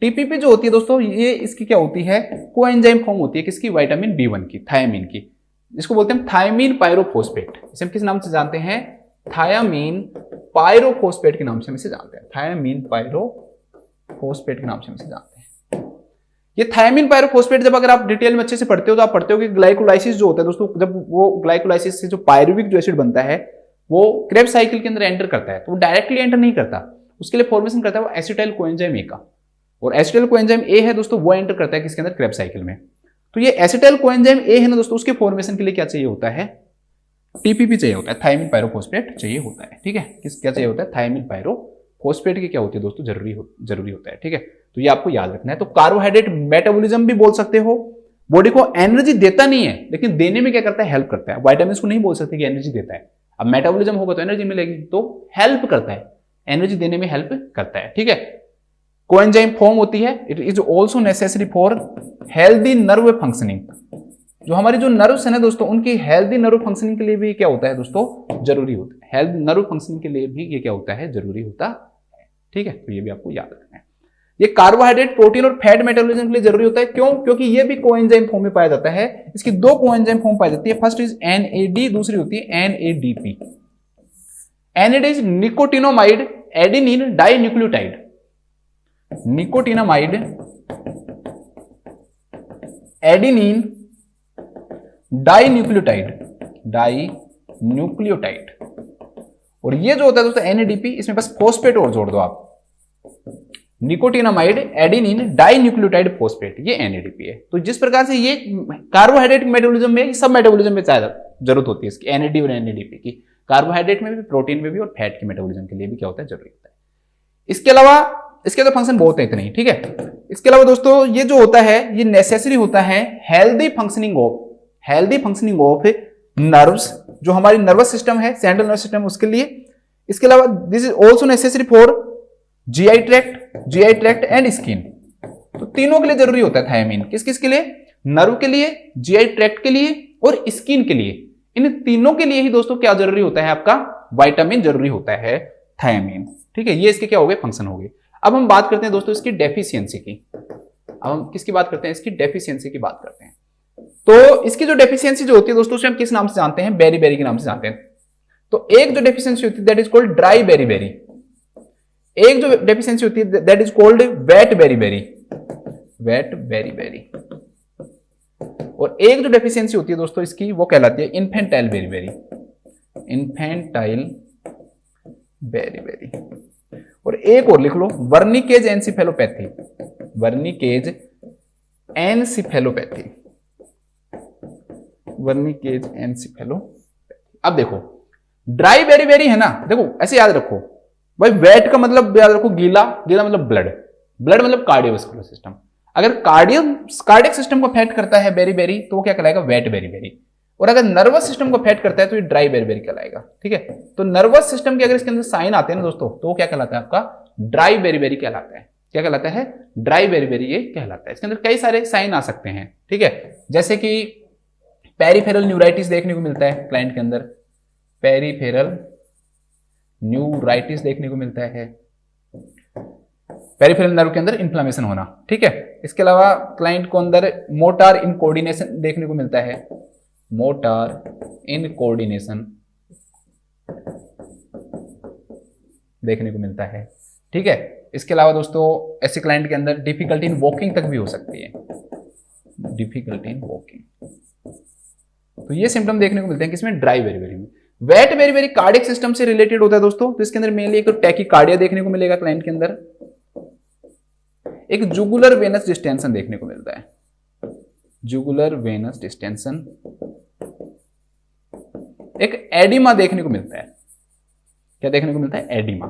S1: टीपीपी जो होती है दोस्तों ये इसकी क्या होती है? कोएंजाइम फॉर्म होती है किसकी? विटामिन B1 की, थायमीन की, जिसको बोलते हैं थायमीन पायरोफॉस्फेट। इसे हम किस नाम से जानते हैं? थायमीन पायरोफॉस्फेट के नाम से हम इसे जानते हैं। थायमीन पायरोफॉस्फेट के नाम से हम इसे जानते हैं। ये थायमीन पायरोफॉस्फेट जब अगर आप डिटेल में अच्छे से पढ़ते हो तो आप पढ़ते हो कि ग्लाइकोलाइसिस जो होता है दोस्तों, जब वो ग्लाइकोलाइसिस से जो पायरुविक जो एसिड बनता है वो क्रेब्स साइकिल के अंदर एंटर करता है, तो वो डायरेक्टली एंटर नहीं करता, उसके लिए फॉर्मेशन करता है वो एसिटाइल कोएंजाइम ए का, और एसिटाइल कोएंजाइम ए है दोस्तों वो एंटर करता है किसके अंदर, क्रेब्स साइकिल में। तो ये एसिटाइल कोएंजाइम ए है ना दोस्तों, उसके फॉर्मेशन के लिए क्या चाहिए होता है, टीपीपी चाहिए होता है, थायमिन पायरोफॉस्फेट चाहिए होता है, ठीक है। क्या चाहिए होता है, थायमिन पायरोफॉस्फेट की क्या होती है दोस्तों, जरूरी होता है, ठीक है। तो ये आपको याद रखना है। तो कार्बोहाइड्रेट मेटाबॉलिज्म भी बोल सकते हो, बॉडी को एनर्जी देता नहीं है लेकिन देने में क्या करता है, हेल्प करता है। विटामिन को नहीं बोल सकते कि एनर्जी देता है, अब मेटाबॉलिज्म होगा तो एनर्जी मिलेगी, तो हेल्प करता है, एनर्जी देने में हेल्प करता है, ठीक है। कोएंजाइम फॉर्म होती है, it is also necessary for healthy nerve functioning. जो हमारी जो नर्व्स है ना दोस्तों, उनकी हेल्दी नर्व फंक्शनिंग के लिए भी क्या होता है दोस्तों, जरूरी होता है। हेल्दी नर्व फंक्शनिंग के लिए भी ये क्या होता है, जरूरी होता है, ठीक है। तो ये भी आपको याद रखना है। ये कार्बोहाइड्रेट, प्रोटीन और फैट मेटाबॉलिज्म के लिए जरूरी होता है। क्यों? क्योंकि ये भी कोएंजाइम फॉर्म में पाया जाता है। इसकी दो कोएंजाइम फॉर्म पाई जाती है, फर्स्ट इज एनएडी, दूसरी होती है NADP. NAD is nicotinamide adenine dinucleotide, nicotinamide adenine dinucleotide. और ये जो होता है दोस्तों एनएडीपी, इसमें बस फॉस्फेट और जोड़ दो आप, निकोटिनामाइड एडेनिन डाइन्यूक्लियोटाइड फॉस्फेट, ये एनएडीपी है। तो जिस प्रकार से ये कार्बोहाइड्रेट मेटाबॉलिज्म में, सब मेटाबॉलिज्म में जरूरत होती है इसकी, एनएडी और एनएडीपी की, कार्बोहाइड्रेट में भी, प्रोटीन में भी, और फैट के मेटाबॉलिज्म के लिए भी क्या होता है, जरूरी होता है। इसके अलावा इसके तो फंक्शन बहुत है इतने ही, ठीक है। इसके अलावा दोस्तों ये जो होता है, ये नेसेसरी होता है हेल्दी फंक्शनिंग ऑफ नर्व्स, जो हमारी नर्वस सिस्टम है, सेंट्रल नर्वस सिस्टम, उसके लिए। इसके अलावा this is also necessary for GI tract and skin. तो तीनों के लिए जरूरी होता है थायमीन। किस किस के लिए, नर्व के लिए, जीआई ट्रैक्ट के लिए और स्किन के लिए। इन तीनों के लिए ही दोस्तों क्या जरूरी होता है, आपका विटामिन जरूरी होता है, थायमीन, ठीक है। ये इसके क्या हो गए, फंक्शन हो गए। अब हम बात करते हैं दोस्तों इसकी डेफिशिएंसी की। अब हम किसकी बात करते हैं, इसकी डेफिशिएंसी की बात करते हैं। तो इसकी जो डेफिशिएंसी जो होती है दोस्तों, उसे हम किस नाम से जानते हैं, बेरी के नाम से जानते हैं। तो एक जो डेफिशिएंसी होती है that is called dry beri, एक जो डेफिशिएंसी होती है that is called wet beri, और एक जो डेफिशिएंसी होती है दोस्तों इसकी, वो कहलाती है इन्फेंटाइल बेरी। और एक और लिख लो, वर्निकेज एनसीफेलोपैथी। अब देखो ड्राई बेरी है ना, देखो ऐसे याद रखो भाई, वेट का मतलब याद रखो गीला मतलब ब्लड मतलब कार्डियोवास्कुलर सिस्टम। अगर कार्डियक सिस्टम को अफेक्ट करता है बेरी, तो वो क्या कहलाएगा, वेट बेरी। और अगर नर्वस सिस्टम को अफेक्ट करता है तो ये ड्राई बेरी कहलाएगा, ठीक है। तो नर्वस सिस्टम के अगर इसके अंदर साइन आते हैं ना दोस्तों, तो वो क्या कहलाता है, आपका ड्राई बेरी कहलाता है। क्या कहलाता है, ड्राई बेरी ये कहलाता है। इसके अंदर कई सारे साइन आ सकते हैं, ठीक है। जैसे कि पेरिफेरल न्यूराइटिस देखने को मिलता है क्लाइंट के अंदर, पेरिफेरल न्यूराइटिस देखने को मिलता है, पेरिफेरल नर्व के अंदर इन्फ्लेमेशन होना, ठीक है। इसके अलावा क्लाइंट को अंदर मोटार इनकोऑर्डिनेशन देखने को मिलता है, मोटार इनकोऑर्डिनेशन देखने को मिलता है, ठीक है। इसके अलावा दोस्तों ऐसे क्लाइंट के अंदर डिफिकल्टी इन वॉकिंग तक भी हो सकती है, डिफिकल्टी इन वॉकिंग। तो ये सिम्टम देखने को मिलते हैं किसमें, ड्राई बेरी में। वेट बेरी कार्डियक सिस्टम से रिलेटेड होता है दोस्तों। तो इसके अंदर मेनली एक तो टैकीकार्डिया देखने को मिलेगा क्लाइंट के अंदर, एक जुगुलर वेनस डिस्टेंशन देखने को मिलता है, जुगुलर वेनस डिस्टेंशन, एक एडिमा देखने को मिलता है। क्या देखने को मिलता है, एडिमा।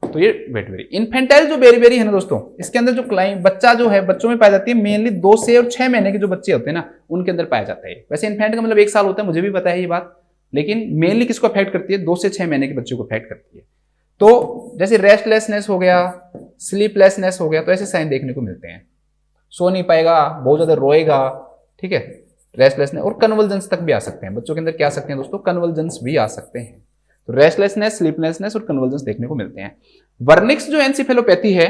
S1: तो ये वेट बेरी। इन्फेंटाइल जो बेरी है ना दोस्तों, इसके अंदर जो क्लाइंट बच्चा जो है, बच्चों में पाई जाती है, मेनली 2 से और 6 महीने के जो बच्चे होते हैं ना, उनके अंदर पाया जाता है। वैसे इन्फेंट का मतलब 1 साल होता है, मुझे भी पता है ये बात, लेकिन मेनली किसको अफेक्ट करती है, 2 से 6 महीने के बच्चों को अफेक्ट करती है। तो जैसे रेस्टलेसनेस हो गया, स्लीपलेसनेस हो गया, तो ऐसे साइन देखने को मिलते हैं। सो नहीं पाएगा, बहुत ज्यादा रोएगा, ठीक है, रेस्टलेसनेस। और कन्वल्जन्स तक भी आ सकते हैं बच्चों के अंदर, क्या आ सकते हैं दोस्तों, कन्वल्जन्स भी आ सकते हैं। तो रेस्टलेसनेस, स्लीपलेसनेस और कन्वल्जन्स देखने को मिलते हैं। वर्निक्स जो एनसीफेलोपैथी है,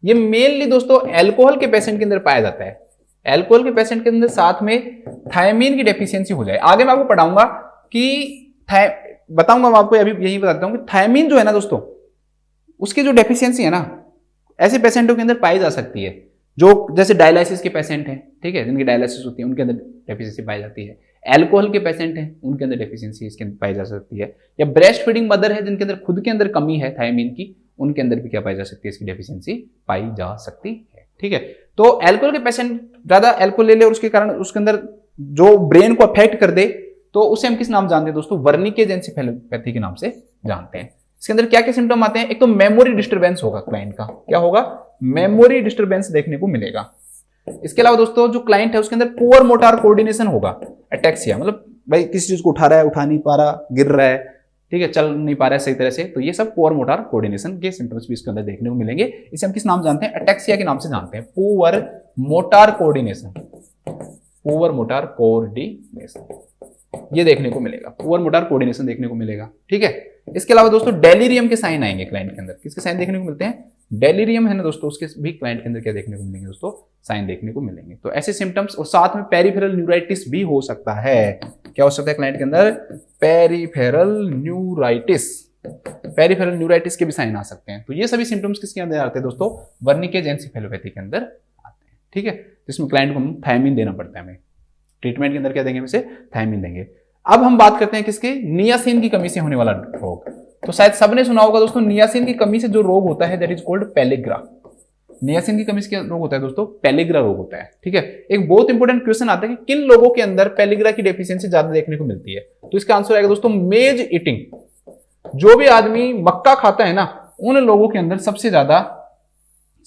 S1: ये मेनली दोस्तों अल्कोहल के पेशेंट के अंदर पाया जाता है। अल्कोहल के पेशेंट के अंदर साथ में थायमीन की डेफिशिएंसी हो जाए। आगे मैं आपको पढ़ाऊंगा कि बताऊंगा मैं आपको, अभी यही बताता हूं कि थायमीन जो है ना दोस्तों, उसकी जो डेफिशिएंसी है ना, ऐसे पेशेंटों के अंदर पाई जा सकती है। जो जैसे डायलिसिस के पेशेंट हैं, ठीक है, जिनकी डायलिसिस होती है उनके अंदर डेफिशिएंसी पाई जाती है। अल्कोहल के पेशेंट हैं उनके अंदर डेफिशिएंसी इसके अंदर पाई जा सकती है। या ब्रेस्ट फीडिंग मदर है जिनके अंदर खुद के अंदर कमी है थायमीन की, उनके अंदर भी क्या पाई जा सकती है, इसकी डेफिशिएंसी पाई जा सकती है। ठीक है, तो अल्कोहल के पेशेंट ज्यादा अल्कोहल ले ले और उसके कारण उसके अंदर जो ब्रेन को अफेक्ट कर दे, तो उसे हम किस नाम जानते हैं दोस्तों, वर्निकेज एन्सेफेलोपैथी के नाम से जानते हैं। इसके अंदर क्या क्या सिम्टम आते हैं, एक तो मेमोरी डिस्टर्बेंस होगा क्लाइंट का, क्या होगा, मेमोरी डिस्टर्बेंस देखने को मिलेगा। इसके अलावा दोस्तों जो क्लाइंट है उसके अंदर पुअर मोटार कोऑर्डिनेशन होगा, एटेक्सिया, मतलब भाई किसी चीज को उठा रहा है, उठा नहीं पा रहा, गिर रहा है, ठीक है, चल नहीं पा रहा है सही तरह से, तो ये सब पुअर मोटार कोऑर्डिनेशन के सिम्टम्स भी इसके अंदर देखने को मिलेंगे। इसे हम किस नाम जानते हैं, एटेक्सिया के नाम से जानते हैं, poor motor coordination, poor motor coordination ये देखने को मिलेगा, पुअर मोटार कोऑर्डिनेशन देखने को मिलेगा। ठीक है, इसके अलावा दोस्तों डेलीरियम के साइन आएंगे क्लाइंट के अंदर, किसके साइन देखने को मिलते हैं, डेलीरियम है ना दोस्तों, उसके भी क्लाइंट के अंदर क्या देखने को मिलेंगे दोस्तों, साइन देखने को मिलेंगे। तो ऐसे सिम्टम्स, और साथ में पेरिफेरल न्यूराइटिस भी हो सकता है। क्या हो सकता है क्लाइंट के अंदर, पेरिफेरल न्यूराइटिस, पेरिफेरल न्यूराइटिस के भी साइन आ सकते हैं। तो ये सभी सिम्टम्स किसके अंदर आते हैं दोस्तों, वर्निकेज एन्सेफेलोपैथी के अंदर आते हैं। ठीक है, जिसमें क्लाइंट को हम थायमीन देना पड़ता है, हमें ट्रीटमेंट के अंदर क्या देंगे, हम इसे थायमीन देंगे। अब हम बात करते हैं किसके, नियासिन की कमी से होने वाला रोग। तो शायद सबने सुना होगा दोस्तों, नियासिन की कमी से जो रोग होता है दैट इज कॉल्ड पेलिग्रा। नियासिन की कमी से क्या रोग होता है दोस्तों, पेलिग्रा रोग होता है। ठीक है, एक बहुत इंपॉर्टेंट क्वेश्चन आता है कि किन लोगों के अंदर पेलिग्रा की डेफिशिएंसी ज्यादा देखने को मिलती है। तो इसका आंसर आएगा दोस्तों मेज ईटिंग, जो भी आदमी मक्का खाता है ना, उन लोगों के अंदर सबसे ज्यादा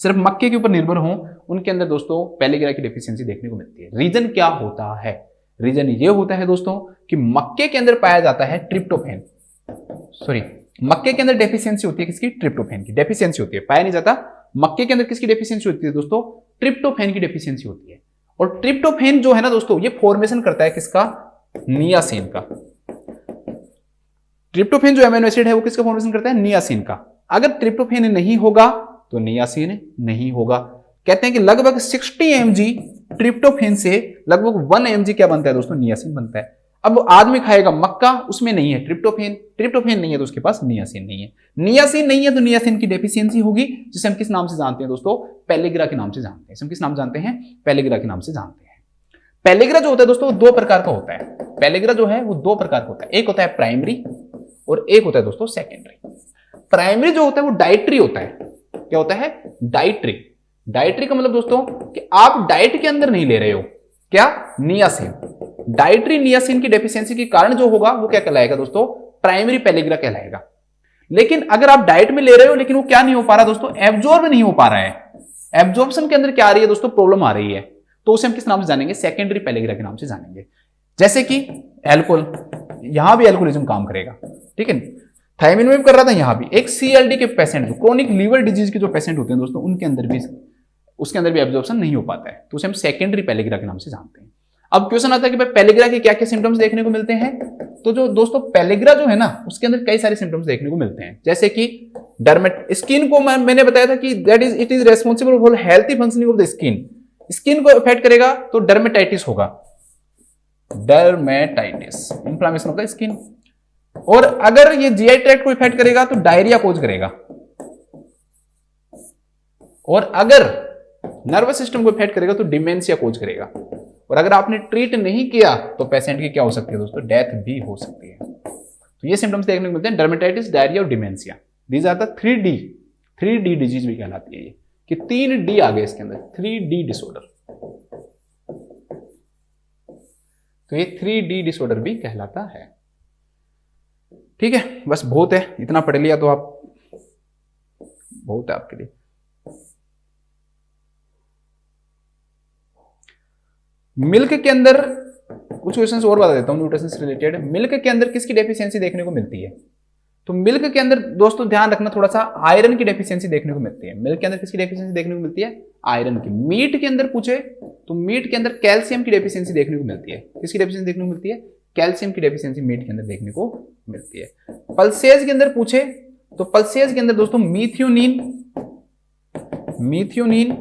S1: सिर्फ मक्के के ऊपर निर्भर हो, उनके अंदर दोस्तों पेलिग्रा की डेफिशिएंसी देखने को मिलती है। रीजन क्या होता है, रीजन ये होता है दोस्तों कि मक्के के अंदर पाया जाता है ट्रिप्टोफैन, सॉरी मक्के के अंदर डेफिशिएंसी होती है किसकी, ट्रिप्टोफैन की डेफिशिएंसी होती है, पाया नहीं जाता। मक्के के अंदर किसकी डेफिशिएंसी होती है दोस्तों, ट्रिप्टोफैन की डेफिशिएंसी होती है। और ट्रिप्टोफैन जो है ना दोस्तों, ये फॉर्मेशन करता है किसका, नियासिन का। ट्रिप्टोफैन जो अमीनो एसिड है वो किसका फॉर्मेशन करता है, नियासिन का। अगर ट्रिप्टोफैन नहीं होगा तो नियासिन नहीं होगा। कहते हैं कि लगभग 60 mg ट्रिप्टोफैन से लगभग 1 mg क्या बनता है दोस्तों, नियासिन बनता है। अब आदमी खाएगा मक्का, उसमें नहीं है ट्रिप्टोफैन, ट्रिप्टोफैन नहीं है तो उसके पास नियासिन नहीं है, नियासिन नहीं है तो नियासिन की डेफिशिएंसी होगी, जिसे हम किस नाम से जानते हैं दोस्तों, पेलिग्रा के नाम से जानते हैं। हम किस नाम जानते हैं, पेलिग्रा के नाम से जानते हैं। पेलिग्रा जो होता है दोस्तों दो प्रकार का होता है, पेलिग्रा जो है वो दो प्रकार का होता है, एक होता है प्राइमरी और एक होता है दोस्तों सेकेंडरी। प्राइमरी जो होता है वो डाइटरी होता है, क्या होता है, डाइटरी। डाइटरी का मतलब दोस्तों कि आप डाइट के अंदर नहीं ले रहे हो, क्या, नियासिन। डाइटरी नियासिन की डेफिशिएंसी के कारण जो होगा वो क्या कहलाएगा दोस्तों, प्राइमरी पेलिग्रा कहलाएगा। लेकिन अगर आप डाइट में ले रहे हो लेकिन वो क्या नहीं हो पा रहा दोस्तों, एब्जॉर्ब नहीं हो पा रहा है, एब्जॉर्प्शन के अंदर क्या आ रही है दोस्तों, प्रॉब्लम आ रही है, तो उसे हम किस नाम से जानेंगे, सेकेंडरी पेलिग्रा के नाम से जानेंगे। जैसे कि एल्कोहल, यहां भी एल्कोहलिज्म काम करेगा, ठीक है, थायमीन में भी कर रहा था, यहां भी। एक सीएलडी के पेशेंट, जो क्रोनिक लीवर डिजीज के जो पेशेंट होते हैं दोस्तों, उनके अंदर भी, उसके अंदर भी एब्जॉर्प्शन नहीं हो पाता है, तो उसे हम सेकेंडरी पेलिग्रा के नाम से जानते हैं। अब क्वेश्चन आता है कि भाई पेलिग्रा के क्या क्या सिम्टम्स देखने को मिलते हैं। तो जो दोस्तों पेलिग्रा जो है ना, उसके अंदर कई सारे सिम्टम्स देखने को मिलते हैं, जैसे कि डर्मेट, स्किन को मैंने बताया था कि that is, it is responsible for healthy functioning of the skin. Skin को इफेक्ट करेगा तो डर्मेटाइटिस होगा, dermatitis, inflammation of the skin. और अगर ये जीआई ट्रैक्ट को इफेक्ट करेगा तो डायरिया कोज करेगा। और अगर नर्वस सिस्टम को इफेक्ट करेगा तो डिमेंशिया कोज करेगा। और अगर आपने ट्रीट नहीं किया तो पेशेंट की क्या हो सकती है दोस्तों, डेथ भी हो सकती है। तो ये सिम्टम्स देखने को मिलते हैं, डर्मेटाइटिस, डायरिया और dementia. These are the 3D disease भी कहलाती है ये, कि 3D आ गए इसके अंदर, 3D डिसऑर्डर। तो ये 3D डिसऑर्डर भी कहलाता है। ठीक है, बस बहुत है, इतना पढ़ लिया तो आप, बहुत है आपके लिए। मिल्क के अंदर कुछ क्वेश्चंस और बता देता हूं न्यूट्रिशन से रिलेटेड। मिल्क के अंदर किसकी डेफिशिएंसी देखने को मिलती है, तो मिल्क के अंदर दोस्तों ध्यान रखना थोड़ा सा, आयरन की डेफिशिएंसी देखने को मिलती है। मिल्क के अंदर किसकी डेफिशिएंसी देखने को मिलती है, आयरन की। मीट के अंदर पूछे तो मीट के अंदर कैल्शियम की डेफिशिएंसी देखने को मिलती है। किसकी डेफिशिएंसी देखने को मिलती है, कैल्शियम की डेफिशिएंसी मीट के अंदर देखने को मिलती है। पल्सेज के अंदर पूछे तो पल्सेज के अंदर दोस्तों मीथियोनिन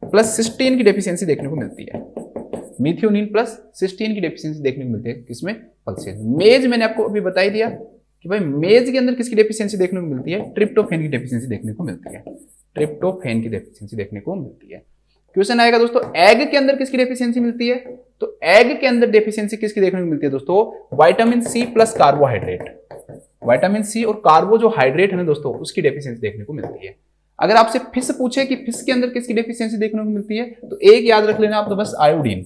S1: प्लस सिस्टीन की डेफिशिएंसी देखने को मिलती है। मीथियोनिन प्लस सिस्टीन की डेफिशिएंसी देखने को मिलती है किसमें, पल्सेज। मेज मैंने आपको अभी बता ही दिया कि भाई मेज के अंदर किसकी डेफिशिएंसी देखने को मिलती है, ट्रिप्टोफैन की डेफिशिएंसी देखने को मिलती है, ट्रिप्टोफैन की डेफिशिएंसी देखने को मिलती है। क्वेश्चन आएगा दोस्तों एग के अंदर किसकी डेफिशिएंसी मिलती है, तो एग के अंदर डेफिशिएंसी किसकी देखने को मिलती है दोस्तों, vitamin C plus carbohydrate, vitamin C और कार्बो जो हाइड्रेट है ना दोस्तों उसकी डेफिशिएंसी देखने को मिलती है। अगर आपसे फिश पूछे कि फिश के अंदर किसकी डेफिशिएंसी देखने को मिलती है, तो एक याद रख लेना आप, तो बस आयोडीन।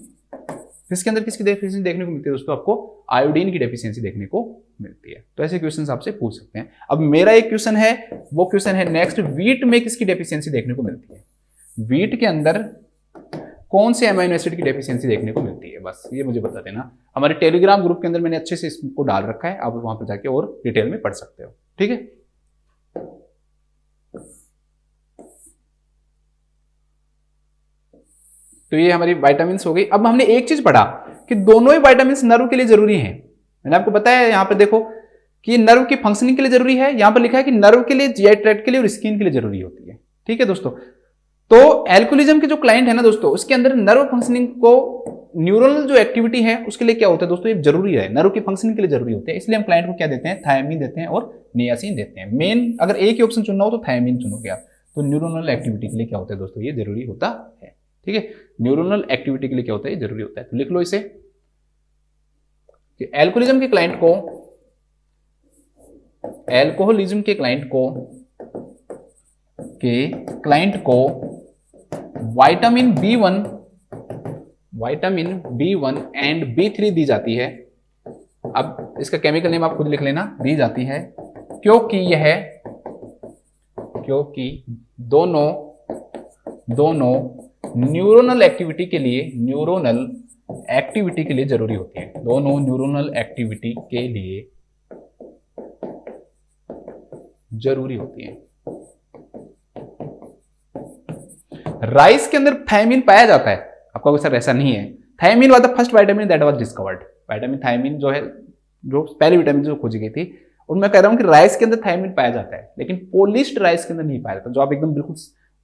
S1: फिश के अंदर किसकी डेफिशिएंसी देखने को मिलती है दोस्तों, आपको आयोडीन की डेफिशिएंसी देखने को मिलती है। तो ऐसे क्वेश्चंस आपसे पूछ सकते हैं। अब मेरा एक क्वेश्चन है, वो क्वेश्चन है नेक्स्ट, व्हीट में किसकी डेफिशिएंसी देखने को मिलती है, व्हीट के अंदर कौन से अमीनो एसिड की डेफिशिएंसी देखने को मिलती है, बस ये मुझे बता देना। हमारे टेलीग्राम ग्रुप के अंदर मैंने अच्छे से इसको डाल रखा है, आप वहां पर जाके और डिटेल में पढ़ सकते हो, ठीक है। तो ये हमारी विटामिन्स हो गई। अब हमने एक चीज पढ़ा कि दोनों ही विटामिन्स नर्व के लिए जरूरी हैं। मैंने आपको बताया यहां पर देखो कि नर्व की फंक्शनिंग के लिए जरूरी है, यहां पर लिखा है कि नर्व के लिए, जीआई ट्रैक्ट के लिए और स्किन के लिए जरूरी होती है, ठीक है दोस्तों। तो एल्कोहोलिज्म के जो क्लाइंट है ना दोस्तों, उसके अंदर नर्व फंक्शनिंग को, न्यूरल जो एक्टिविटी है उसके लिए क्या होता है दोस्तों, ये जरूरी है, नर्व की फंक्शनिंग के लिए जरूरी होते हैं। इसलिए हम क्लाइंट को क्या देते हैं, थायमीन देते हैं और नियासिन देते हैं। मेन अगर एक ही ऑप्शन चुनना हो तो थायमीन चुनोगे आप। तो न्यूरोनल एक्टिविटी के लिए क्या होता है दोस्तों, ये जरूरी होता है, ठीक है। न्यूरोनल एक्टिविटी के लिए क्या होता है, जरूरी होता है। तो लिख लो इसे कि एल्कोहोलिज्म के क्लाइंट को, एल्कोहलिज्म के क्लाइंट को विटामिन B1 एंड B3 दी जाती है। अब इसका केमिकल नेम आप खुद लिख लेना, दी जाती है क्योंकि दोनों न्यूरोनल एक्टिविटी के लिए जरूरी होती है, दोनों न्यूरोनल एक्टिविटी के लिए जरूरी होती है। राइस के अंदर थायमीन पाया जाता है, आपका सर ऐसा नहीं है। Thiamine was the first vitamin that was discovered. Vitamin thiamine जो है, जो पहली विटामिन जो खोजी गई थी, और मैं कह रहा हूं कि राइस के अंदर थायमीन पाया जाता है, लेकिन पॉलिश्ड राइस के अंदर नहीं पाया जाता। जो आप एकदम बिल्कुल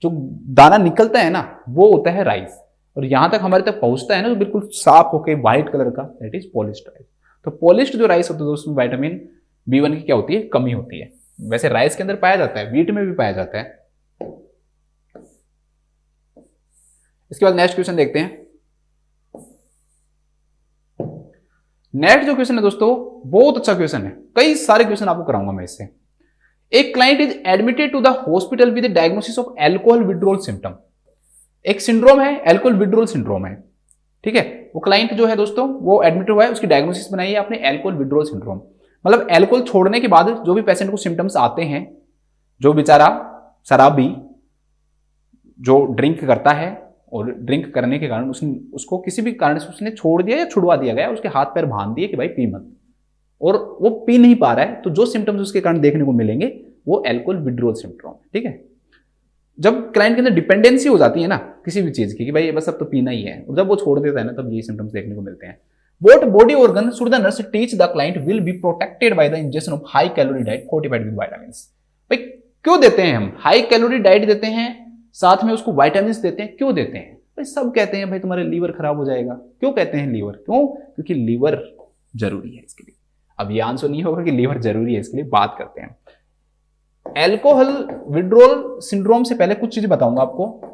S1: जो दाना निकलता है ना, वो होता है राइस, और यहां तक हमारे तक पहुंचता है ना, तो बिल्कुल साफ होकर व्हाइट कलर का, दैट इज पॉलिश्ड राइस। तो पॉलिश्ड जो राइस होता है उसमें विटामिन B1 की क्या होती है, कमी होती है। वैसे राइस के अंदर पाया जाता है, व्हीट में भी पाया जाता है। इसके बाद नेक्स्ट क्वेश्चन देखते हैं। नेक्स्ट जो क्वेश्चन है दोस्तों, बहुत अच्छा क्वेश्चन है, कई सारे क्वेश्चन आपको कराऊंगा मैं इससे। एक client is admitted to the hospital with diagnosis of alcohol withdrawal symptom. एक सिंड्रोम है, अल्कोहल विड्रॉल सिंड्रोम है, ठीक है। वो क्लाइंट जो है दोस्तों, वो एडमिट हुआ है, उसकी डायग्नोसिस बनाई है आपने अल्कोहल विड्रॉल सिंड्रोम। मतलब अल्कोहल छोड़ने के बाद जो भी पेशेंट को सिम्टम्स आते हैं, जो बेचारा शराबी जो ड्रिंक करता है और ड्रिंक करने के कारण उसको किसी भी कारण से उसने छोड़ दिया या छुड़वा दिया गया, उसके हाथ पैर बांध दिए कि भाई पी मत, और वो पी नहीं पा रहा है, तो जो सिम्टम्स उसके कारण देखने को मिलेंगे वो अल्कोहल विड्रॉल सिंड्रोम, ठीक है। जब क्लाइंट के अंदर डिपेंडेंसी हो जाती है ना किसी भी चीज की कि भाई बस अब तो पीना ही है, और जब वो छोड़ देता है ना, तब ये सिम्टम्स देखने को मिलते हैं। What body organ should the nurse teach the client will be protected by the ingestion of high calorie diet fortified with vitamins? भाई क्यों देते हैं हम हाई कैलोरी डाइट देते हैं, साथ में उसको विटामिन्स देते हैं, क्यों देते हैं भाई? सब कहते हैं भाई तुम्हारे लीवर खराब हो जाएगा। क्यों कहते हैं लीवर? क्यों? क्योंकि लीवर जरूरी है इसके लिए। अब ये आंसर नहीं होगा कि लीवर जरूरी है, इसके लिए बात करते हैं। एल्कोहल विड्रॉल सिंड्रोम से पहले कुछ चीजें बताऊंगा आपको।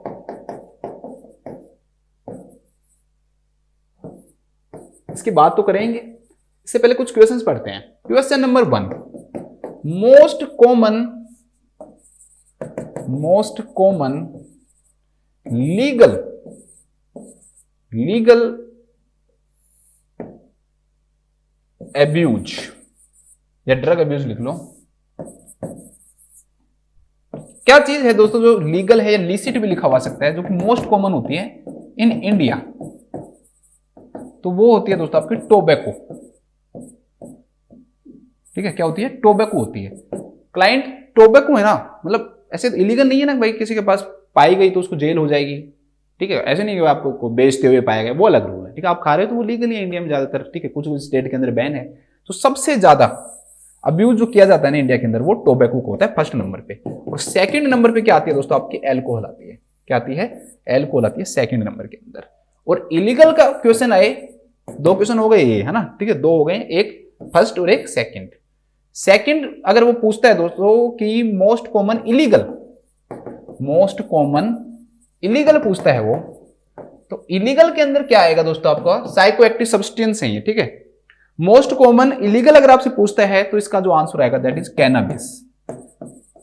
S1: इसकी बात तो करेंगे, इससे पहले कुछ क्वेश्चंस पढ़ते हैं। Question number 1, most common legal abuse या ड्रग एब्यूज लिख लो। क्या चीज है दोस्तों जो लीगल है या लीसिट भी लिखा हुआ सकता है, जो कि मोस्ट कॉमन होती है इन इंडिया? तो वो होती है दोस्तों आपकी टोबैको, ठीक है। क्या होती है? टोबैको होती है। क्लाइंट टोबैको है ना, मतलब ऐसे इलीगल नहीं है ना भाई, किसी के पास पाई गई तो उसको जेल हो जाएगी, ठीक है। ऐसे नहीं कि आपको बेचते हुए पाया गया, वो अलग रूल है, ठीक है। आप खा रहे हो तो वो लीगल है इंडिया में ज्यादातर, ठीक है। कुछ स्टेट के अंदर बैन है। तो सबसे ज्यादा अब्यूज जो किया जाता है ना इंडिया के अंदर, वो टोबैको को होता है फर्स्ट नंबर पे। और सेकंड नंबर पे क्या आती है दोस्तों? आपकी एल्कोहल आती है। क्या आती है? एल्कोहल आती है सेकंड नंबर के अंदर। और इलीगल का क्वेश्चन आए, 2 क्वेश्चन हो गए ये, है ना, ठीक है। 2 हो गए, एक फर्स्ट और एक सेकंड। सेकंड अगर वो पूछता है दोस्तों कि मोस्ट कॉमन इलीगल पूछता है वो, तो इलीगल के अंदर क्या आएगा दोस्तों, आपका साइको एक्टिव सब्सटेंस है ये, ठीक है। मोस्ट कॉमन इलीगल अगर आपसे पूछता है तो इसका जो आंसर आएगा that is cannabis.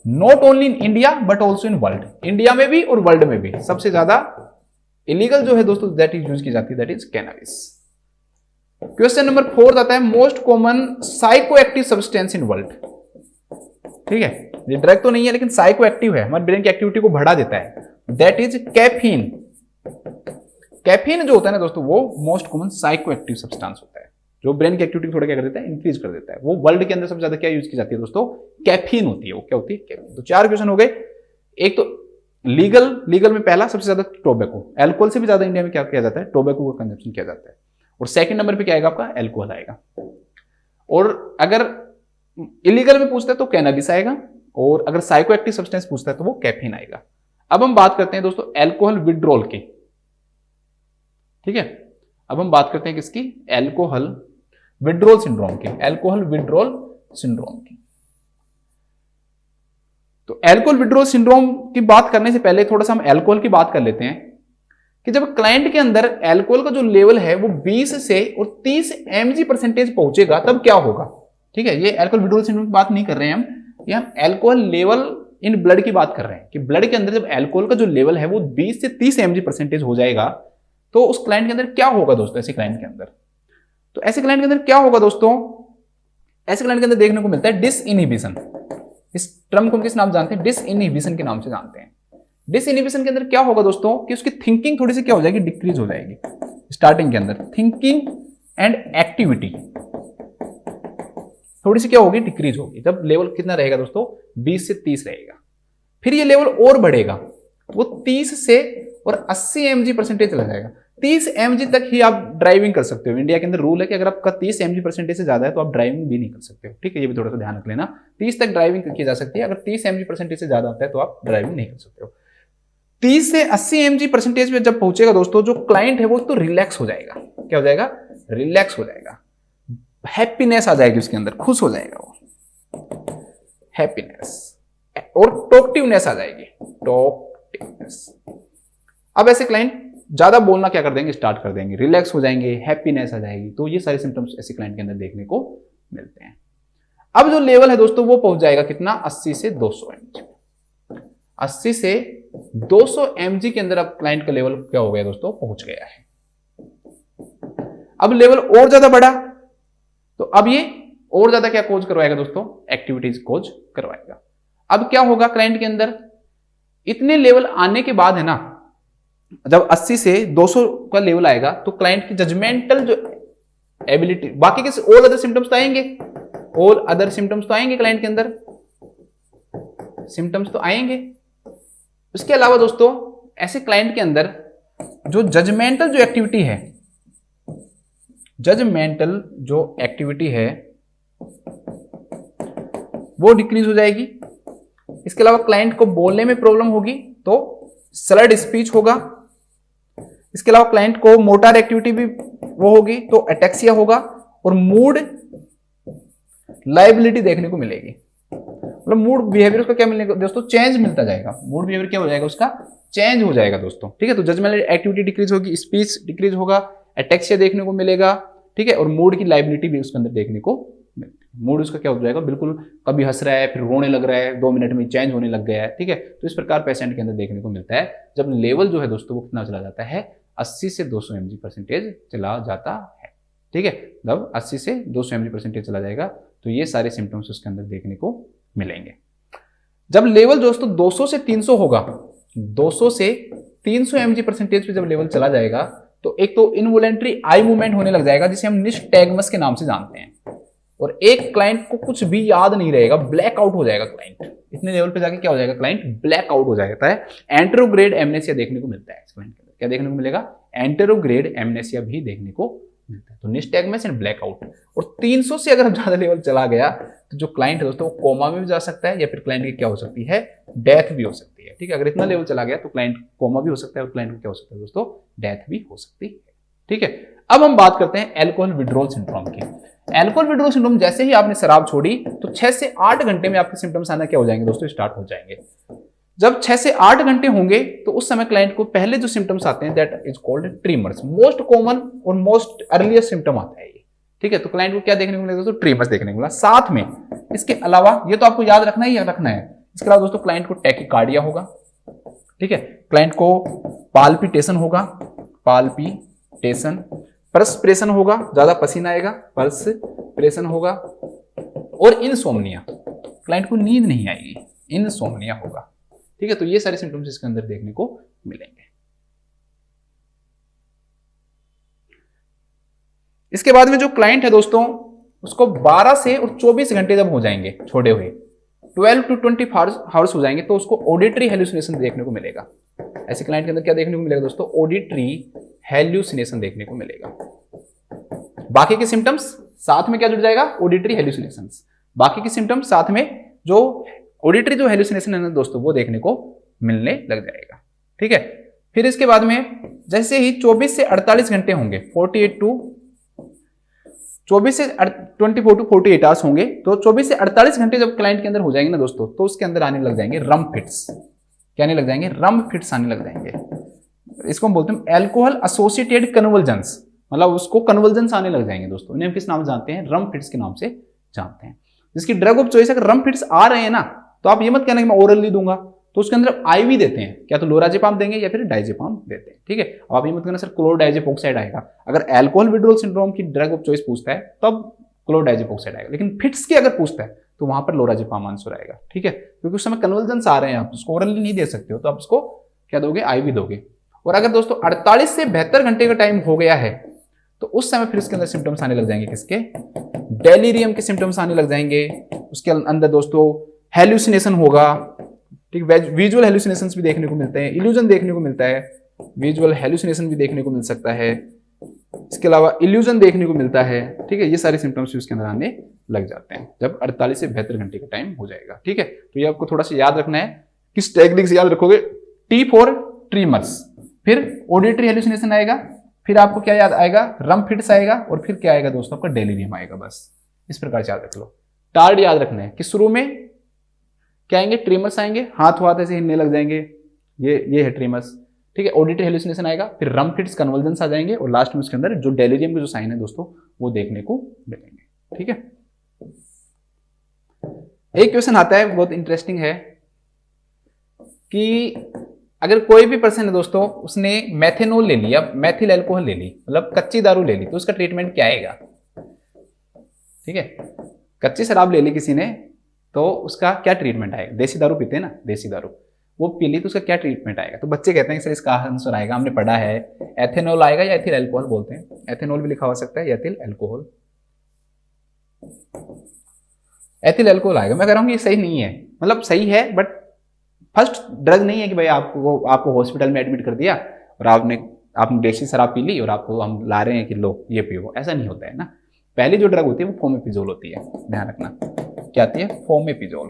S1: Not only in India but also in world, India में भी और वर्ल्ड में भी सबसे ज्यादा इलीगल जो है दोस्तों दैट इज यूज की जाती है that is cannabis. Question number 4 आता है most common psycho active substance in world, ठीक है। ये ड्रग तो नहीं है लेकिन साइको एक्टिव है, हमारे ब्रेन की एक्टिविटी को बढ़ा देता है, दैट इज कैफीन। कैफीन जो होता है ना दोस्तों वो most common psycho active substance होता है, जो ब्रेन की एक्टिविटी थोड़ा क्या कर देता है, इंक्रीज कर देता है। वो वर्ल्ड के अंदर सबसे ज्यादा क्या यूज की जाती है दोस्तों, कैफीन होती है। वो क्या होती है, कैफीन। तो 4 क्वेश्चन हो गए। एक तो लीगल में पहला सबसे ज्यादा टोबैको, अल्कोहल से भी ज्यादा इंडिया में क्या किया जाता है, टोबैको का कंजप्शन किया जाता है। और सेकंड नंबर पे क्या आएगा आपका, अल्कोहल आएगा। और अगर इलीगल में पूछता है तो कैनाबिस आएगा, और अगर साइको एक्टिव सब्सटेंस पूछता है तो वो कैफीन आएगा। अब हम बात करते हैं दोस्तों अल्कोहल विड्रॉल की, ठीक है। अब हम बात करते हैं किसकी, अल्कोहल विड्रॉल सिंड्रोम की, अल्कोहल विड्रॉल सिंड्रोम की। तो अल्कोहल विड्रॉल सिंड्रोम की बात करने से पहले थोड़ा सा हम अल्कोहल की बात कर लेते हैं कि जब क्लाइंट के अंदर अल्कोहल का जो लेवल है वो 20 से और 30 mg परसेंटेज पहुंचेगा तब क्या होगा, ठीक है। ये अल्कोहल विड्रॉल सिंड्रोम की बात नहीं कर रहे हैं हम, ये हम अल्कोहल लेवल इन ब्लड की बात कर रहे हैं कि ब्लड के अंदर जब अल्कोहल का जो लेवल है वो 20 से 30 mg परसेंटेज हो जाएगा तो उस क्लाइंट के अंदर क्या होगा दोस्तों, ऐसे क्लाइंट के अंदर। तो ऐसे क्लाइंट के अंदर क्या होगा दोस्तों, ऐसे क्लाइंट के अंदर देखने को मिलता है डिसइनहिबिशन। इस टर्म को हम किस नाम जानते हैं, डिसइनहिबिशन के नाम से जानते हैं। डिसइनहिबिशन के अंदर क्या होगा दोस्तों कि उसकी थिंकिंग थोड़ी सी क्या हो जाएगी, डिक्रीज हो जाएगी। स्टार्टिंग के अंदर थिंकिंग एंड एक्टिविटी थोड़ी सी क्या होगी, डिक्रीज होगी। जब लेवल कितना रहेगा दोस्तों, 20 से 30 रहेगा। फिर ये लेवल और बढ़ेगा, वो 30 से और 80 mg परसेंटेज चला जाएगा। 30 mg तक ही आप ड्राइविंग कर सकते हो। इंडिया के अंदर रूल है कि अगर आपका 30 mg परसेंटेज से ज्यादा है तो आप ड्राइविंग भी नहीं कर सकते हो, ठीक है। ये भी थोड़ा सा ध्यान रख लेना, 30 तक ड्राइविंग की जा सकती है, अगर 30 mg परसेंटेज से ज्यादा आता है तो आप ड्राइविंग नहीं कर सकते हो। 30 से 80 mg परसेंटेज पे जब पहुंचेगा दोस्तों, जो क्लाइंट है वो तो रिलैक्स हो जाएगा। क्या हो जाएगा, रिलैक्स हो जाएगा, हैप्पीनेस आ जाएगी उसके अंदर, खुश हो जाएगा वो, हैप्पीनेस और टॉकटिवनेस आ जाएगी, टॉकटिवनेस। अब ऐसे क्लाइंट ज्यादा बोलना क्या कर देंगे, स्टार्ट कर देंगे, रिलैक्स हो जाएंगे, हैप्पीनेस आ जाएगी। तो ये सारे सिम्टम्स ऐसे क्लाइंट के अंदर देखने को मिलते हैं। अब जो लेवल है दोस्तों वो पहुंच जाएगा कितना, 80 से 200 mg। 80 से 200 mg के अंदर अब क्लाइंट का लेवल क्या हो गया दोस्तों, पहुंच गया है। अब लेवल और ज्यादा बढ़ा तो अब ये और ज्यादा क्या कोज करवाएगा दोस्तों, एक्टिविटीज कोज करवाएगा। अब क्या होगा क्लाइंट के अंदर, इतने लेवल आने के बाद है ना, जब 80 से 200 का लेवल आएगा तो क्लाइंट की जजमेंटल जो एबिलिटी, बाकी के ऑल अदर सिम्टम्स तो आएंगे, ऑल अदर सिम्टम्स तो आएंगे क्लाइंट के अंदर, सिम्टम्स तो आएंगे। उसके अलावा दोस्तों ऐसे क्लाइंट के अंदर जो जजमेंटल जो एक्टिविटी है, जजमेंटल जो एक्टिविटी है वो डिक्रीज हो जाएगी। इसके अलावा क्लाइंट को बोलने में प्रॉब्लम होगी तो स्लर्ड स्पीच होगा। इसके अलावा क्लाइंट को मोटर एक्टिविटी भी वो होगी तो एटेक्सिया होगा, और मूड लाइबिलिटी देखने को मिलेगी। मतलब मूड बिहेवियर उसका क्या मिलेगा दोस्तों, चेंज मिलता जाएगा। मूड बिहेवियर क्या हो जाएगा उसका, चेंज हो जाएगा दोस्तों, ठीक है। तो जजमेंटल एक्टिविटी डिक्रीज होगी, स्पीच डिक्रीज होगा, एटेक्सिया देखने को मिलेगा, ठीक है। और मूड की लाइबिलिटी भी उसके अंदर देखने को मिलती है। मूड उसका क्या हो जाएगा, बिल्कुल कभी हंस रहा है, फिर रोने लग रहा है, 2 मिनट में चेंज होने लग गया है, ठीक है। तो इस प्रकार पेशेंट के अंदर देखने को मिलता है जब लेवल जो है दोस्तों वो कितना चला जाता है, 80 से 200 mg परसेंटेज चला जाता है, ठीक है। जब 80 से 200 mg परसेंटेज चला जाएगा तो ये सारे सिम्टम्स उसके अंदर देखने को मिलेंगे। जब लेवल दोस्तों 200 से 300 होगा, 200 से 300 mg परसेंटेज पे जब लेवल चला जाएगा तो एक तो इनवॉलेंटरी आई मूवमेंट होने लग जाएगा जिसे हम निस्टैग्मस के नाम से जानते हैं, और एक क्लाइंट को कुछ भी याद नहीं रहेगा, ब्लैक आउट हो जाएगा क्लाइंट। इतने लेवल पे जाके क्या हो जाएगा, क्लाइंट ब्लैक आउट हो जाता है। एंटेरोग्रेड एमनेसिया देखने को मिलता है इस क्लाइंट के अंदर। क्या देखने को मिलेगा, एंटेरोग्रेड एमनेसिया भी देखने को मिलता है। तो निस्टैग्मस एंड ब्लैकआउट। और 300 से अगर ज्यादा लेवल चला गया तो जो क्लाइंट है दोस्तों वो कोमा में भी जा सकता है, या फिर क्लाइंट की क्या हो सकती है, डेथ भी हो सकती है, ठीक है। अगर इतना लेवल चला गया तो क्लाइंट कोमा भी हो सकता है और क्लाइंट को क्या हो सकता है दोस्तों, डेथ भी हो सकती है, ठीक है। अब हम बात करते हैं अल्कोहल विड्रॉल सिंड्रोम की। अल्कोहल विड्रॉल सिंड्रोम, जैसे ही आपने शराब छोड़ी तो 6 से 8 घंटे में आपके सिम्टम्स आना क्या हो जाएंगे दोस्तों, स्टार्ट हो जाएंगे। जब 6 से 8 घंटे होंगे तो उस समय क्लाइंट को पहले जो सिम्टम्स आते हैं that is called tremors. Most common और मोस्ट अर्लीस्ट सिम्टम आता है ये, ठीक है। तो क्लाइंट को क्या देखने को मिलेगा दोस्तों, ट्रीमर्स देखने को मिला। साथ में इसके अलावा ये तो आपको याद रखना ही रखना है, इसके अलावा दोस्तों क्लाइंट को टैकीकार्डिया होगा, ठीक है। क्लाइंट को पाल्पिटेशन होगा, पाल्पिटेशन, पर्सपिरेशन होगा, ज्यादा पसीना आएगा, पर्सपिरेशन होगा, और इनसोम्निया, क्लाइंट को नींद नहीं आएगी, इनसोम्निया होगा, ठीक है। तो ये सारे सिम्टम्स इसके अंदर देखने को मिलेंगे। इसके बाद में जो क्लाइंट है दोस्तों उसको 12 से और 24 घंटे जब हो जाएंगे छोड़े हुए, 12 to 20 हावर्स हो जाएंगे, तो उसको ऑडिटरी हेलुसिनेशन देखने को मिलेगा। ऐसे क्लाइंट के अंदर क्या देखने को मिलेगा दोस्तों, ऑडिटरी हेलुसिनेशन देखने को मिलेगा। बाकी के सिम्टम्स साथ में क्या जुड़ जाएगा, ऑडिटरी हेलुसिनेशन। बाकी के सिम्टम्स साथ में जो ऑडिटरी जो हेलुसिनेशन है ना दोस्तों वो देखने को मिलने लग जाएगा, ठीक है। फिर इसके बाद में जैसे ही 24 से 48 घंटे होंगे, 24 से 24 to 48 आवर्स होंगे, तो 24 से 48 घंटे जब क्लाइंट के अंदर हो जाएंगे ना दोस्तों, तो उसके अंदर आने लग जाएंगे रम फिट्स। क्या आने लग जाएंगे, रम फिट्स आने लग जाएंगे। इसको हम बोलते हैं एल्कोहल एसोसिएटेड कन्वल्जन्स, मतलब उसको कन्वल्जन्स आने लग जाएंगे दोस्तों। इन्हें हम किस नाम से जानते हैं, रम फिट्स के नाम से जानते हैं। जिसकी ड्रग ऑफ चॉइस, अगर रम फिट्स आ रहे हैं ना, तो आप ये मत कहना कि मैं ओरली दूंगा, तो उसके अंदर आईवी देते हैं, क्या तो लोराजेपाम देंगे या फिर डाइजेपाम देते हैं, ठीक है। आप ये मत कहना सर क्लोरडाइजेपोक्साइड आएगा। अगर अल्कोहल विड्रोल सिंड्रोम की ड्रग ऑफ चॉइस पूछता है तब क्लोरडाइजेपोक्साइड आएगा, लेकिन फिट्स की अगर पूछता है तो वहां पर लोराजेपाम आंसर आएगा, ठीक है। क्योंकि उस समय कन्वर्जन्स आ रहे हैं, आप उसको ओरली नहीं दे सकते हो, तो आप उसको क्या दोगे, आईवी दोगे। और अगर दोस्तों 48 से 72 घंटे का टाइम हो गया है, तो उस समय फिर इसके अंदर सिम्टम्स आने लग जाएंगे, किसके, डेलीरियम के सिम्टम्स आने लग जाएंगे। उसके अंदर दोस्तों हेल्यूसिनेशन होगा, ठीक, विजुअल हेल्यूसिनेशंस भी देखने को मिलते हैं, इल्यूजन देखने को मिलता है, विजुअल हेल्यूसिनेशन भी देखने को मिल सकता है, इसके अलावा इल्यूजन देखने को मिलता है, ठीक है। ये सारे सिम्टम्स भी उसके अंदर आने लग जाते हैं जब 48 से 72 घंटे का टाइम हो जाएगा, ठीक है। तो ये आपको थोड़ा सा याद रखना है। किस टेक्निक से याद रखोगे, टी फॉर ट्रीमर्स, फिर ऑडिटरी हेल्यूसिनेशन आएगा, फिर आपको क्या याद आएगा, रम फिट्स आएगा, और फिर क्या आएगा दोस्तों, आपका डेलीरियम आएगा। बस इस प्रकार से याद रख लो। टार्ड याद रखना है कि शुरू में क्या आएंगे, ट्रीमर्स आएंगे, हाथ ऐसे हिलने लग जाएंगे, ये है ट्रीमर्स, ठीक है। ऑडिटरी हेलुसिनेशन आएगा, फिर रम फिट्स, कन्वर्जन्स आ जाएंगे, और लास्ट में उसके अंदर जो डेलीरियम के जो साइन है दोस्तों वो देखने को मिलेंगे, ठीक है। एक क्वेश्चन आता है बहुत इंटरेस्टिंग है कि अगर कोई भी पर्सन है दोस्तों, उसने मेथेनॉल ले लिया, मैथिल अल्कोहल ले ली, मतलब कच्ची दारू ले ली, तो उसका ट्रीटमेंट क्या आएगा, ठीक है। कच्ची शराब ले ली किसी ने, तो उसका क्या ट्रीटमेंट आएगा, देसी दारू पीते हैं ना, देसी दारू वो पी ली, तो उसका क्या ट्रीटमेंट आएगा। तो बच्चे कहते हैं सर इसका आंसर आएगा, हमने पढ़ा है, एथेनॉल आएगा, या एथिल अल्कोहल बोलते हैं, एथेनॉल भी लिखा हो सकता है, एथिल अल्कोहल, एथिल अल्कोहल आएगा। मैं कह रहा हूँ ये सही नहीं है, मतलब सही है बट फर्स्ट ड्रग नहीं है कि भाई आपको हॉस्पिटल में एडमिट कर दिया और आपने देसी शराब पी ली और आपको हम ला रहे हैं कि लो ये पियो, ऐसा नहीं होता है ना। पहली जो ड्रग होती है वो फोमेपिजोल होती है, ध्यान रखना क्या आती है, फोमेपिजोल।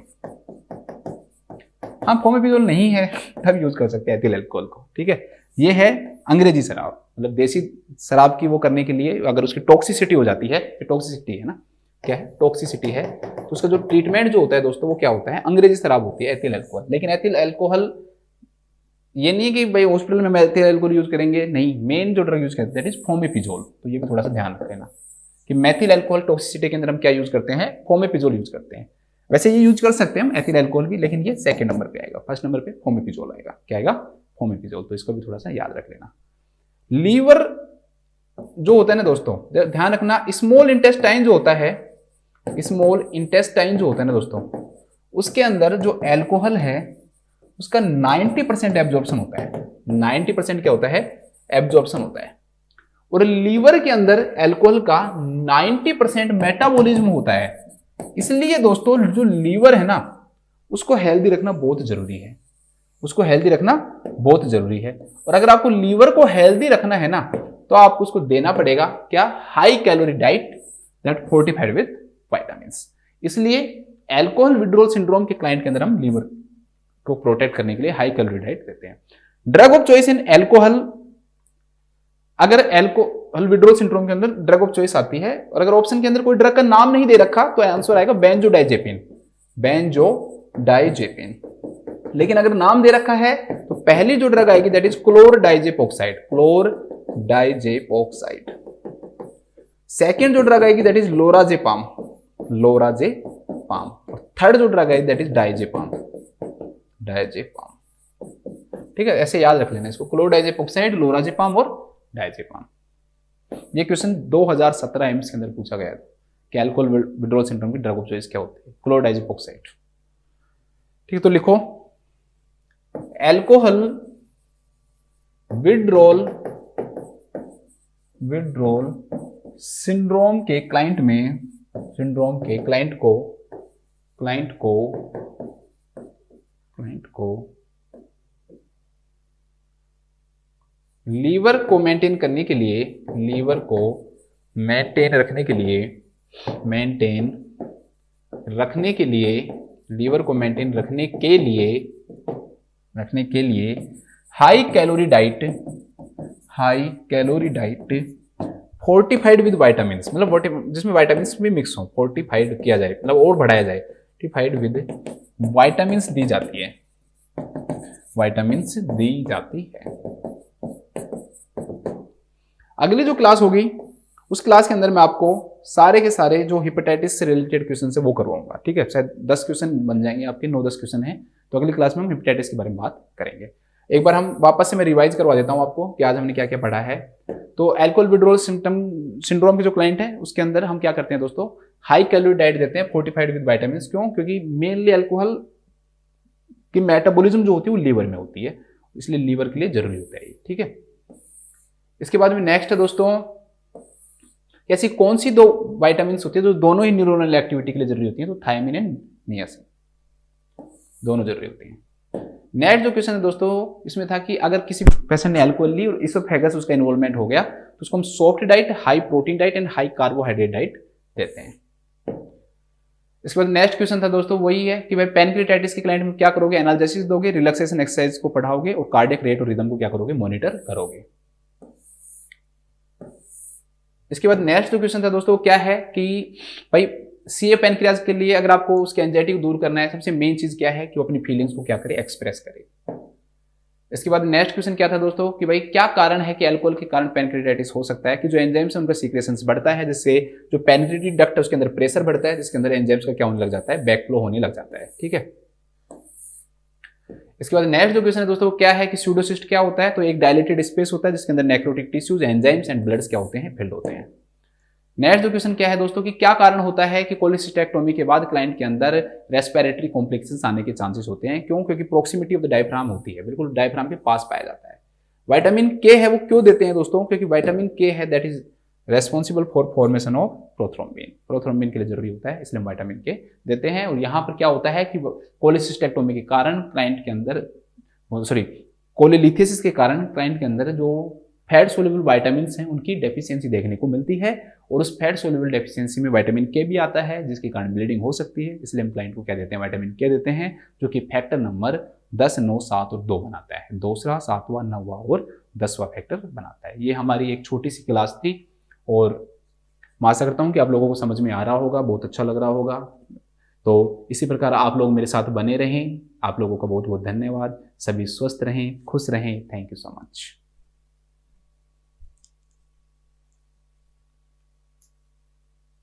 S1: हाँ, फोमेपिजोल नहीं है तब यूज कर सकते हैं एथिल अल्कोहल को, ठीक है। ये है अंग्रेजी शराब, मतलब देसी शराब की वो करने के लिए अगर उसकी टॉक्सिसिटी हो जाती है, टॉक्सिसिटी है ना, क्या है, टॉक्सिसिटी है, तो उसका जो ट्रीटमेंट जो होता है दोस्तों वो क्या होता है, अंग्रेजी शराब होती है एथिल अल्कोहल। लेकिन एथिल अल्कोहल ये नहीं है कि भाई हॉस्पिटल में एथिल अल्कोहल यूज करेंगे, नहीं, मेन जो ड्रग यूज करते हैं दैट इज फोमेपिजोल। तो ये भी थोड़ा सा ध्यान रख लेना कि मैथिल अल्कोहल टॉक्सिसिटी के अंदर हम क्या यूज करते हैं, फोमेपिजोल यूज करते हैं। वैसे ये यूज कर सकते हैं हम एथिल अल्कोहल भी, लेकिन ये सेकंड नंबर पे आएगा, फर्स्ट नंबर पे फोमेपिजोल आएगा। क्या आएगा, फोमेपिजोल। तो इसको भी थोड़ा सा याद रख लेना। लीवर जो होता है ना दोस्तों, ध्यान रखना, स्मॉल इंटेस्टाइन जो होता है, स्मॉल इंटेस्टाइन जो होता है ना दोस्तों, उसके अंदर जो अल्कोहल है उसका 90% एब्जॉर्प्शन होता है। 90% क्या होता है, एब्जॉर्प्शन होता है। और लीवर के अंदर अल्कोहल का 90% मेटाबॉलिज्म होता है। इसलिए दोस्तों जो लीवर है ना उसको हेल्दी रखना बहुत जरूरी है, उसको हेल्दी रखना बहुत जरूरी है। और अगर आपको लीवर को हेल्दी रखना है ना तो आपको उसको देना पड़ेगा क्या, high calorie diet that fortified with vitamins. इसलिए अल्कोहल विड्रॉल सिंड्रोम के क्लाइंट के अंदर हम लीवर को प्रोटेक्ट करने के लिए हाई कैलोरी डाइट देते हैं। Drug of choice in alcohol, अगर अल्कोहल विड्रॉल सिंड्रोम के अंदर ड्रग ऑफ चॉइस आती है और अगर ऑप्शन के अंदर कोई ड्रग का नाम नहीं दे रखा तो आंसर आएगा बेंजोडाइजेपिन, बेंजोडाइजेपिन, लेकिन अगर नाम दे रखा है तो पहली जो ड्रग आएगी that is chlordiazepoxide, chlordiazepoxide. Second जो ड्रग आएगी दैट इज लोराजेपाम, लोराजेपाम। और थर्ड जो ड्रग आएगी दैट इज डायजेपाम, डायजेपाम। ठीक है, ऐसे याद रख लेना इसको, क्लोरडाइजेपोक्साइड, लोराजेपाम और डायजेपाम। ये क्वेश्चन 2017 एम्स के अंदर पूछा गया था कि अल्कोहल विड्रॉल सिंड्रोम की ड्रग ऑफ चॉइस क्या होती है, क्लोरडाइजेपोक्साइड। ठीक है, तो लिखो अल्कोहल विड्रॉल सिंड्रोम के क्लाइंट में, सिंड्रोम के क्लाइंट को लीवर को मेंटेन करने के लिए, लीवर को मेंटेन रखने के लिए, लीवर को मेंटेन रखने के लिए high calorie diet fortified with vitamins, मतलब जिसमें वाइटामिन्स भी मिक्स हो, फोर्टिफाइड किया जाए, मतलब और बढ़ाया जाए, फोर्टिफाइड विद वाइटामिन्स दी जाती है, वाइटामिन्स दी जाती है। अगली जो क्लास होगी उस क्लास के अंदर मैं आपको सारे के सारे जो हेपेटाइटिस से रिलेटेड क्वेश्चन है वो करवाऊंगा। ठीक है, शायद 10 क्वेश्चन बन जाएंगे आपके, 9-10 क्वेश्चन हैं, तो अगली क्लास में हम हेपेटाइटिस के बारे में बात करेंगे। एक बार हम वापस से मैं रिवाइज करवा देता हूं आपको कि आज हमने क्या क्या पढ़ा है। तो अल्कोहल विड्रॉल सिंड्रोम के जो क्लाइंट है उसके अंदर हम क्या करते हैं दोस्तों, हाई कैलोरी डाइट देते हैं फोर्टिफाइड विद वाइटामिन। क्यों? क्योंकि मेनली अल्कोहल की मेटाबॉलिज्म जो होती है वो लीवर में होती है, इसलिए लीवर के लिए जरूरी होता है। ठीक है, इसके बाद में नेक्स्ट है दोस्तों, ऐसी कौन सी 2 वाइटामिन होती है जो दोनों ही न्यूरोनल एक्टिविटी के लिए जरूरी होती है, तो थायमिन एंड नियासिन, दोनों जरूरी होती हैं। नेक्स्ट जो क्वेश्चन है दोस्तों इसमें था कि अगर किसी पेशेंट ने अल्कोहल ली और इसोफेगस उसका इन्वॉल्वमेंट हो गया तो उसको हम soft diet, high protein diet and high carbohydrate diet देते हैं। इसके बाद नेक्स्ट क्वेश्चन था दोस्तों वही है कि भाई पैनक्रियाटाइटिस के क्लाइंट में क्या करोगे, एनाल्जेसिस दोगे, रिलैक्सेशन एक्सरसाइज को पढ़ाओगे और कार्डियक रेट और रिदम को क्या करोगे, मॉनिटर करोगे। इसके बाद नेक्स्ट जो क्वेश्चन था दोस्तों क्या है कि भाई सीए पैनक्रियाज के लिए अगर आपको उसके एंजाइटी को दूर करना है, सबसे मेन चीज क्या है कि वो अपनी फीलिंग्स को क्या करे, एक्सप्रेस करे। इसके बाद नेक्स्ट क्वेश्चन क्या था दोस्तों कि भाई क्या कारण है कि अल्कोहल के कारण पैनक्रियाटाइटिस हो सकता है, कि जो एंजाइम्स है उनका सीक्रेशंस बढ़ता है, जिससे जो पैनक्रियाटिक डक्ट है उसके अंदर प्रेशर बढ़ता है, जिसके अंदर एंजाइम्स का क्या होने लग जाता है, बैकफ्लो होने लग जाता है। ठीक है, इसके बाद नेक्स्ट जो क्वेश्चन है दोस्तों क्या है कि स्यूडोसिस्ट क्या होता है, तो एक डायलेटेड स्पेस होता है जिसके अंदर necrotic tissues, enzymes and bloods क्या होते हैं, फिल्ड होते हैं। नेक्स्ट जो क्वेश्चन क्या है दोस्तों कि क्या कारण होता है कि कोलेसिस्टेक्टोमी के बाद क्लाइंट के अंदर रेस्पिरेटरी कॉम्प्लिकेशंस आने के चांसेस होते हैं। क्यों? क्योंकि प्रोक्सिमिटी ऑफ द डायफ्राम होती है, बिल्कुल डायफ्राम के पास पाया जाता है। विटामिन के है वो क्यों देते हैं दोस्तों, क्योंकि विटामिन के है that is responsible for formation of prothrombin, prothrombin के लिए जरूरी होता है, इसलिए विटामिन के देते हैं। और यहाँ पर क्या होता है कि कोलेसिस्टेक्टोमी के कारण क्लाइंट के अंदर, कोलेलिथिसिस के कारण क्लाइंट के अंदर जो फैट सोल्यूबल विटामिन हैं उनकी डेफिशिएंसी देखने को मिलती है, और उस फैट सोल्यूबल डेफिशिएंसी में विटामिन के भी आता है जिसके कारण ब्लीडिंग हो सकती है। इसलिए हम क्लाइंट को क्या देते हैं, विटामिन के देते हैं, जो कि फैक्टर नंबर 10, 9, 7 और 2 बनाता है, 2वां, 7वां, 9वां और 10वां फैक्टर बनाता है। ये हमारी एक छोटी सी क्लास थी और मैं आशा करता हूँ कि आप लोगों को समझ में आ रहा होगा, बहुत अच्छा लग रहा होगा। तो इसी प्रकार आप लोग मेरे साथ बने रहें। आप लोगों का बहुत बहुत धन्यवाद। सभी स्वस्थ रहें, खुश रहें। Thank you so much.